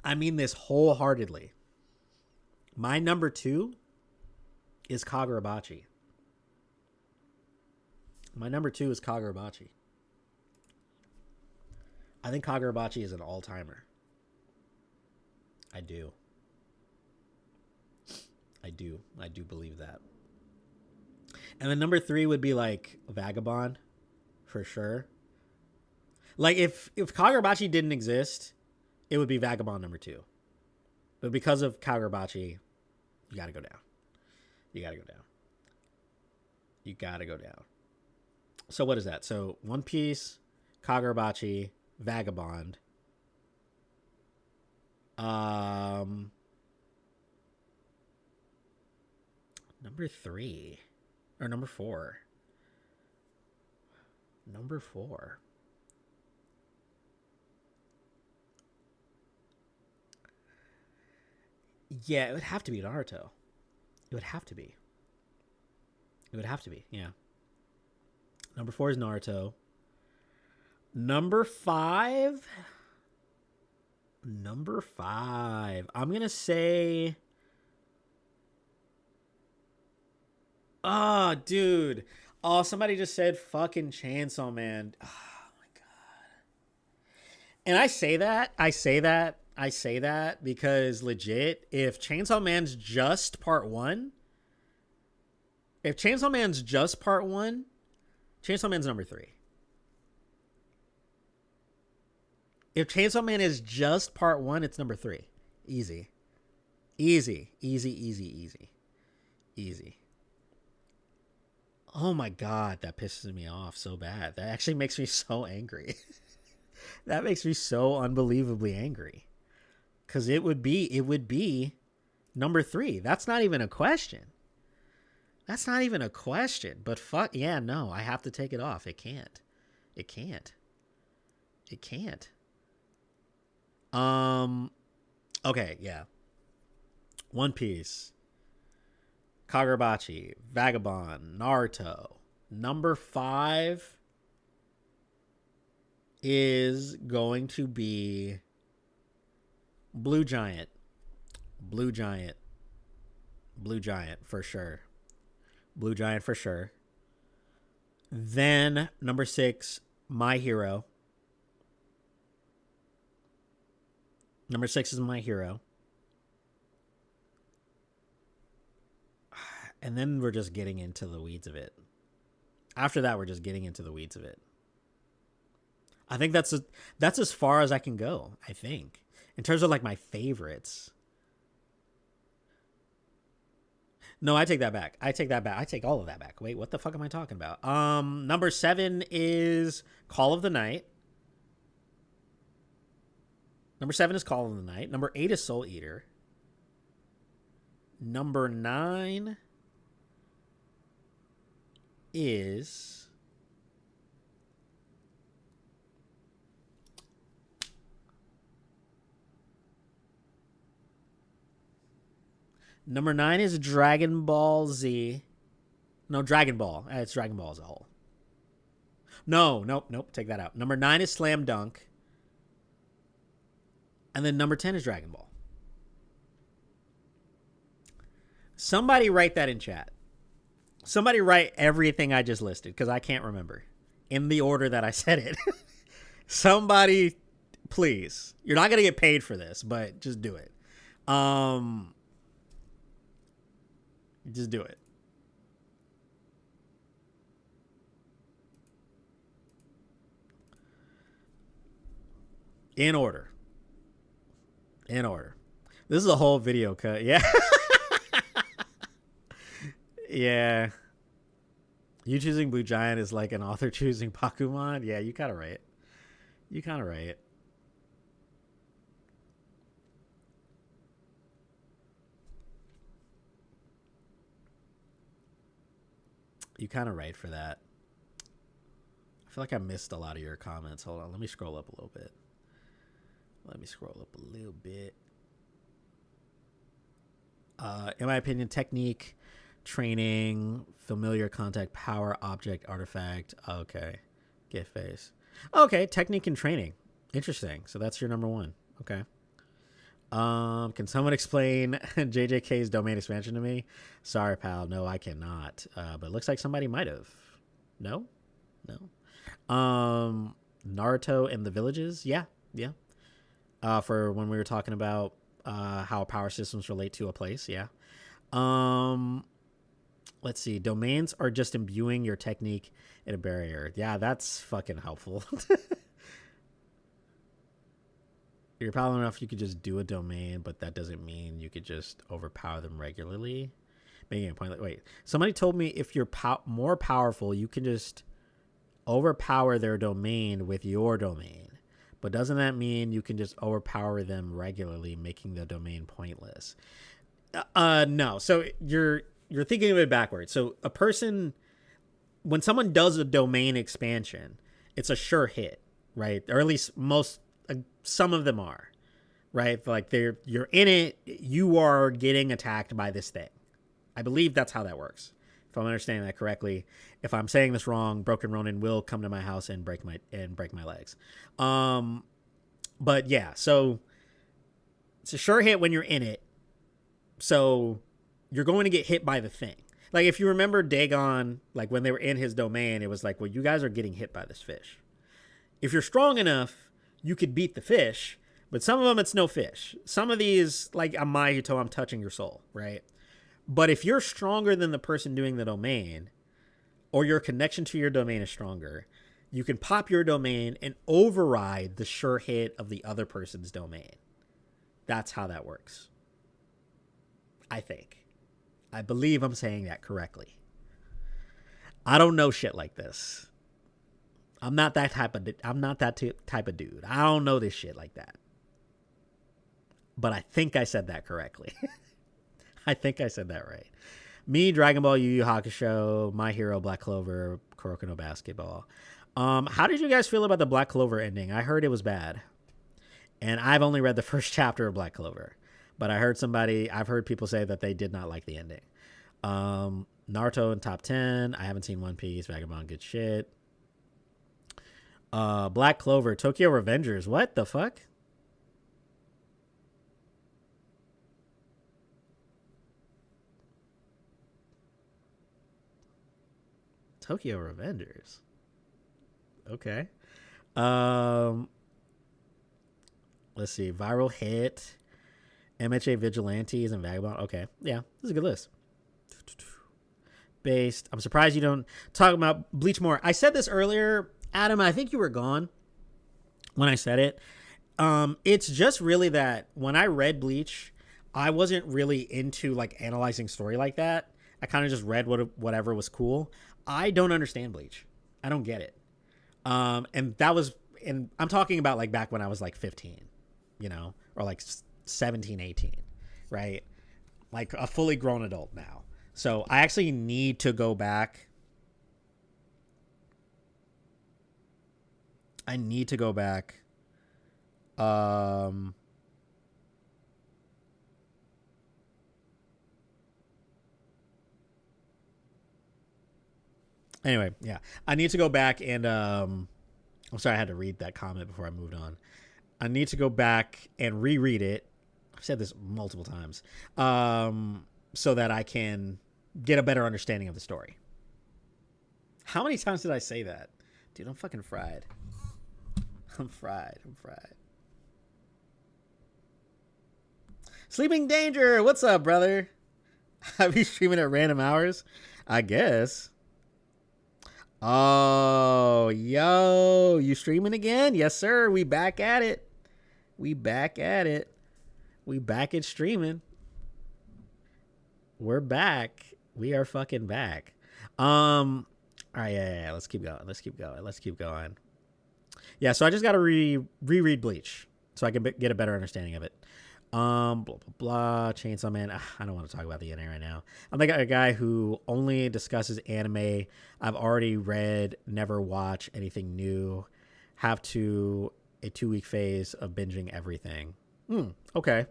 I mean this wholeheartedly. My number two is Kagurabachi. My number two is Kagurabachi. I think Kagurabachi is an all-timer. I do. I do believe that. And then number three would be like Vagabond, for sure. Like if Kagurabachi didn't exist, it would be Vagabond number two. But because of Kagurabachi, you gotta go down. You gotta go down. You gotta go down. So what is that? So One Piece, Kagurabachi, Vagabond. Number three. Or number four. Number four. Yeah, it would have to be Naruto. It would have to be. It would have to be, yeah. Number four is Naruto. Number five. Number five. I'm going to say. Oh, dude. Oh, somebody just said fucking Chainsaw Man. Oh, my God. And I say that because legit, if Chainsaw Man's just part one, Chainsaw Man's number three. If Chainsaw Man is just part one, it's number three. Easy. Oh my God, that pisses me off so bad. That actually makes me so angry. That makes me so unbelievably angry. Because it would be number three. That's not even a question. But fuck, yeah, no, I have to take it off. It can't. Okay, yeah. One Piece, Kagurabachi, Vagabond, Naruto. Number five is going to be Blue Giant for sure. Then number six, My Hero. Number six is My Hero. And then we're just getting into the weeds of it. After that, we're just getting into the weeds of it. I think that's as far as I can go, I think. In terms of like my favorites. No, I take that back. I take all of that back. Wait, what the fuck am I talking about? Number 7 is Call of the Night. Number 7 is Call of the Night. Number 8 is Soul Eater. Number 9 is... Number 9 is Dragon Ball Z. No, Dragon Ball. It's Dragon Ball as a whole. Nope. Take that out. Number 9 is Slam Dunk. And then number 10 is Dragon Ball. Somebody write that in chat. Somebody write everything I just listed, because I can't remember in the order that I said it. Somebody, please. You're not going to get paid for this, but just do it. Just do it. In order. This is a whole video cut. Yeah. Yeah. You choosing Blue Giant is like an author choosing Pokemon. Yeah, you kind of right. You kind of right. You kind of right for that. I feel like I missed a lot of your comments. Hold on, let me scroll up a little bit. Let me scroll up a little bit. In my opinion, technique, training, familiar contact, power, object, artifact. Okay. Get face. Okay, technique and training. Interesting. So that's your number one. Okay. Can someone explain JJK's domain expansion to me? Sorry, pal. No, I cannot. But it looks like somebody might have. No? No. Naruto and the villages? Yeah. Yeah. For when we were talking about how power systems relate to a place. Yeah. Let's see. Domains are just imbuing your technique in a barrier. Yeah, that's fucking helpful. You're powerful enough you could just do a domain, but that doesn't mean you could just overpower them regularly. Making a point like, wait, somebody told me if you're more powerful, you can just overpower their domain with your domain. But doesn't that mean you can just overpower them regularly, making the domain pointless? No. So you're thinking of it backwards. So a person, when someone does a domain expansion, it's a sure hit, right? Or at least some of them are, right? Like you're in it, you are getting attacked by this thing. I believe that's how that works. If I'm understanding that correctly. If I'm saying this wrong, Broken Ronin will come to my house and break my legs. But yeah, so it's a sure hit when you're in it. So you're going to get hit by the thing. Like if you remember Dagon, like when they were in his domain, it was like, well, you guys are getting hit by this fish. If you're strong enough, you could beat the fish, but some of them it's no fish. Some of these, like a Mahito, I'm touching your soul, right? But if you're stronger than the person doing the domain, or your connection to your domain is stronger, you can pop your domain and override the sure hit of the other person's domain. That's how that works. I think. I believe I'm saying that correctly. I don't know shit like this. I'm not that type of dude. I don't know this shit like that. But I think I said that correctly. I think I said that right. Me, Dragon Ball, Yu Yu Hakusho, My Hero, Black Clover, Kuroko no Basketball. How did you guys feel about the Black Clover ending? I heard it was bad. And I've only read the first chapter of Black Clover. But I've heard people say that they did not like the ending. Naruto in top 10. I haven't seen One Piece. Vagabond, good shit. Black Clover, Tokyo Revengers. What the fuck? Tokyo Revengers. Okay. Let's see. Viral hit. MHA Vigilantes and Vagabond. Okay. Yeah, this is a good list. Based. I'm surprised you don't talk about Bleach more. I said this earlier, Adam. I think you were gone when I said it. It's just really that when I read Bleach, I wasn't really into like analyzing story like that. I kind of just read whatever was cool. I don't understand Bleach. I don't get it. And I'm talking about like back when I was like 15, or like 17, 18, right? Like a fully grown adult now. So I actually need to go back. Anyway, yeah. I need to go back and I'm sorry I had to read that comment before I moved on. I need to go back and reread it. I've said this multiple times. So that I can get a better understanding of the story. How many times did I say that? Dude, I'm fucking fried. I'm fried. Sleeping Danger, what's up, brother? I'll be streaming at random hours, I guess. Oh, yo, you streaming again? Yes, sir. We back at it. We back at streaming. We're back. We are fucking back. All right, yeah. Let's keep going. Let's keep going. Yeah, so I just got to reread Bleach so I can get a better understanding of it. Blah blah blah. Chainsaw Man. I don't want to talk about the anime right now. I'm like a guy who only discusses anime I've already read, never watch anything new. Have to a 2-week phase of binging everything. Okay.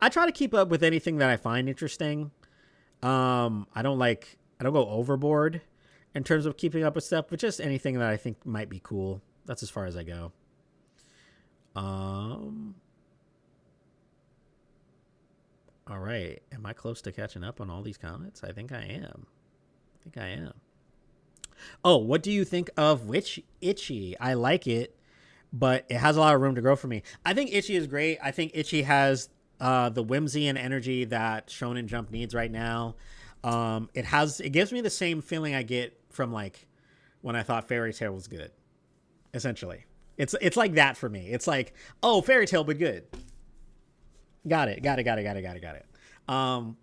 I try to keep up with anything that I find interesting. I don't go overboard in terms of keeping up with stuff, but just anything that I think might be cool. That's as far as I go. All right. Am I close to catching up on all these comments? I think I am. Oh, what do you think of Itchy? I like it, but it has a lot of room to grow for me. I think Itchy is great. I think Itchy has the whimsy and energy that Shonen Jump needs right now. It gives me the same feeling I get from like when I thought Fairy Tail was good. Essentially, it's like that for me. It's like, oh, Fairy Tail, but good. Got it.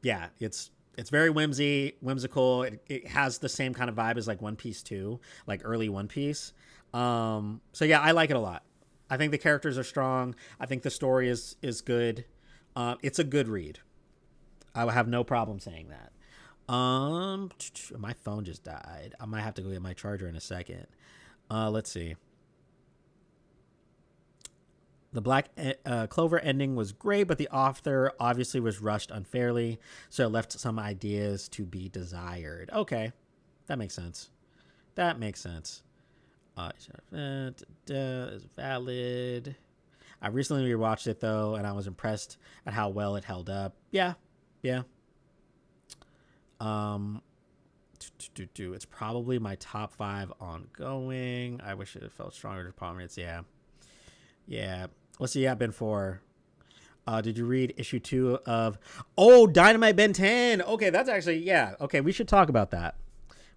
Yeah, it's very whimsical. It has the same kind of vibe as like One Piece too, like early One Piece. So yeah, I like it a lot. I think the characters are strong. I think the story is good. It's a good read. I would have no problem saying that. My phone just died. I might have to go get my charger in a second. Let's see. The Black Clover ending was great, but the author obviously was rushed unfairly, so it left some ideas to be desired. Okay, that makes sense. Is valid. I recently rewatched it though, and I was impressed at how well it held up. Yeah. It's probably my top 5 ongoing. I wish it felt stronger to prominence. Yeah. What's the app been for? Did you read issue 2 of Dynamite Ben 10? Okay, that's actually, yeah. Okay, we should talk about that.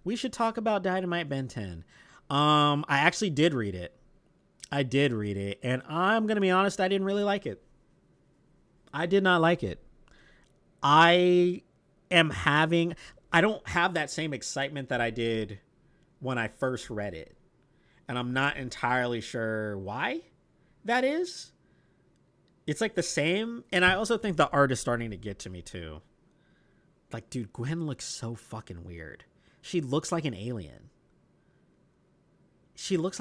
We should talk about Dynamite Ben 10. I actually did read it. And I'm going to be honest, I didn't really like it. I did not like it. I don't have that same excitement that I did when I first read it. And I'm not entirely sure why that is. It's like the same. And I also think the art is starting to get to me too. Like, dude, Gwen looks so fucking weird. She looks like an alien. She looks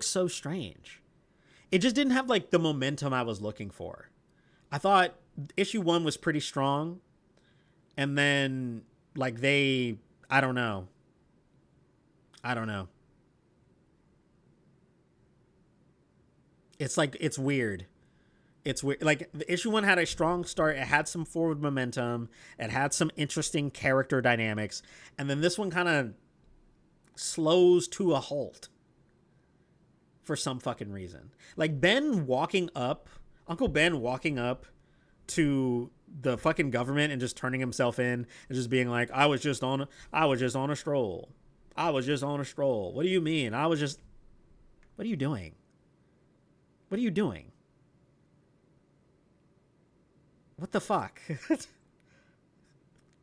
so strange. It just didn't have like the momentum I was looking for. I thought issue 1 was pretty strong. And then like I don't know. It's like, it's weird. Like the issue 1 had a strong start. It had some forward momentum. It had some interesting character dynamics. And then this one kind of slows to a halt for some fucking reason. Like Uncle Ben walking up to the fucking government and just turning himself in and just being like, I was just on a stroll. What do you mean? What are you doing? What the fuck?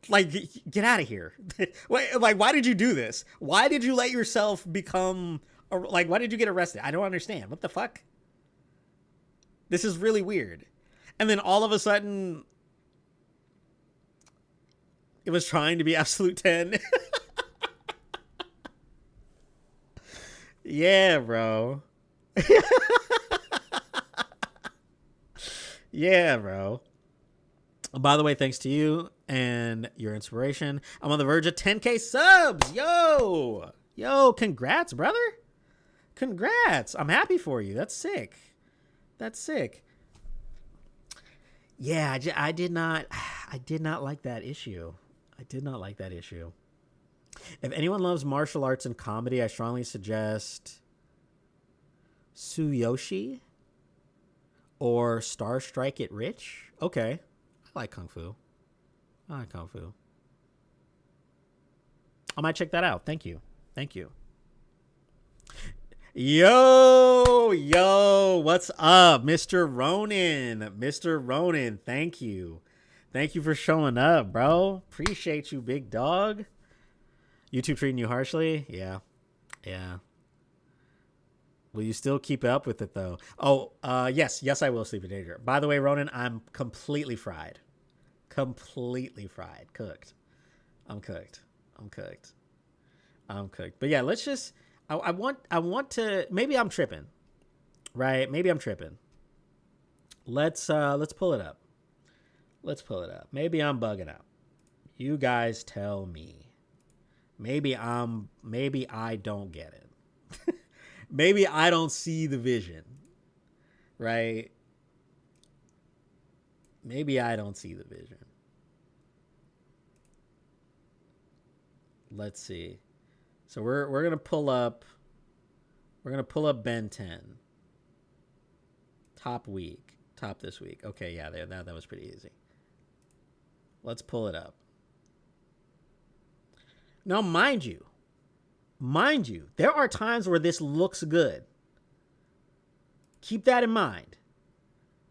Like, get out of here. Like, why did you do this? Why did you let yourself become, like, why did you get arrested? I don't understand. What the fuck? This is really weird. And then all of a sudden, it was trying to be Absolute 10. Yeah, bro. Yeah, bro. By the way, thanks to you and your inspiration, I'm on the verge of 10K subs. Yo, congrats, brother. Congrats. I'm happy for you. That's sick. Yeah, I did not like that issue. If anyone loves martial arts and comedy, I strongly suggest Tsuyoshi or Star Strike It Rich. Okay. I like Kung Fu. I might check that out. Thank you. Yo, what's up, Mr. Ronan? Thank you for showing up, bro. Appreciate you, big dog. YouTube treating you harshly? Yeah. Yeah. Will you still keep up with it though? Oh, yes, I will sleep in danger. By the way, Ronan, I'm completely fried. Completely fried. Cooked. I'm cooked. I'm cooked. I'm cooked. But yeah, let's just I want to, maybe I'm tripping. Right? Maybe I'm tripping. Let's pull it up. Let's pull it up. Maybe I'm bugging out. You guys tell me. Maybe I don't get it. Maybe I don't see the vision. Right? Maybe I don't see the vision. Let's see. So we're gonna pull up Ben 10. Top this week. Okay, yeah, that was pretty easy. Let's pull it up. Now, mind you, there are times where this looks good. Keep that in mind.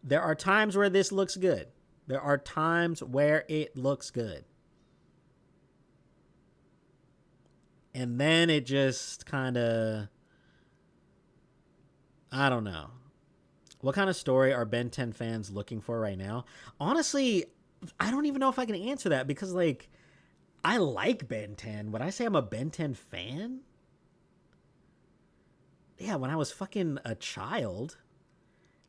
There are times where this looks good. There are times where it looks good. And then it just kind of, I don't know. What kind of story are Ben 10 fans looking for right now? Honestly, I don't even know if I can answer that because, like, I like Ben 10. Would I say I'm a Ben 10 fan? Yeah, when I was fucking a child.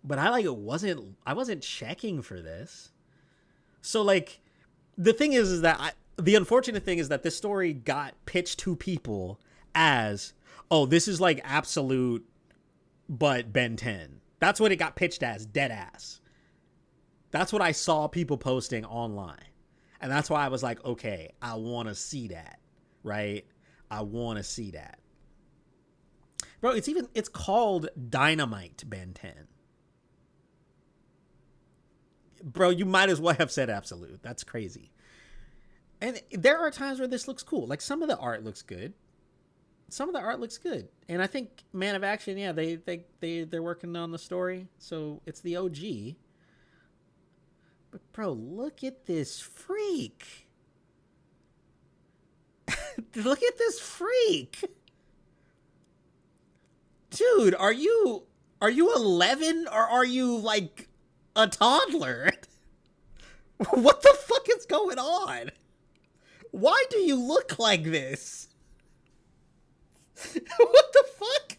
But I wasn't checking for this. So, like, the thing is that the unfortunate thing is that this story got pitched to people as, oh, this is like Absolute, but Ben 10. That's what it got pitched as, dead ass. That's what I saw people posting online. And that's why I was like, okay, I want to see that, right? I want to see that. Bro, it's called Dynamite Ben 10. Bro, you might as well have said Absolute. That's crazy. And there are times where this looks cool. Like, some of the art looks good. And I think Man of Action, yeah, they're working on the story. So it's the OG. But bro, look at this freak. Look at this freak. Dude, are you 11 or are you like a toddler? What the fuck is going on? Why do you look like this? What the fuck?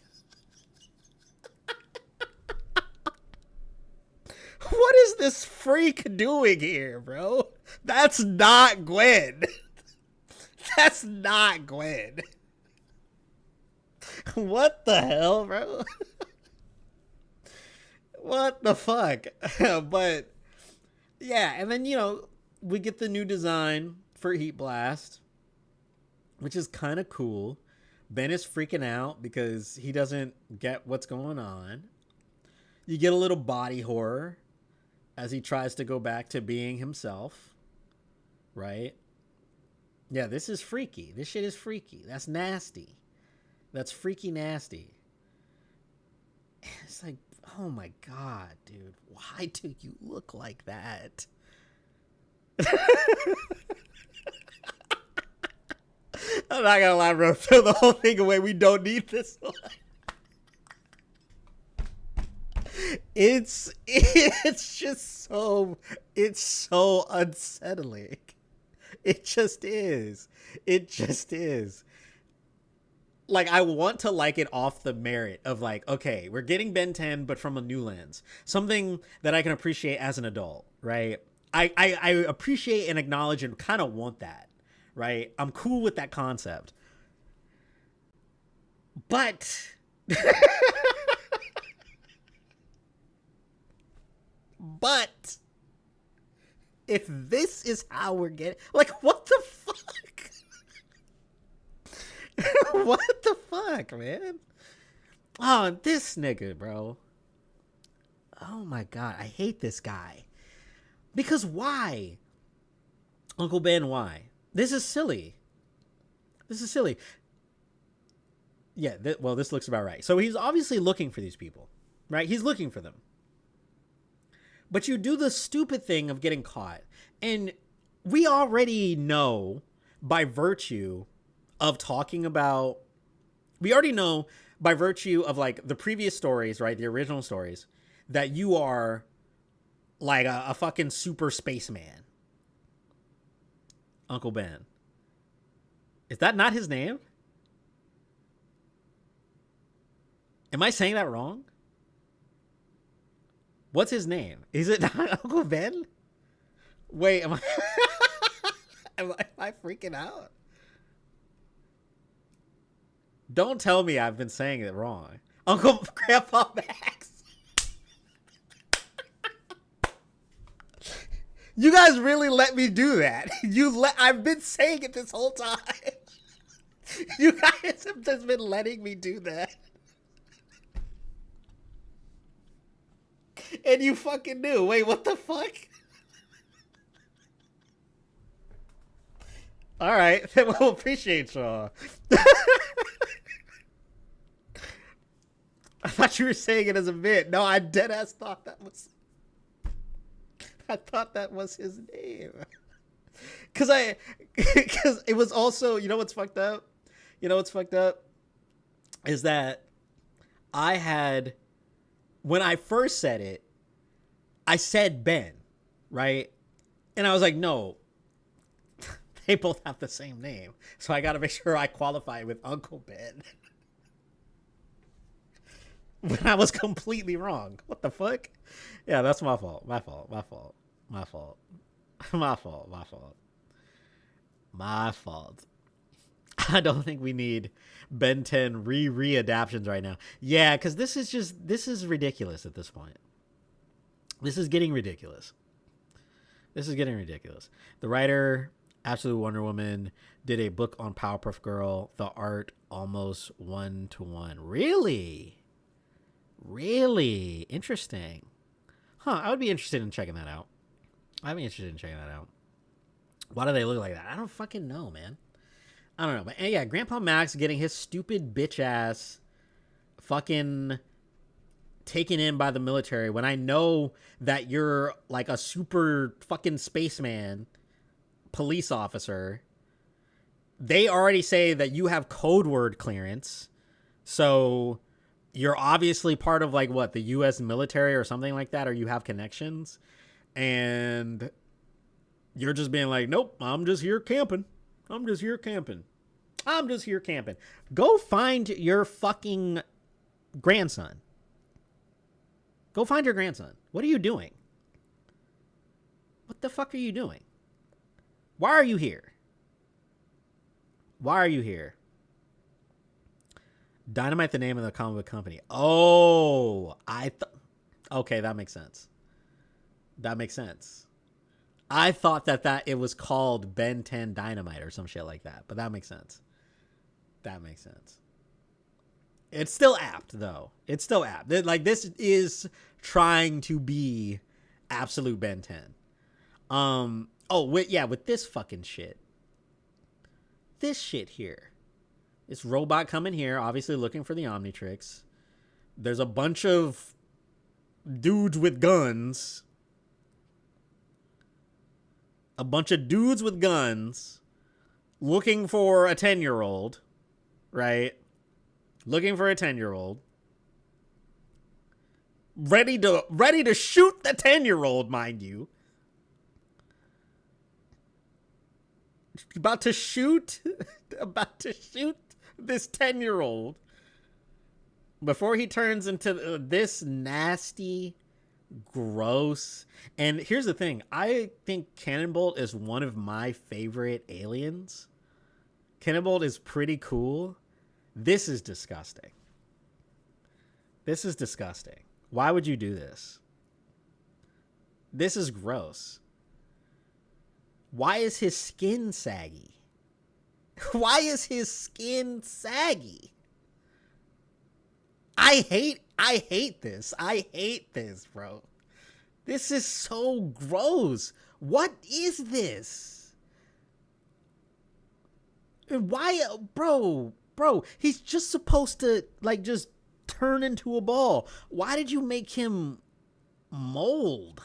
What is this freak doing here, bro? That's not Gwen. That's not Gwen. What the hell, bro? What the fuck? But yeah, and then, you know, we get the new design for Heat Blast, which is kind of cool. Ben is freaking out because he doesn't get what's going on. You get a little body horror as he tries to go back to being himself, right? Yeah, this is freaky. This shit is freaky. That's nasty. That's freaky nasty. It's like, oh my God, dude. Why do you look like that? I'm not gonna lie, bro. Throw the whole thing away. We don't need this one. It's just so, it's so unsettling. It just is. It just is. Like, I want to like it off the merit of, like, okay, we're getting Ben 10, but from a new lens. Something that I can appreciate as an adult, right? I appreciate and acknowledge and kind of want that, right? I'm cool with that concept. But... But if this is how we're getting, like, what the fuck? What the fuck, man? Oh, this nigga, bro. Oh my God, I hate this guy. Because why? Uncle Ben, why? This is silly. This is silly. Yeah, well, this looks about right. So he's obviously looking for these people, right? He's looking for them. But you do the stupid thing of getting caught. And we already know, by virtue of talking about, we already know by virtue of like the previous stories, right? The original stories, that you are like a fucking super spaceman. Uncle Ben. Is that not his name? Am I saying that wrong? What's his name? Is it not Uncle Ben? Wait, am I am I freaking out? Don't tell me I've been saying it wrong. Uncle Grandpa Max. You guys really let me do that. I've been saying it this whole time. You guys have just been letting me do that. And you fucking knew. Wait, what the fuck? All right. Well, appreciate y'all. I thought you were saying it as a bit. No, I deadass thought that was... I thought that was his name. Because it was also... You know what's fucked up? You know what's fucked up? Is that I had... When I first said it, I said Ben, right? And I was like, no, they both have the same name. So I got to make sure I qualify with Uncle Ben. When I was completely wrong. What the fuck? Yeah, that's my fault. My fault. My fault. My fault. My fault. My fault. My fault. I don't think we need Ben 10 re-adaptions right now. Yeah, because this is ridiculous at this point. This is getting ridiculous. This is getting ridiculous. The writer, Absolute Wonder Woman, did a book on Powerpuff Girl. The art almost 1-to-1. Really? Really? Interesting. Huh, I would be interested in checking that out. I'd be interested in checking that out. Why do they look like that? I don't fucking know, man. I don't know. But yeah, Grandpa Max getting his stupid bitch ass fucking taken in by the military when I know that you're like a super fucking spaceman police officer. They already say that you have code word clearance. So you're obviously part of like what, the US military or something like that, or you have connections. And you're just being like, nope, I'm just here camping. I'm just here camping. I'm just here camping. Go find your fucking grandson. Go find your grandson. What are you doing? What the fuck are you doing? Why are you here? Why are you here? Dynamite, the name of the comic book company. Oh, okay, that makes sense. That makes sense. I thought that it was called Ben 10 Dynamite or some shit like that, but that makes sense. That makes sense. It's still apt, though. It's still apt. Like, this is trying to be absolute Ben 10. With this fucking shit. This shit here. This robot coming here, obviously looking for the Omnitrix. There's a bunch of dudes with guns. A bunch of dudes with guns looking for a 10-year-old, right? Looking for a 10-year-old. Ready to shoot the 10-year-old, mind you. About to shoot this 10-year-old before he turns into this nasty, gross. And here's the thing, I think Cannonbolt is one of my favorite aliens. Cannonbolt is pretty cool. This is disgusting. This is disgusting. Why would you do this? This is gross. Why is his skin saggy? Why is his skin saggy? I hate this. I hate this, bro. This is so gross. What is this? Why, bro, he's just supposed to, like, just turn into a ball. Why did you make him mold?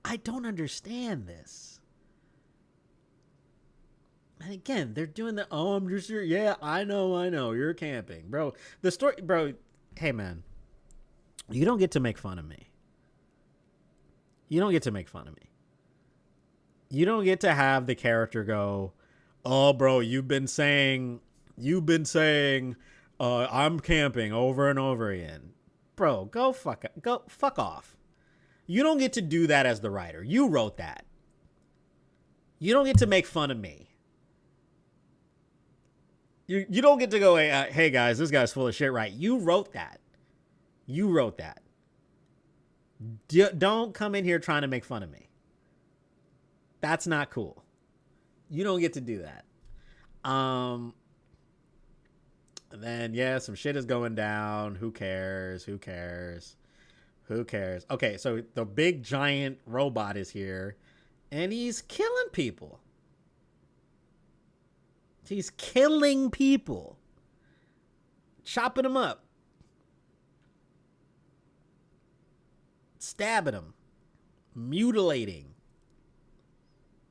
I don't understand this. And again, they're doing the, oh, I'm just here. Yeah, I know. You're camping. Bro, the story, bro, hey, man, you don't get to make fun of me. You don't get to make fun of me. You don't get to have the character go, oh, bro, you've been saying, I'm camping over and over again. Bro, go fuck off. You don't get to do that as the writer. You wrote that. You don't get to make fun of me. You don't get to go, hey guys, this guy's full of shit, right? You wrote that. Don't come in here trying to make fun of me. That's not cool. You don't get to do that. And then, yeah, some shit is going down. Who cares? Okay, so the big giant robot is here, and he's killing people. He's killing people. Chopping them up. Stabbing them. Mutilating.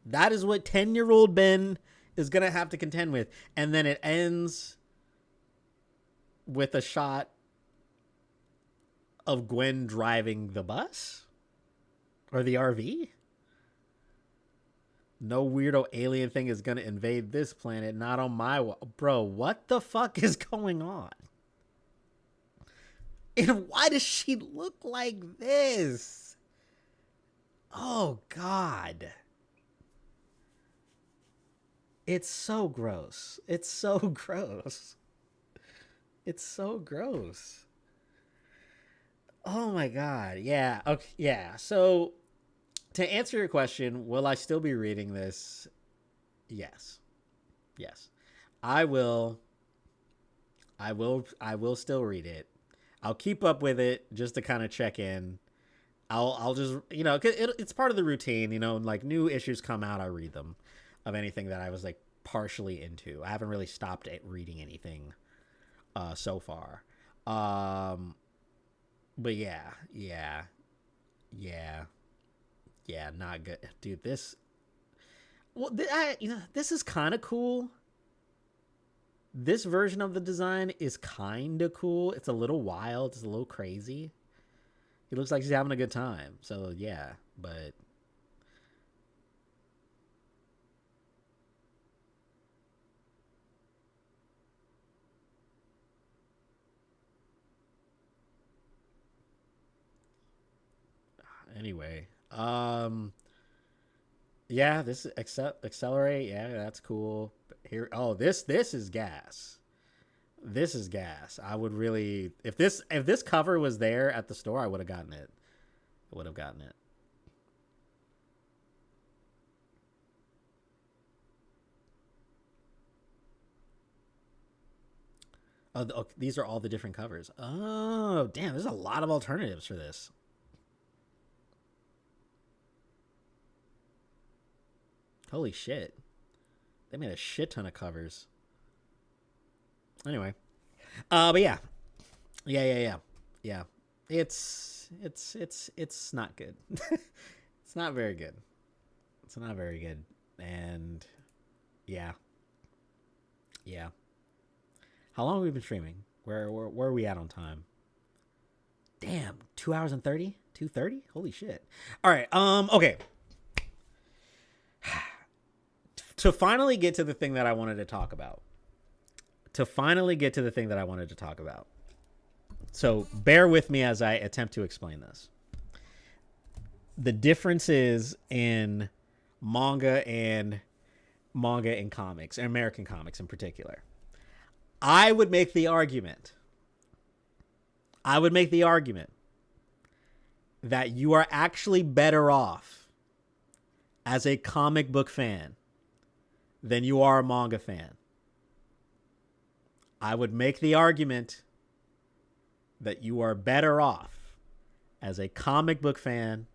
That is what 10-year-old Ben is going to have to contend with. And then it ends with a shot of Gwen driving the bus? Or the RV? No weirdo alien thing is going to invade this planet, not on my bro, what the fuck is going on? And why does she look like this? Oh, God. It's so gross. It's so gross. Oh, my God. Yeah. Okay. Yeah. So, to answer your question, will I still be reading this? Yes. I will still read it. I'll keep up with it just to kind of check in. I'll just, it's part of the routine, like new issues come out, I read them of anything that I was like partially into. I haven't really stopped at reading anything so far. But yeah, not good, dude. This is kind of cool. This version of the design is kind of cool. It's a little wild. It's a little crazy. He looks like he's having a good time. So yeah, but anyway, yeah, this is accelerate. Yeah, that's cool. Here, oh, this is gas. This is gas. I would really, if this cover was there at the store, I would have gotten it. Oh, these are all the different covers. Oh, damn, there's a lot of alternatives for this. Holy shit. They made a shit ton of covers. Anyway. But yeah. Yeah. It's not good. It's not very good. And yeah. How long have we been streaming? Where are we at on time? Damn, 2 hours and 30? 2:30? Holy shit. All right. Okay. To finally get to the thing that I wanted to talk about. So bear with me as I attempt to explain this. The differences in manga and comics, and American comics in particular. I would make the argument that you are actually better off as a comic book fan than you are a manga fan. I would make the argument that you are better off as a comic book fan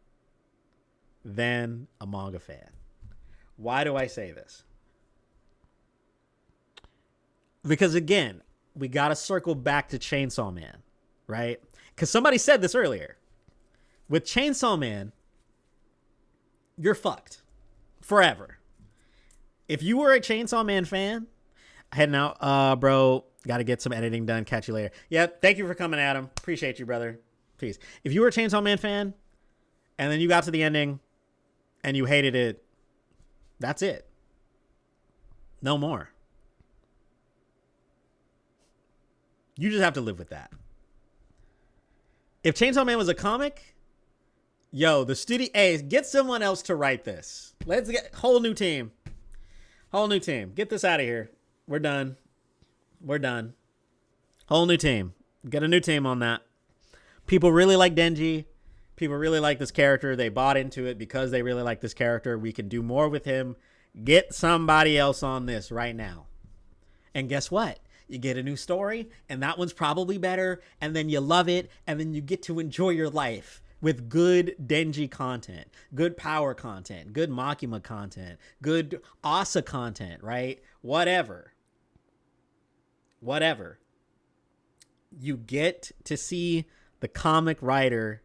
than a manga fan. Why do I say this? Because again, we got to circle back to Chainsaw Man, right? Because somebody said this earlier. With Chainsaw Man, you're fucked forever. If you were a Chainsaw Man fan, heading out, bro, got to get some editing done. Catch you later. Yep. Thank you for coming, Adam. Appreciate you, brother. Peace. If you were a Chainsaw Man fan and then you got to the ending and you hated it, that's it. No more. You just have to live with that. If Chainsaw Man was a comic, yo, the studio, hey, get someone else to write this. Let's get whole new team. Whole new team. Get this out of here. We're done. We're done. Whole new team. Get a new team on that. People really like Denji. People really like this character. They bought into it because they really like this character. We can do more with him. Get somebody else on this right now. And guess what? You get a new story, and that one's probably better, and then you love it, and then you get to enjoy your life with good Denji content, good Power content, good Makima content, good Asa content, right? Whatever. You get to see the comic writer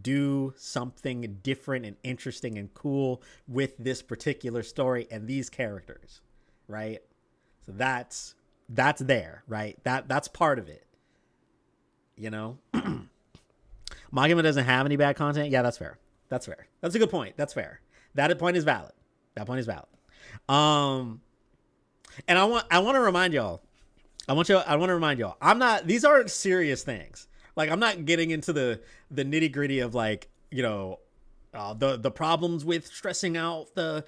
do something different and interesting and cool with this particular story and these characters, right? So that's there, right? That's part of it. You know? Makima doesn't have any bad content. Yeah, that's fair. That's a good point. That's fair. That point is valid. And I want to remind y'all. I'm not, these aren't serious things. Like, I'm not getting into the nitty gritty of, like, you know, the problems with stressing out the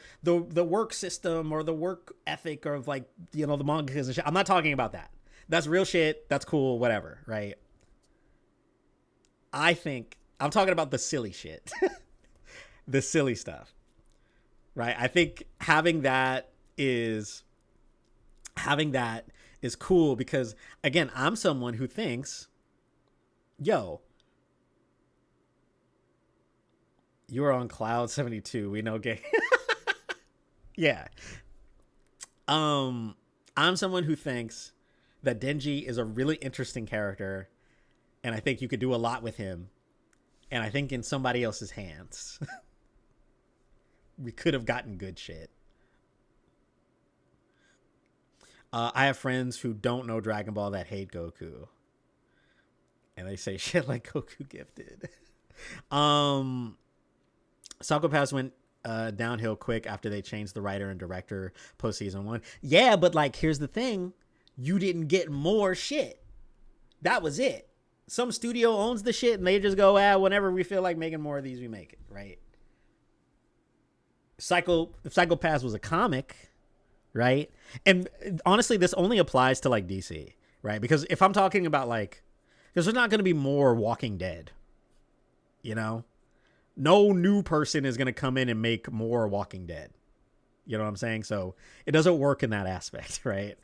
work system or the work ethic of, like, you know, the mangakas and shit. I'm not talking about that. That's real shit. That's cool. Whatever. Right. I think I'm talking about the silly shit, the silly stuff. Right. I think having that is cool because, again, I'm someone who thinks, yo, you are on cloud 72. We know gay. Yeah. I'm someone who thinks that Denji is a really interesting character, and I think you could do a lot with him. And I think in somebody else's hands, we could have gotten good shit. I have friends who don't know Dragon Ball that hate Goku. And they say shit like Goku gifted. Psycho-Pass went downhill quick after they changed the writer and director post season 1. Yeah, but, like, here's the thing. You didn't get more shit. That was it. Some studio owns the shit and they just go, whenever we feel like making more of these, we make it, right? If Psycho-Pass was a comic, right? And honestly, this only applies to, like, DC, right? Because if I'm talking about, like, because there's not going to be more Walking Dead, you know? No new person is going to come in and make more Walking Dead. You know what I'm saying? So it doesn't work in that aspect, right?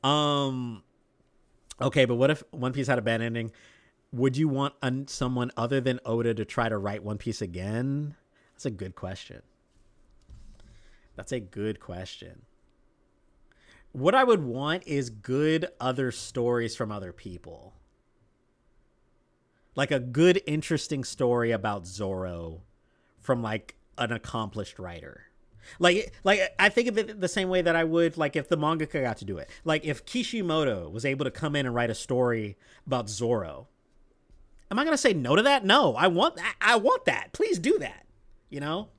Okay, but what if One Piece had a bad ending? Would you want someone other than Oda to try to write One Piece again? That's a good question. What I would want is good other stories from other people. Like a good, interesting story about Zoro from, like, an accomplished writer. Like I think of it the same way that I would, like, if the mangaka got to do it. Like, if Kishimoto was able to come in and write a story about Zoro, am I going to say no to that? No, I want that. Please do that. You know?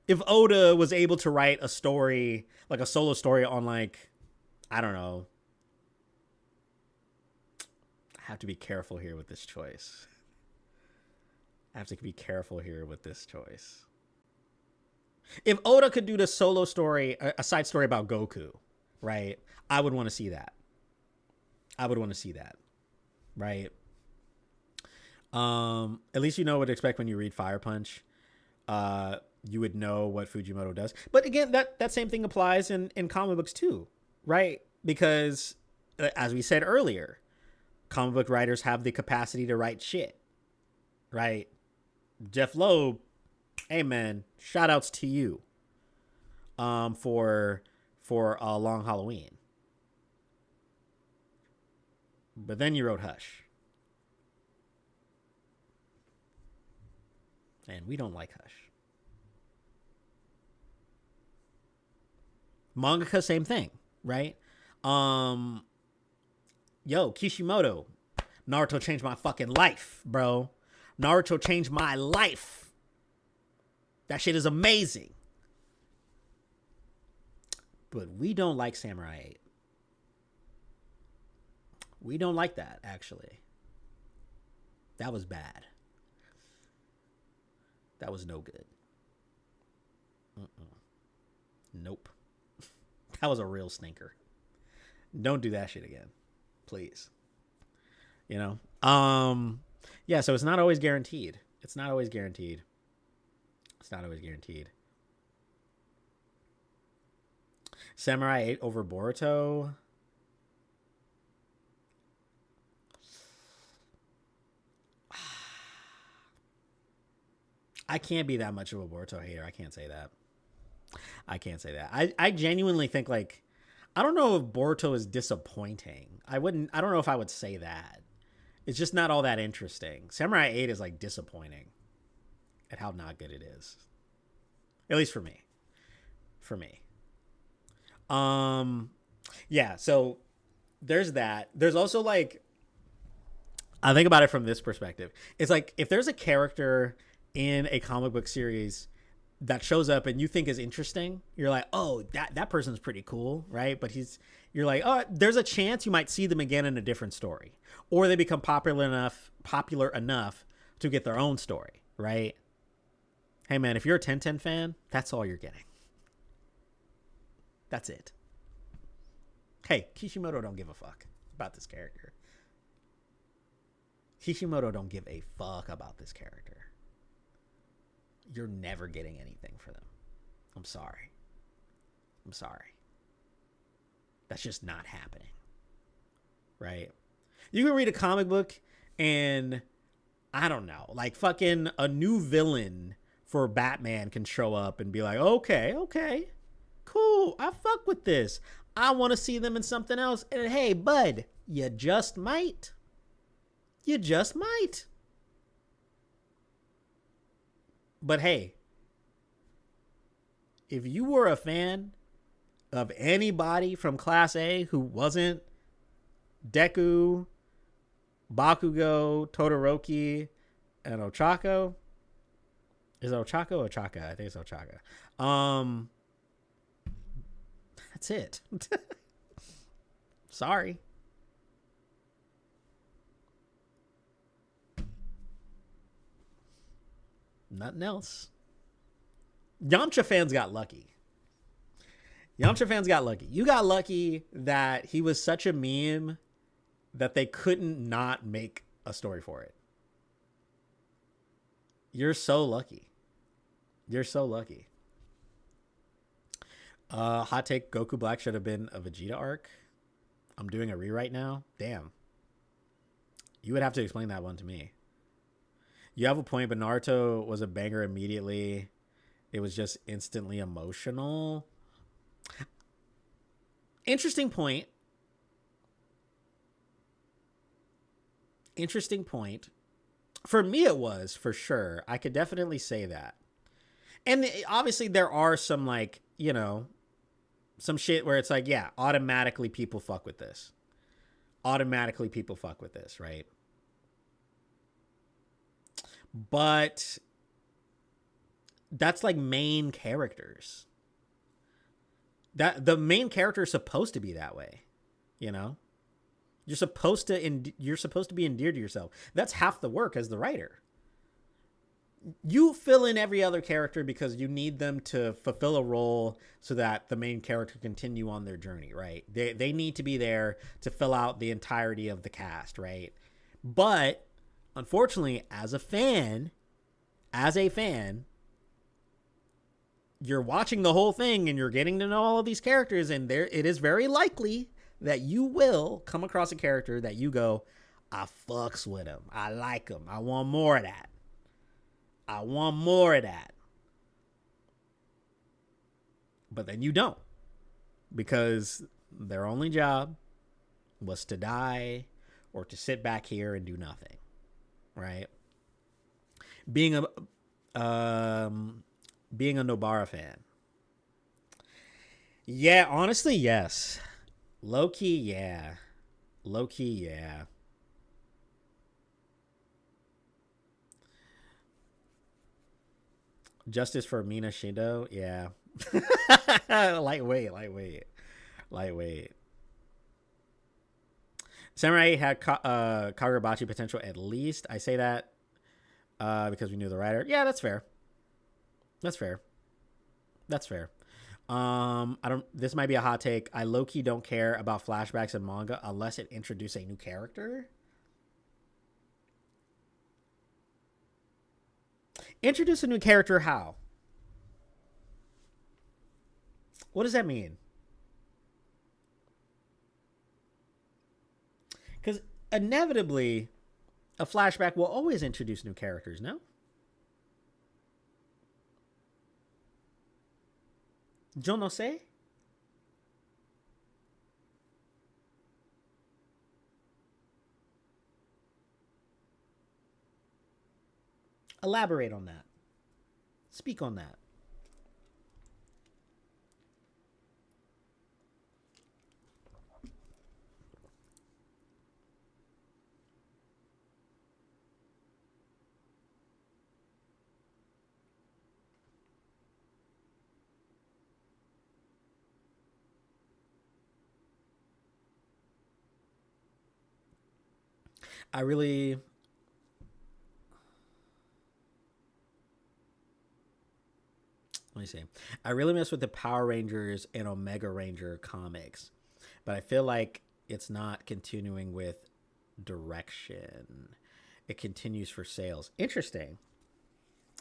If Oda was able to write a story, like a solo story on, like, I don't know. I have to be careful here with this choice. If Oda could do the solo story, a side story about Goku, right? I would want to see that. Right? At least you know what to expect when you read Fire Punch. You would know what Fujimoto does. But again, that same thing applies in comic books too, right? Because, as we said earlier, comic book writers have the capacity to write shit, right? Jeff Loeb, hey man, shout outs to you for a Long Halloween. But then you wrote Hush. And we don't like Hush. Mangaka, same thing, right? Yo, Kishimoto, Naruto changed my fucking life, bro. Naruto changed my life. That shit is amazing. But we don't like Samurai 8. We don't like that, actually. That was bad. That was no good. Nope. That was a real stinker. Don't do that shit again. Please. You know? Yeah, so it's not always guaranteed. It's not always guaranteed. It's not always guaranteed. Samurai 8 over Boruto. I can't be that much of a Boruto hater. I can't say that. I genuinely think, like, I don't know if Boruto is disappointing. I don't know if I would say that. It's just not all that interesting. Samurai 8 is, like, disappointing at how not good it is. At least for me. Yeah, so there's that. There's also, like, I think about it from this perspective. It's like, if there's a character in a comic book series that shows up and you think is interesting, you're like, oh, that person's pretty cool, right? But you're like, oh, there's a chance you might see them again in a different story, or they become popular enough to get their own story, right? Hey man, if you're a 1010 fan, that's all you're getting. That's it. Hey, Kishimoto don't give a fuck about this character. Kishimoto don't give a fuck about this character. You're never getting anything for them. I'm sorry. That's just not happening. Right? You can read a comic book and, I don't know, like fucking a new villain for Batman can show up and be like, okay, cool, I fuck with this. I want to see them in something else. And hey, bud, you just might. But hey, if you were a fan of anybody from Class A who wasn't Deku, Bakugo, Todoroki, and Ochako, is it Ochako or Ochaka? I think it's Ochaka. That's it. Sorry. Nothing else. Yamcha fans got lucky. You got lucky that he was such a meme that they couldn't not make a story for it. You're so lucky. Hot take, Goku Black should have been a Vegeta arc. I'm doing a rewrite now. Damn. You would have to explain that one to me. You have a point, but Naruto was a banger immediately. It was just instantly emotional. Interesting point. For me, it was, for sure. I could definitely say that. And obviously, there are some, like, you know, some shit where it's like, yeah, automatically people fuck with this. Right? But that's like main characters. That the main character is supposed to be that way, you know? You're supposed to be endeared to yourself. That's half the work as the writer. You fill in every other character because you need them to fulfill a role so that the main character continue on their journey, right? They need to be there to fill out the entirety of the cast, right? But unfortunately, as a fan, you're watching the whole thing and you're getting to know all of these characters, and it is very likely that you will come across a character that you go, I fucks with him. I like him. I want more of that. But then you don't, because their only job was to die or to sit back here and do nothing, right? Being a Nobara fan, Yeah, honestly, yes. Low key, yeah. Low key, yeah. Justice for Mina Shindo, yeah. Lightweight, lightweight, lightweight. Samurai had Kagurabachi potential at least. I say that because we knew the writer. Yeah, that's fair. That's fair. That's fair. I don't. This might be a hot take. I low key don't care about flashbacks in manga unless it introduces a new character. Introduce a new character? How? What does that mean? Because inevitably, a flashback will always introduce new characters. No. Yo no sé. Elaborate on that. Speak on that. I really let me see. I really mess with the Power Rangers and Omega Ranger comics, but I feel like it's not continuing with direction. It continues for sales. Interesting.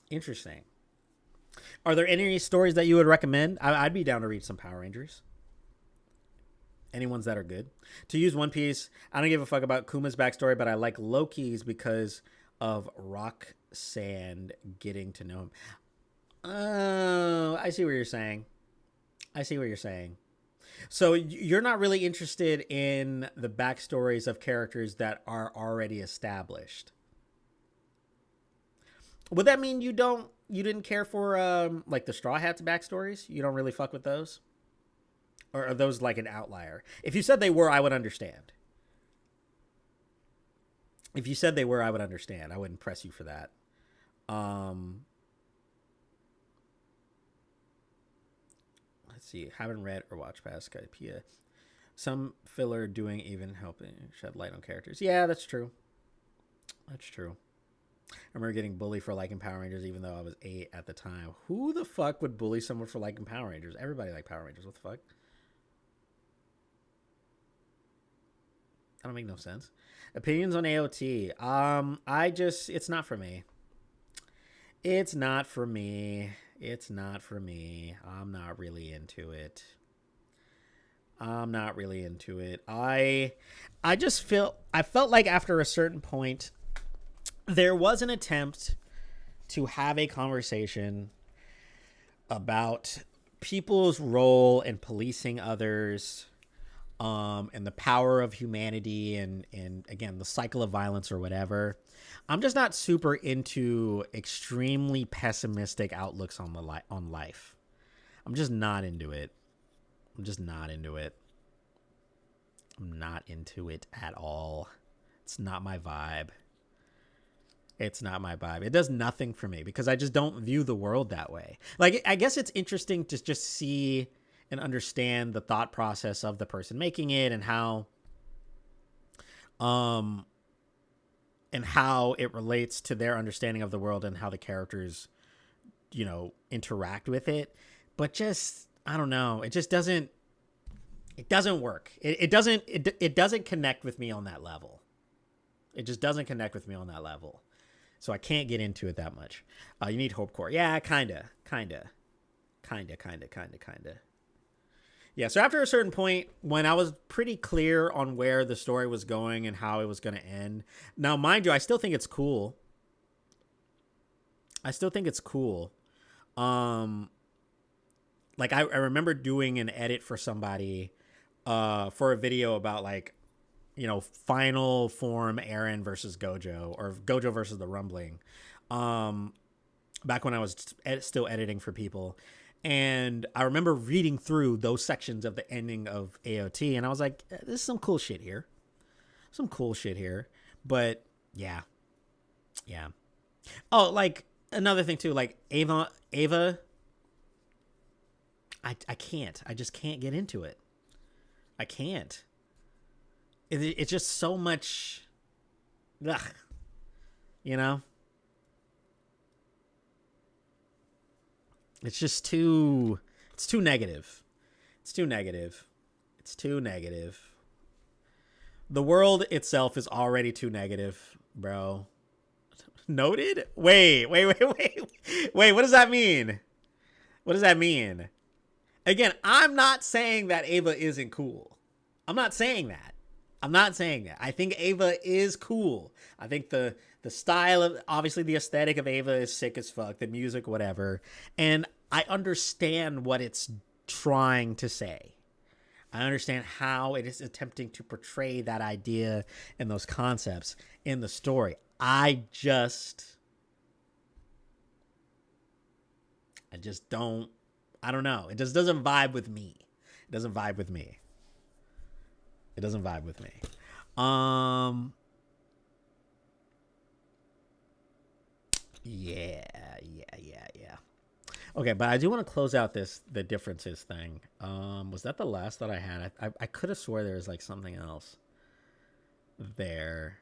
Interesting. Are there any stories that you would recommend? I'd be down to read some Power Rangers. Any ones that are good. To use One Piece, I don't give a fuck about Kuma's backstory, but I like Loki's because of Rock Sand getting to know him. Oh, I see what you're saying. I see what you're saying. So you're not really interested in the backstories of characters that are already established. Would that mean you didn't care for like the Straw Hats backstories? You don't really fuck with those? Or are those like an outlier? If you said they were, I would understand. If you said they were, I would understand. I wouldn't press you for that. Um, let's see. Haven't read or watched past Skypiea. Some filler doing even helping shed light on characters. Yeah, that's true. That's true. I remember getting bullied for liking Power Rangers even though I was 8 at the time. Who the fuck would bully someone for liking Power Rangers? Everybody liked Power Rangers. What the fuck? That don't make no sense. Opinions on AOT. It's not for me. It's not for me. It's not for me. I'm not really into it. I'm not really into it. I felt like after a certain point there was an attempt to have a conversation about people's role in policing others, and the power of humanity, and again the cycle of violence or whatever. I'm just not super into extremely pessimistic outlooks on on life. I'm just not into it. I'm just not into it. I'm not into it at all. It's not my vibe. It's not my vibe. It does nothing for me because I just don't view the world that way. Like, I guess it's interesting to just see and understand the thought process of the person making it and how it relates to their understanding of the world and how the characters, interact with it. But just, I don't know. It just doesn't work. It doesn't connect with me on that level. It just doesn't connect with me on that level. So I can't get into it that much. You need Hope Core. Yeah, kinda. Yeah, so after a certain point, when I was pretty clear on where the story was going and how it was going to end. Now, mind you, I still think it's cool. Like I remember doing an edit for somebody for a video about like, final form Aaron versus Gojo, or Gojo versus the Rumbling. Back when I was still editing for people. And I remember reading through those sections of the ending of AOT, and I was like, "There's some cool shit here, some cool shit here." But yeah, yeah. Oh, like another thing too, like Ava. I can't. I just can't get into it. I can't. It's just so much. Ugh, you know. It's just too. It's too negative. It's too negative. It's too negative. The world itself is already too negative, bro. Noted? Wait. Wait, what does that mean? What does that mean? Again, I'm not saying that Ava isn't cool. I'm not saying that. I think Ava is cool. I think the style of, obviously the aesthetic of Ava is sick as fuck, the music, whatever. And I understand what it's trying to say. I understand how it is attempting to portray that idea and those concepts in the story. I just don't, I don't know. It just doesn't vibe with me. It doesn't vibe with me. Yeah. Okay, but I do want to close out the differences thing. Was that the last that I had? I could have swore there was like something else there.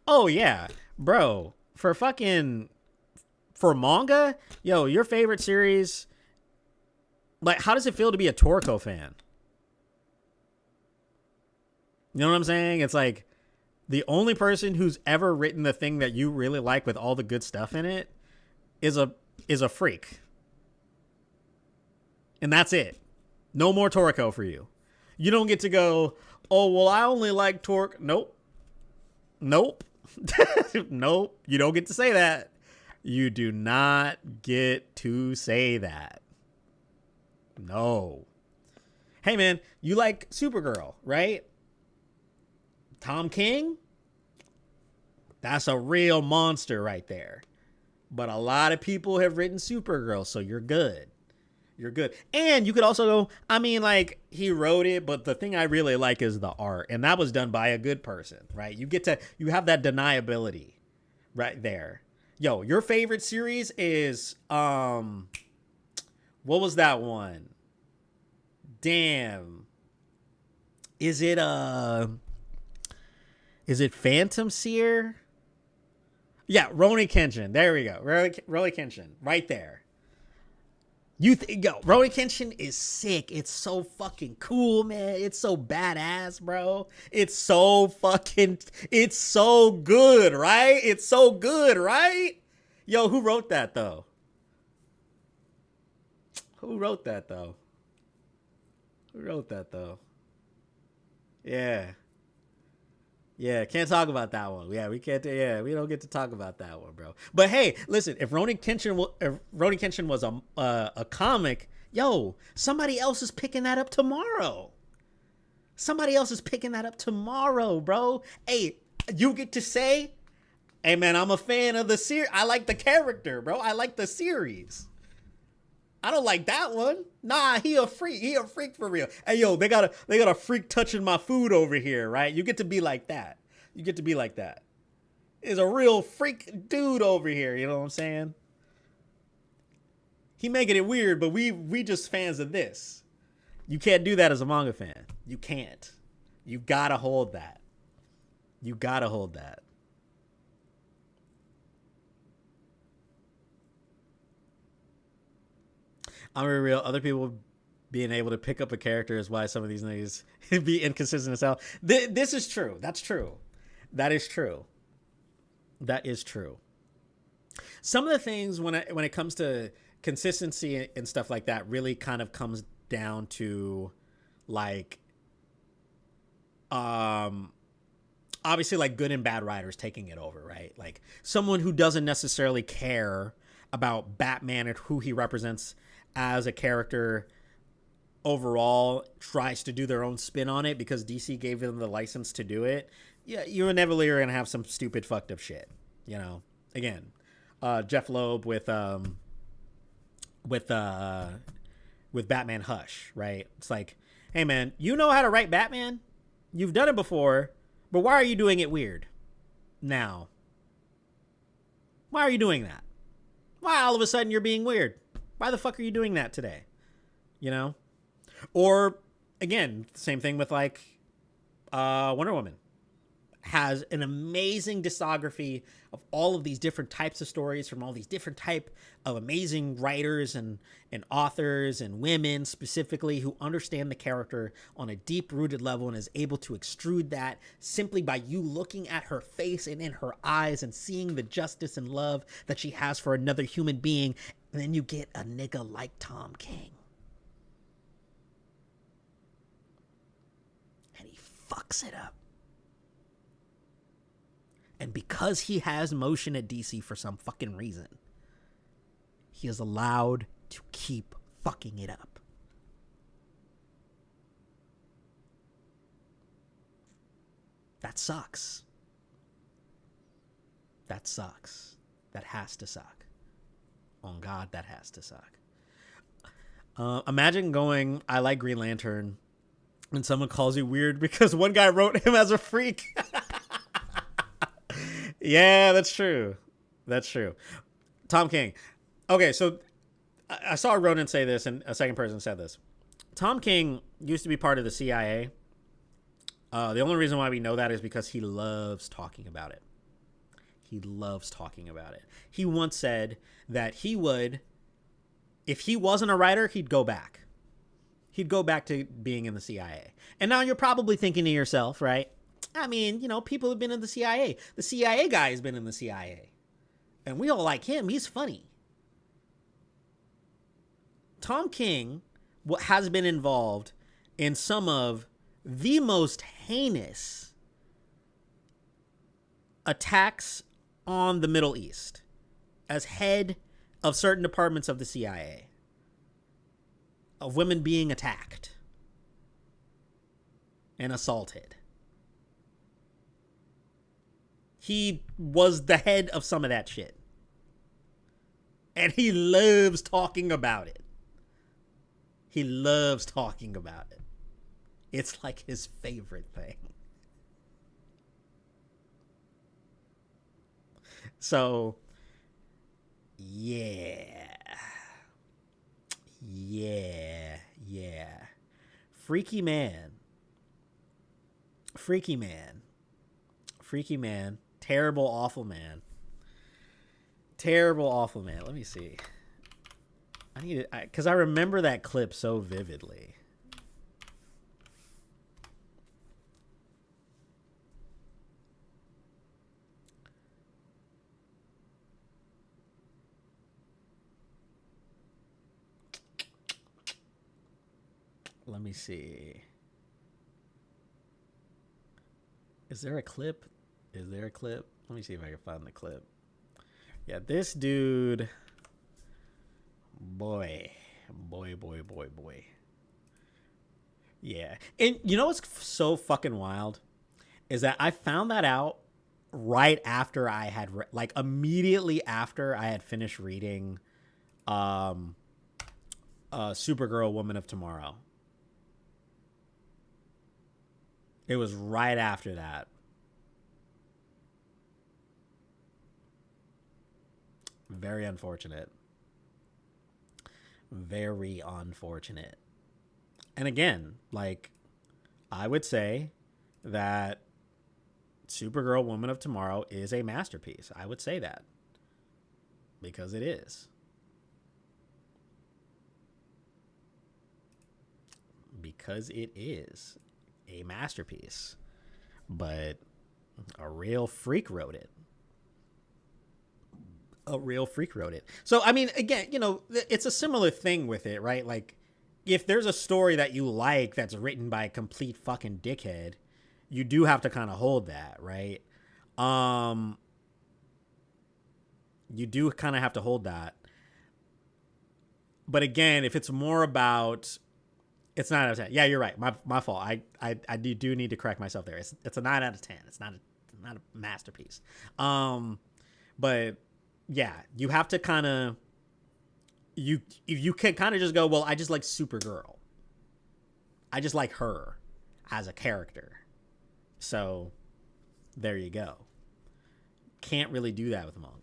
Oh yeah, bro. For manga, yo, your favorite series. Like, how does it feel to be a Toriko fan? You know what I'm saying? It's like the only person who's ever written the thing that you really like with all the good stuff in it is a freak. And that's it. No more Toriko for you. You don't get to go, "Oh, well, I only like Torque." Nope. Nope. You don't get to say that. You do not get to say that. No. Hey, man, you like Supergirl, right? Tom King? That's a real monster right there. But a lot of people have written Supergirl, so you're good. You're good. And you could also go, I mean, like, he wrote it, but the thing I really like is the art. And that was done by a good person, right? You have that deniability right there. Yo, your favorite series is, what was that one? Damn. Is it Phantom Seer? Yeah, Rurouni Kenshin. There we go. Rurouni Kenshin. Right there. Rurouni Kenshin is sick. It's so fucking cool, man. It's so badass, bro. It's so good, right? It's so good, right? Yo, who wrote that, though? Yeah. Yeah, can't talk about that one. Yeah, we can't. Yeah, we don't get to talk about that one, bro. But hey, listen, if Rurouni Kenshin was a comic, yo, somebody else is picking that up tomorrow. Bro. Hey, you get to say, "Hey, man, I'm a fan of the series. I like the character, bro. I like the series. I don't like that one. Nah, he a freak. He a freak for real. Hey, yo, they got a freak touching my food over here, right? You get to be like that. There's a real freak dude over here. You know what I'm saying? He making it weird, but we just fans of this. You can't do that as a manga fan. You can't. You gotta hold that. I'm real. Other people being able to pick up a character is why some of these niggas be inconsistent as hell. This is true. That's true. That is true. Some of the things when it comes to consistency and stuff like that really kind of comes down to like, obviously like good and bad writers taking it over, right? Like someone who doesn't necessarily care about Batman and who he represents as a character overall tries to do their own spin on it because DC gave them the license to do it. Yeah, you inevitably are gonna have some stupid fucked up shit. You know, again, Jeff Loeb with with Batman Hush, right? It's like, hey man, you know how to write Batman? You've done it before, but why are you doing it weird now? Why are you doing that? Why all of a sudden you're being weird? Why the fuck are you doing that today? You know? Or again, same thing with like Wonder Woman. Has an amazing discography of all of these different types of stories from all these different type of amazing writers and authors and women specifically who understand the character on a deep rooted level and is able to extrude that simply by you looking at her face and in her eyes and seeing the justice and love that she has for another human being. And then you get a nigga like Tom King. And he fucks it up. And because he has motion at DC for some fucking reason, he is allowed to keep fucking it up. That sucks. That sucks. That has to suck. On God, that has to suck. Imagine going, I like Green Lantern, and someone calls you weird because one guy wrote him as a freak. Yeah, that's true. That's true. Tom King. Okay, so I saw Ronan say this, and a second person said this. Tom King used to be part of the CIA. The only reason why we know that is because he loves talking about it. He loves talking about it. He once said that he would, if he wasn't a writer, he'd go back. He'd go back to being in the CIA. And now you're probably thinking to yourself, right? I mean, you know, people have been in the CIA. The CIA guy has been in the CIA. And we all like him. He's funny. Tom King has been involved in some of the most heinous attacks on the Middle East as head of certain departments of the CIA. Of women being attacked and assaulted. He was the head of some of that shit. And he loves talking about it. He loves talking about it. It's like his favorite thing. So, yeah. Freaky man. Terrible, awful man. Let me see. I need it because I remember that clip so vividly. Let me see. Is there a clip? Let me see if I can find the clip. Yeah, this dude. Boy. Yeah. And you know what's so fucking wild? Is that I found that out right after I had, immediately after I had finished reading Supergirl Woman of Tomorrow. It was right after that. Very unfortunate. Very unfortunate. And again, I would say that Supergirl Woman of Tomorrow is a masterpiece. I would say that. Because it is. Because it is a masterpiece. But a real freak wrote it. So, I mean, again, it's a similar thing with it, right? Like, if there's a story that you like that's written by a complete fucking dickhead, you do have to kind of hold that, right? You do kind of have to hold that. But again, if it's more about, it's 9 out of 10. Yeah, you're right. My fault. I do need to correct myself there. It's a 9 out of 10. It's not a masterpiece. But yeah, you have to you can kind of just go, well, I just like Supergirl. I just like her as a character. So there you go. Can't really do that with manga.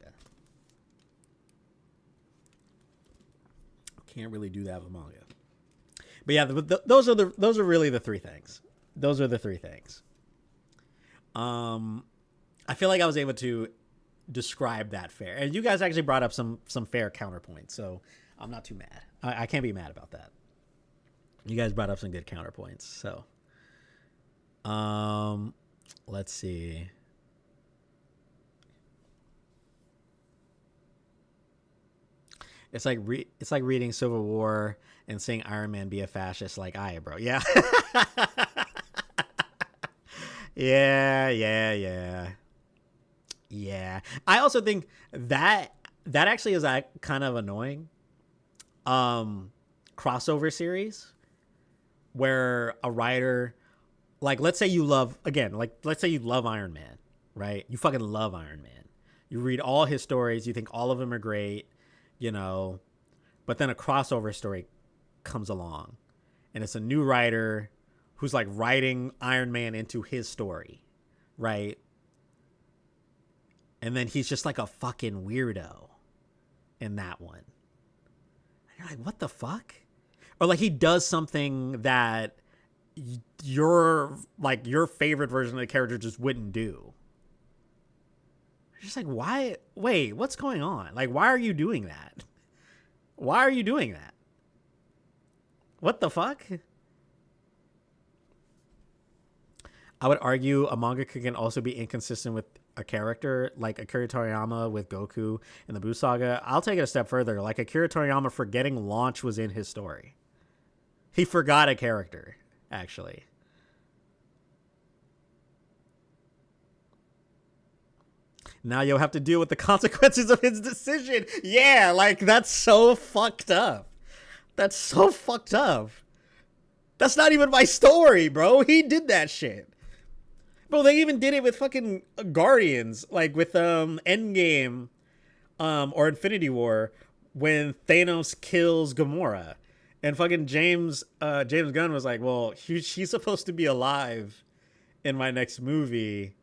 Can't really do that with manga. But yeah, those are really the three things. Those are the three things. I feel like I was able to describe that fair, and you guys actually brought up some fair counterpoints, so I'm not too mad. I can't be mad about that. You guys brought up some good counterpoints. So, let's see. It's like reading Civil War and seeing Iron Man be a fascist. Like, bro, yeah, yeah. I also think that actually is kind of annoying. Crossover series where a writer, like, let's say you love Iron Man, right? You fucking love Iron Man. You read all his stories. You think all of them are great. But then a crossover story comes along and it's a new writer who's like writing Iron Man into his story, right? And then he's just like a fucking weirdo in that one. And you're like, what the fuck? Or like he does something that your favorite version of the character just wouldn't do. Just like, why? Wait, what's going on? Like, why are you doing that? Why are you doing that? What the fuck? I would argue a mangaka can also be inconsistent with a character, like Akira Toriyama with Goku in the Buu Saga. I'll take it a step further. Like Akira Toriyama forgetting launch was in his story. He forgot a character, actually. Now you'll have to deal with the consequences of his decision. Yeah, like, that's so fucked up. That's so fucked up. That's not even my story, bro. He did that shit. Bro, they even did it with fucking Guardians, like with Endgame or Infinity War, when Thanos kills Gamora. And fucking James Gunn was like, well, she's supposed to be alive in my next movie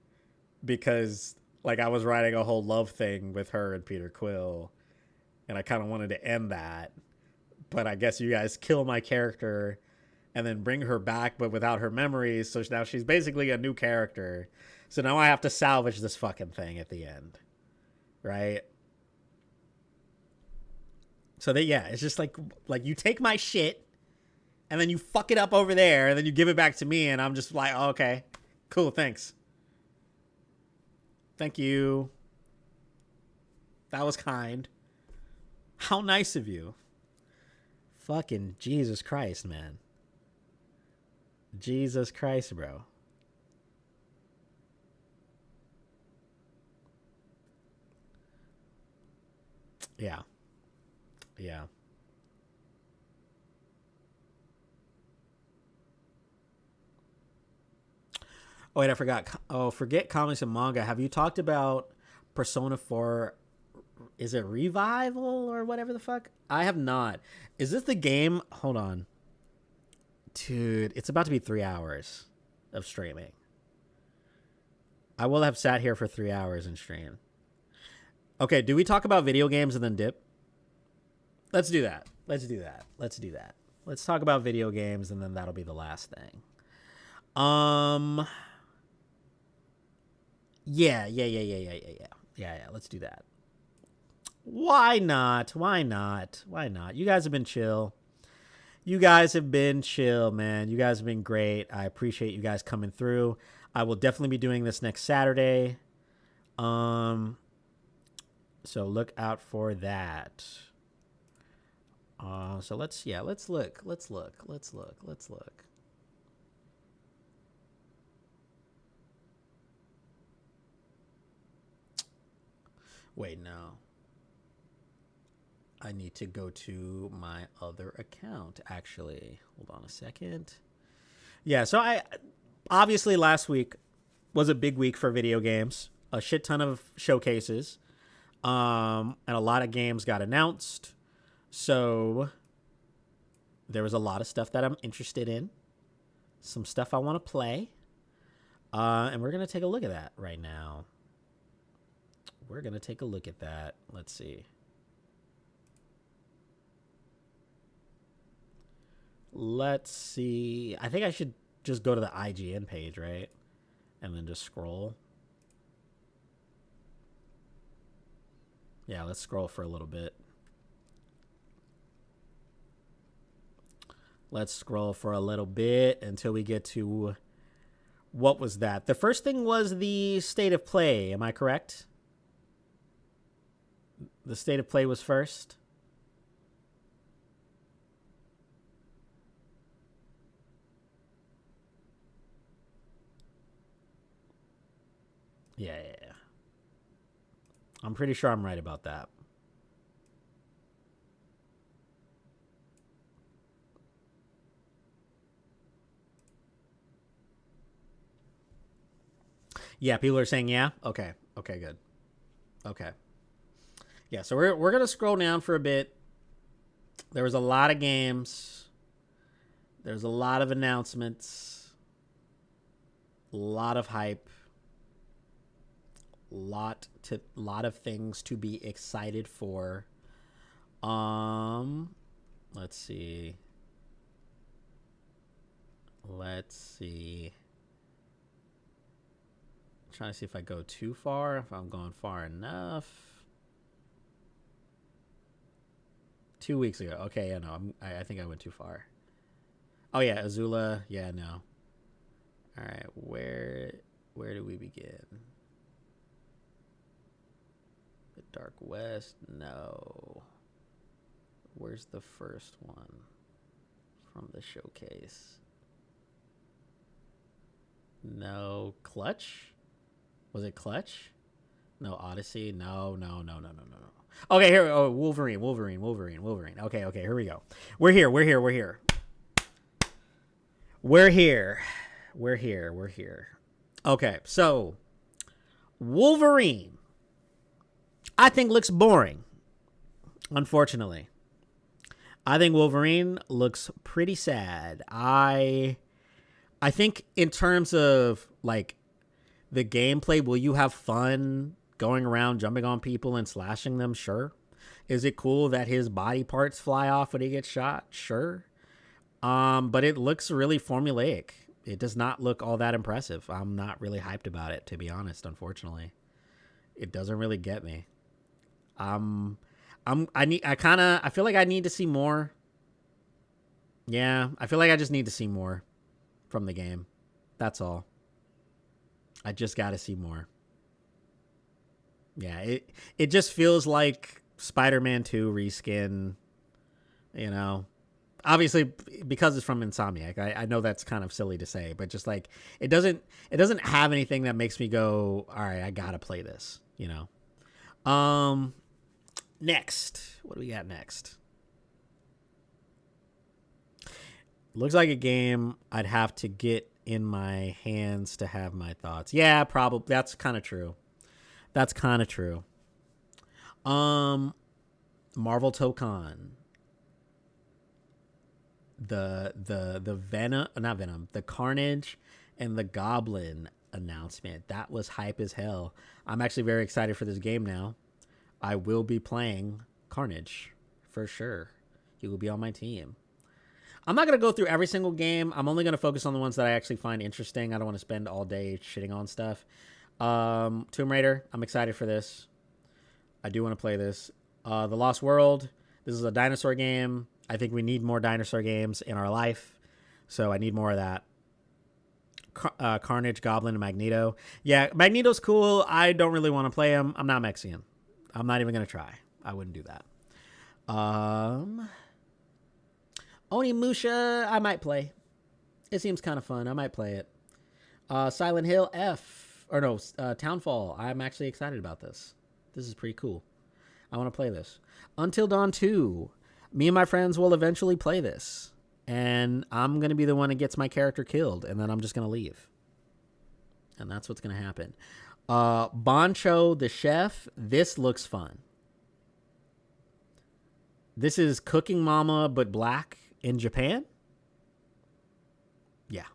because, like, I was writing a whole love thing with her and Peter Quill, and I kind of wanted to end that. But I guess you guys kill my character and then bring her back, but without her memories. So now she's basically a new character. So now I have to salvage this fucking thing at the end. Right? So it's just like you take my shit and then you fuck it up over there and then you give it back to me. And I'm just like, oh, okay, cool. Thanks. Thank you. That was kind. How nice of you. Fucking Jesus Christ, man. Jesus Christ, bro. Yeah. Yeah. Oh, wait, I forgot. Oh, forget comics and manga. Have you talked about Persona 4? Is it Revival or whatever the fuck? I have not. Is this the game? Hold on. Dude, it's about to be 3 hours of streaming. I will have sat here for 3 hours and stream. Okay, do we talk about video games and then dip? Let's do that. Let's talk about video games and then that'll be the last thing. Yeah. Let's do that. Why not? You guys have been chill. Man. You guys have been great. I appreciate you guys coming through. I will definitely be doing this next Saturday. So look out for that. So let's look. Wait, no. I need to go to my other account, actually. Hold on a second. Yeah, so obviously last week was a big week for video games. A shit ton of showcases. And a lot of games got announced. So there was a lot of stuff that I'm interested in. Some stuff I want to play. And we're going to take a look at that right now. We're going to take a look at that. Let's see. Let's see. I think I should just go to the IGN page, right? And then just scroll. Yeah, let's scroll for a little bit. Let's scroll for a little bit until we get to... What was that? The first thing was the state of play. Am I correct? The state of play was first. Yeah. I'm pretty sure I'm right about that. Yeah, people are saying yeah. Okay, good. Okay. Yeah, so we're gonna scroll down for a bit. There was a lot of games. There's a lot of announcements. A lot of hype. Lot of things to be excited for. Let's see. Trying to see if I go too far, if I'm going far enough. 2 weeks ago. Okay, yeah, no, I think I went too far. Oh yeah, Azula. Yeah, no. All right, where do we begin? The Dark West. No. Where's the first one from the showcase? No, Clutch. Was it Clutch? No, Odyssey. No. Okay, here. Oh, Wolverine. Okay, here we go. We're here. Okay, so Wolverine, I think looks boring. Unfortunately, I think Wolverine looks pretty sad. I think in terms of like the gameplay, will you have fun going around jumping on people and slashing them? Sure. Is it cool that his body parts fly off when he gets shot? Sure. But it looks really formulaic. It does not look all that impressive. I'm not really hyped about it, to be honest, unfortunately. It doesn't really get me. I feel like I need to see more. Yeah, I feel like I just need to see more from the game. That's all. I just got to see more. Yeah, it just feels like Spider-Man 2 reskin, you know. Obviously, because it's from Insomniac, I know that's kind of silly to say, but just like it doesn't have anything that makes me go, all right, I gotta play this, you know. Next, what do we got next? Looks like a game I'd have to get in my hands to have my thoughts. Yeah, probably. That's kind of true. Marvel Tokon. The Venom, not Venom, the Carnage and the Goblin announcement. That was hype as hell. I'm actually very excited for this game now. I will be playing Carnage for sure. He will be on my team. I'm not going to go through every single game. I'm only going to focus on the ones that I actually find interesting. I don't want to spend all day shitting on stuff. Tomb Raider, I'm excited for this. I do want to play this. The Lost World, this is a dinosaur game. I think we need more dinosaur games in our life, so I need more of that. Carnage, Goblin, and Magneto. Yeah, Magneto's cool. I don't really want to play him. I'm not Mexican. I'm not even going to try. I wouldn't do that. Onimusha, I might play. It seems kind of fun. I might play it. Silent Hill Townfall. I'm actually excited about this. This is pretty cool. I want to play this. Until Dawn 2. Me and my friends will eventually play this. And I'm going to be the one that gets my character killed. And then I'm just going to leave. And that's what's going to happen. Bancho the Chef. This looks fun. This is Cooking Mama, but black in Japan? Yeah.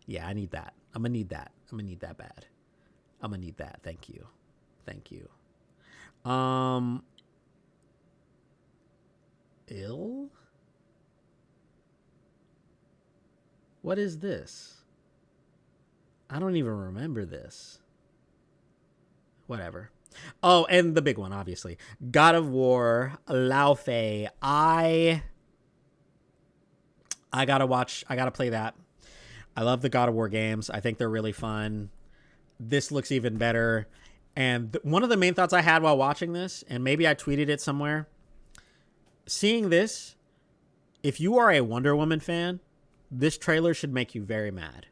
Yeah, I need that. I'm going to need that. I'm going to need that bad. I'm going to need that. Thank you. Thank you. Ill? What is this? I don't even remember this. Whatever. Oh, and the big one, obviously. God of War, Lao Fei. I gotta play that. I love the God of War games. I think they're really fun. This looks even better. And one of the main thoughts I had while watching this, and maybe I tweeted it somewhere, seeing this, if you are a Wonder Woman fan, this trailer should make you very mad.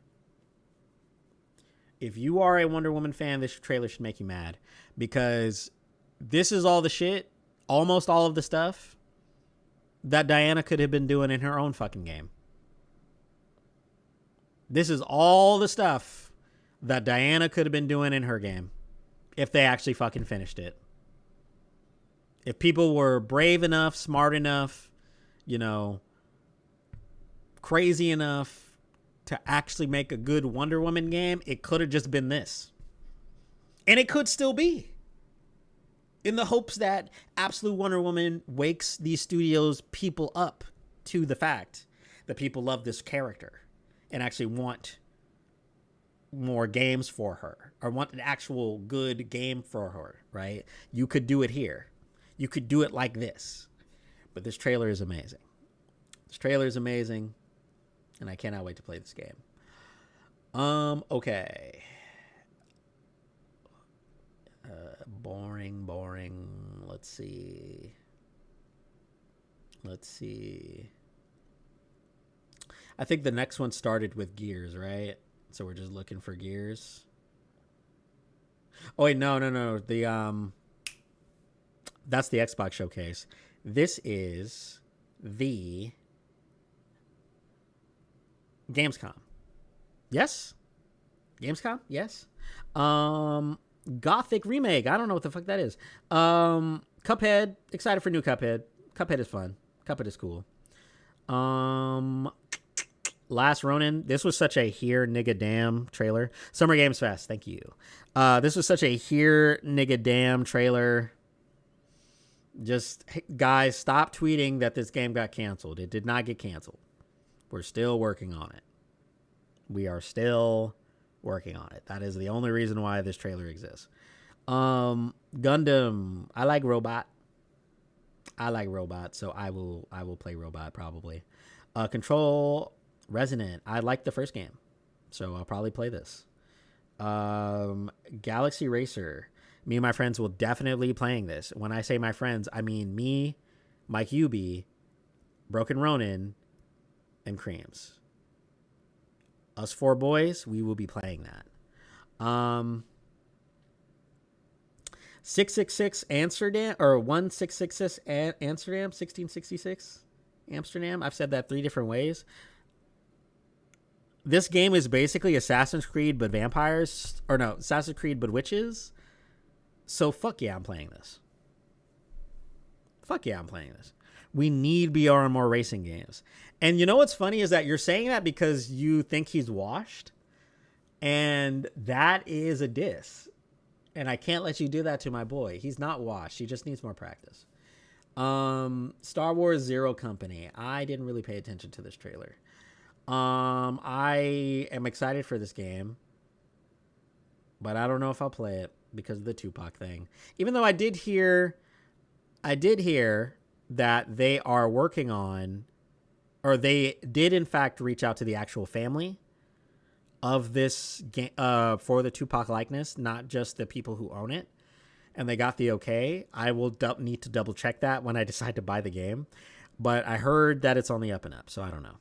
If you are a Wonder Woman fan, this trailer should make you mad. Because this is all the shit, almost all of the stuff, that Diana could have been doing in her own fucking game. This is all the stuff that Diana could have been doing in her game. If they actually fucking finished it. If people were brave enough, smart enough, crazy enough to actually make a good Wonder Woman game, it could have just been this. And it could still be. In the hopes that Absolute Wonder Woman wakes these studios' people up to the fact that people love this character and actually want more games for her, or want an actual good game for her, right? You could do it here. You could do it like this. But this trailer is amazing. This trailer is amazing, and I cannot wait to play this game. Okay. Boring. Let's see. I think the next one started with Gears, right? So we're just looking for Gears. Oh wait, no. That's the Xbox showcase. This is the Gamescom. Yes? Gamescom? Yes. Gothic remake. I don't know what the fuck that is. Cuphead. Excited for new Cuphead. Cuphead is fun. Cuphead is cool. Last Ronin. This was such a here nigga damn trailer. Summer Games Fest. Thank you. This was such a here nigga damn trailer. Just, guys, stop tweeting that this game got canceled. It did not get canceled. We're still working on it. We are still working on it. That is the only reason why this trailer exists. Gundam. I like Robot, so I will play Robot probably. Control Resonant. I like the first game, so I'll probably play this. Galaxy Racer. Me and my friends will definitely be playing this. When I say my friends, I mean me, Mike Yubi, Broken Ronin, and Creams. Us four boys, we will be playing that. 666 Amsterdam, or 1666 Amsterdam, 1666 Amsterdam. I've said that 3 different ways. This game is basically Assassin's Creed but vampires, or no, Assassin's Creed but witches. So fuck yeah, I'm playing this. We need BR and more racing games. And you know what's funny is that you're saying that because you think he's washed. And that is a diss. And I can't let you do that to my boy. He's not washed. He just needs more practice. Star Wars Zero Company. I didn't really pay attention to this trailer. I am excited for this game. But I don't know if I'll play it because of the Tupac thing. Even though I did hear that they are working on, or they did in fact reach out to the actual family of this game for the Tupac likeness, not just the people who own it, and they got the okay. I will need to double check that when I decide to buy the game, but I heard that it's on the up and up, so I don't know.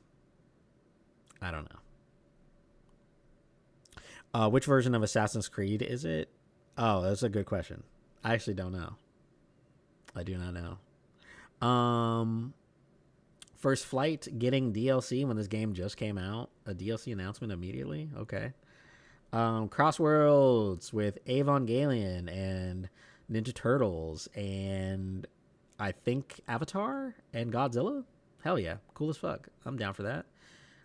Which version of Assassin's Creed is it? Oh, that's a good question. I actually don't know. I do not know. First Flight getting DLC when this game just came out. A DLC announcement immediately? Okay. Crossworlds with Evangelion and Ninja Turtles and I think Avatar and Godzilla. Hell yeah, cool as fuck. I'm down for that.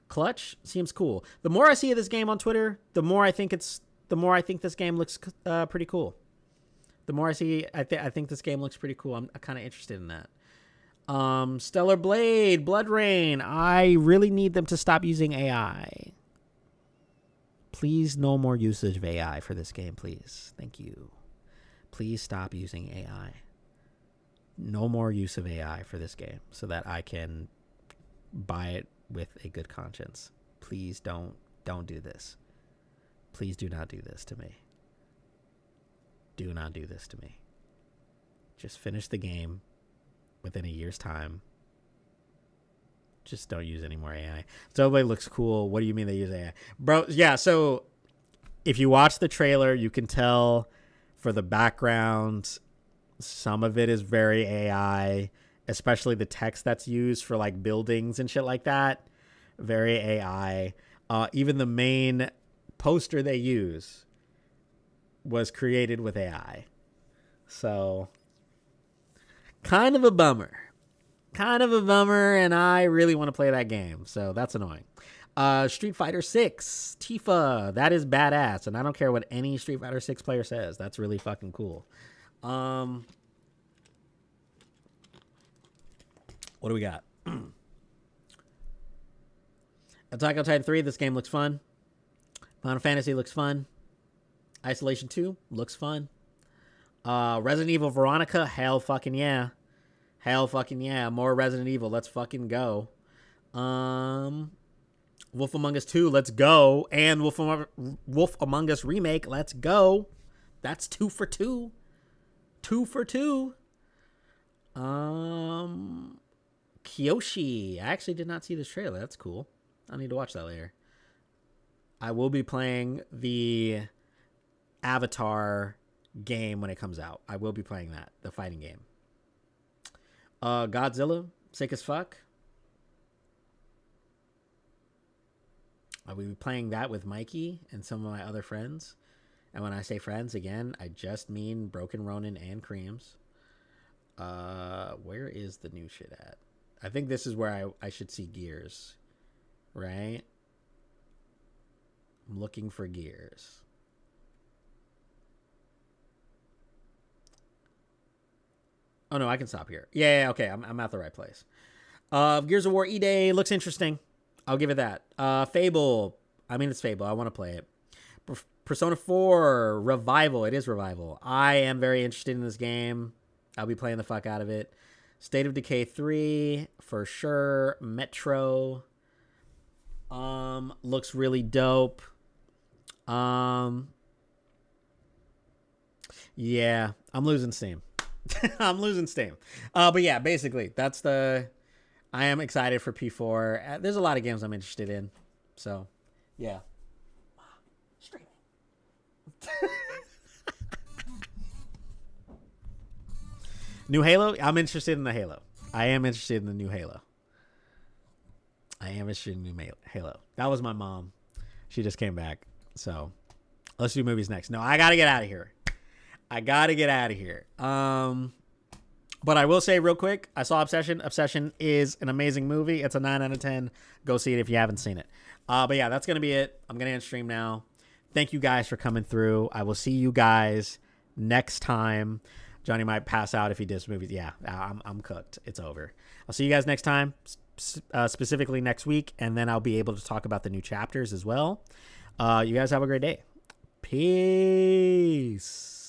Clutch seems cool. The more I see of this game on Twitter, the more I think this game looks pretty cool. The more I see, I think this game looks pretty cool. I'm kind of interested in that. Stellar Blade, Blood Rain. I really need them to stop using AI. Please, no more usage of AI for this game, please. Thank you. Please stop using AI. No more use of AI for this game so that I can buy it with a good conscience. Please don't do this. Please do not do this to me. Do not do this to me. Just finish the game within a year's time. Just don't use any more AI. Stellar looks cool. What do you mean they use AI? Bro, yeah, so if you watch the trailer, you can tell for the background, some of it is very AI, especially the text that's used for like buildings and shit like that. Very AI. Even the main poster they use was created with AI. So, kind of a bummer. And I really want to play that game, so that's annoying. Street Fighter 6 Tifa, that is badass, and I don't care what any Street Fighter 6 player says. That's really fucking cool. What do we got? Attack on Titan 3, this game looks fun. Final Fantasy looks fun. Isolation 2 looks fun. Resident Evil Veronica, hell fucking yeah. Hell fucking yeah. More Resident Evil, let's fucking go. Wolf Among Us 2, let's go. And Wolf Among Us Remake, let's go. That's 2 for 2. 2 for 2. Kyoshi. I actually did not see this trailer. That's cool. I need to watch that later. I will be playing the Avatar game when it comes out. I will be playing that, the fighting game. Godzilla, sick as fuck. I will be playing that with Mikey and some of my other friends. And when I say friends, again, I just mean Broken Ronin and Creams. Where is the new shit at? I think this is where I should see Gears. Right? I'm looking for Gears. Oh, no, I can stop here. Yeah, okay, I'm at the right place. Gears of War E-Day looks interesting. I'll give it that. Fable. I mean, it's Fable. I want to play it. Persona 4 Revival. It is Revival. I am very interested in this game. I'll be playing the fuck out of it. State of Decay 3 for sure. Metro looks really dope. Yeah, I'm losing steam. I'm losing steam. But yeah, basically that's I am excited for P4. There's a lot of games I'm interested in. So, yeah. Streaming. New Halo? I'm interested in the Halo. I am interested in the new Halo. That was my mom. She just came back. So, let's do movies next. No, I got to get out of here. But I will say real quick, I saw Obsession. Obsession is an amazing movie. It's a 9 out of 10. Go see it if you haven't seen it. But yeah, that's going to be it. I'm going to end stream now. Thank you guys for coming through. I will see you guys next time. Johnny might pass out if he does movies. Yeah, I'm cooked. It's over. I'll see you guys next time, specifically next week, and then I'll be able to talk about the new chapters as well. You guys have a great day. Peace.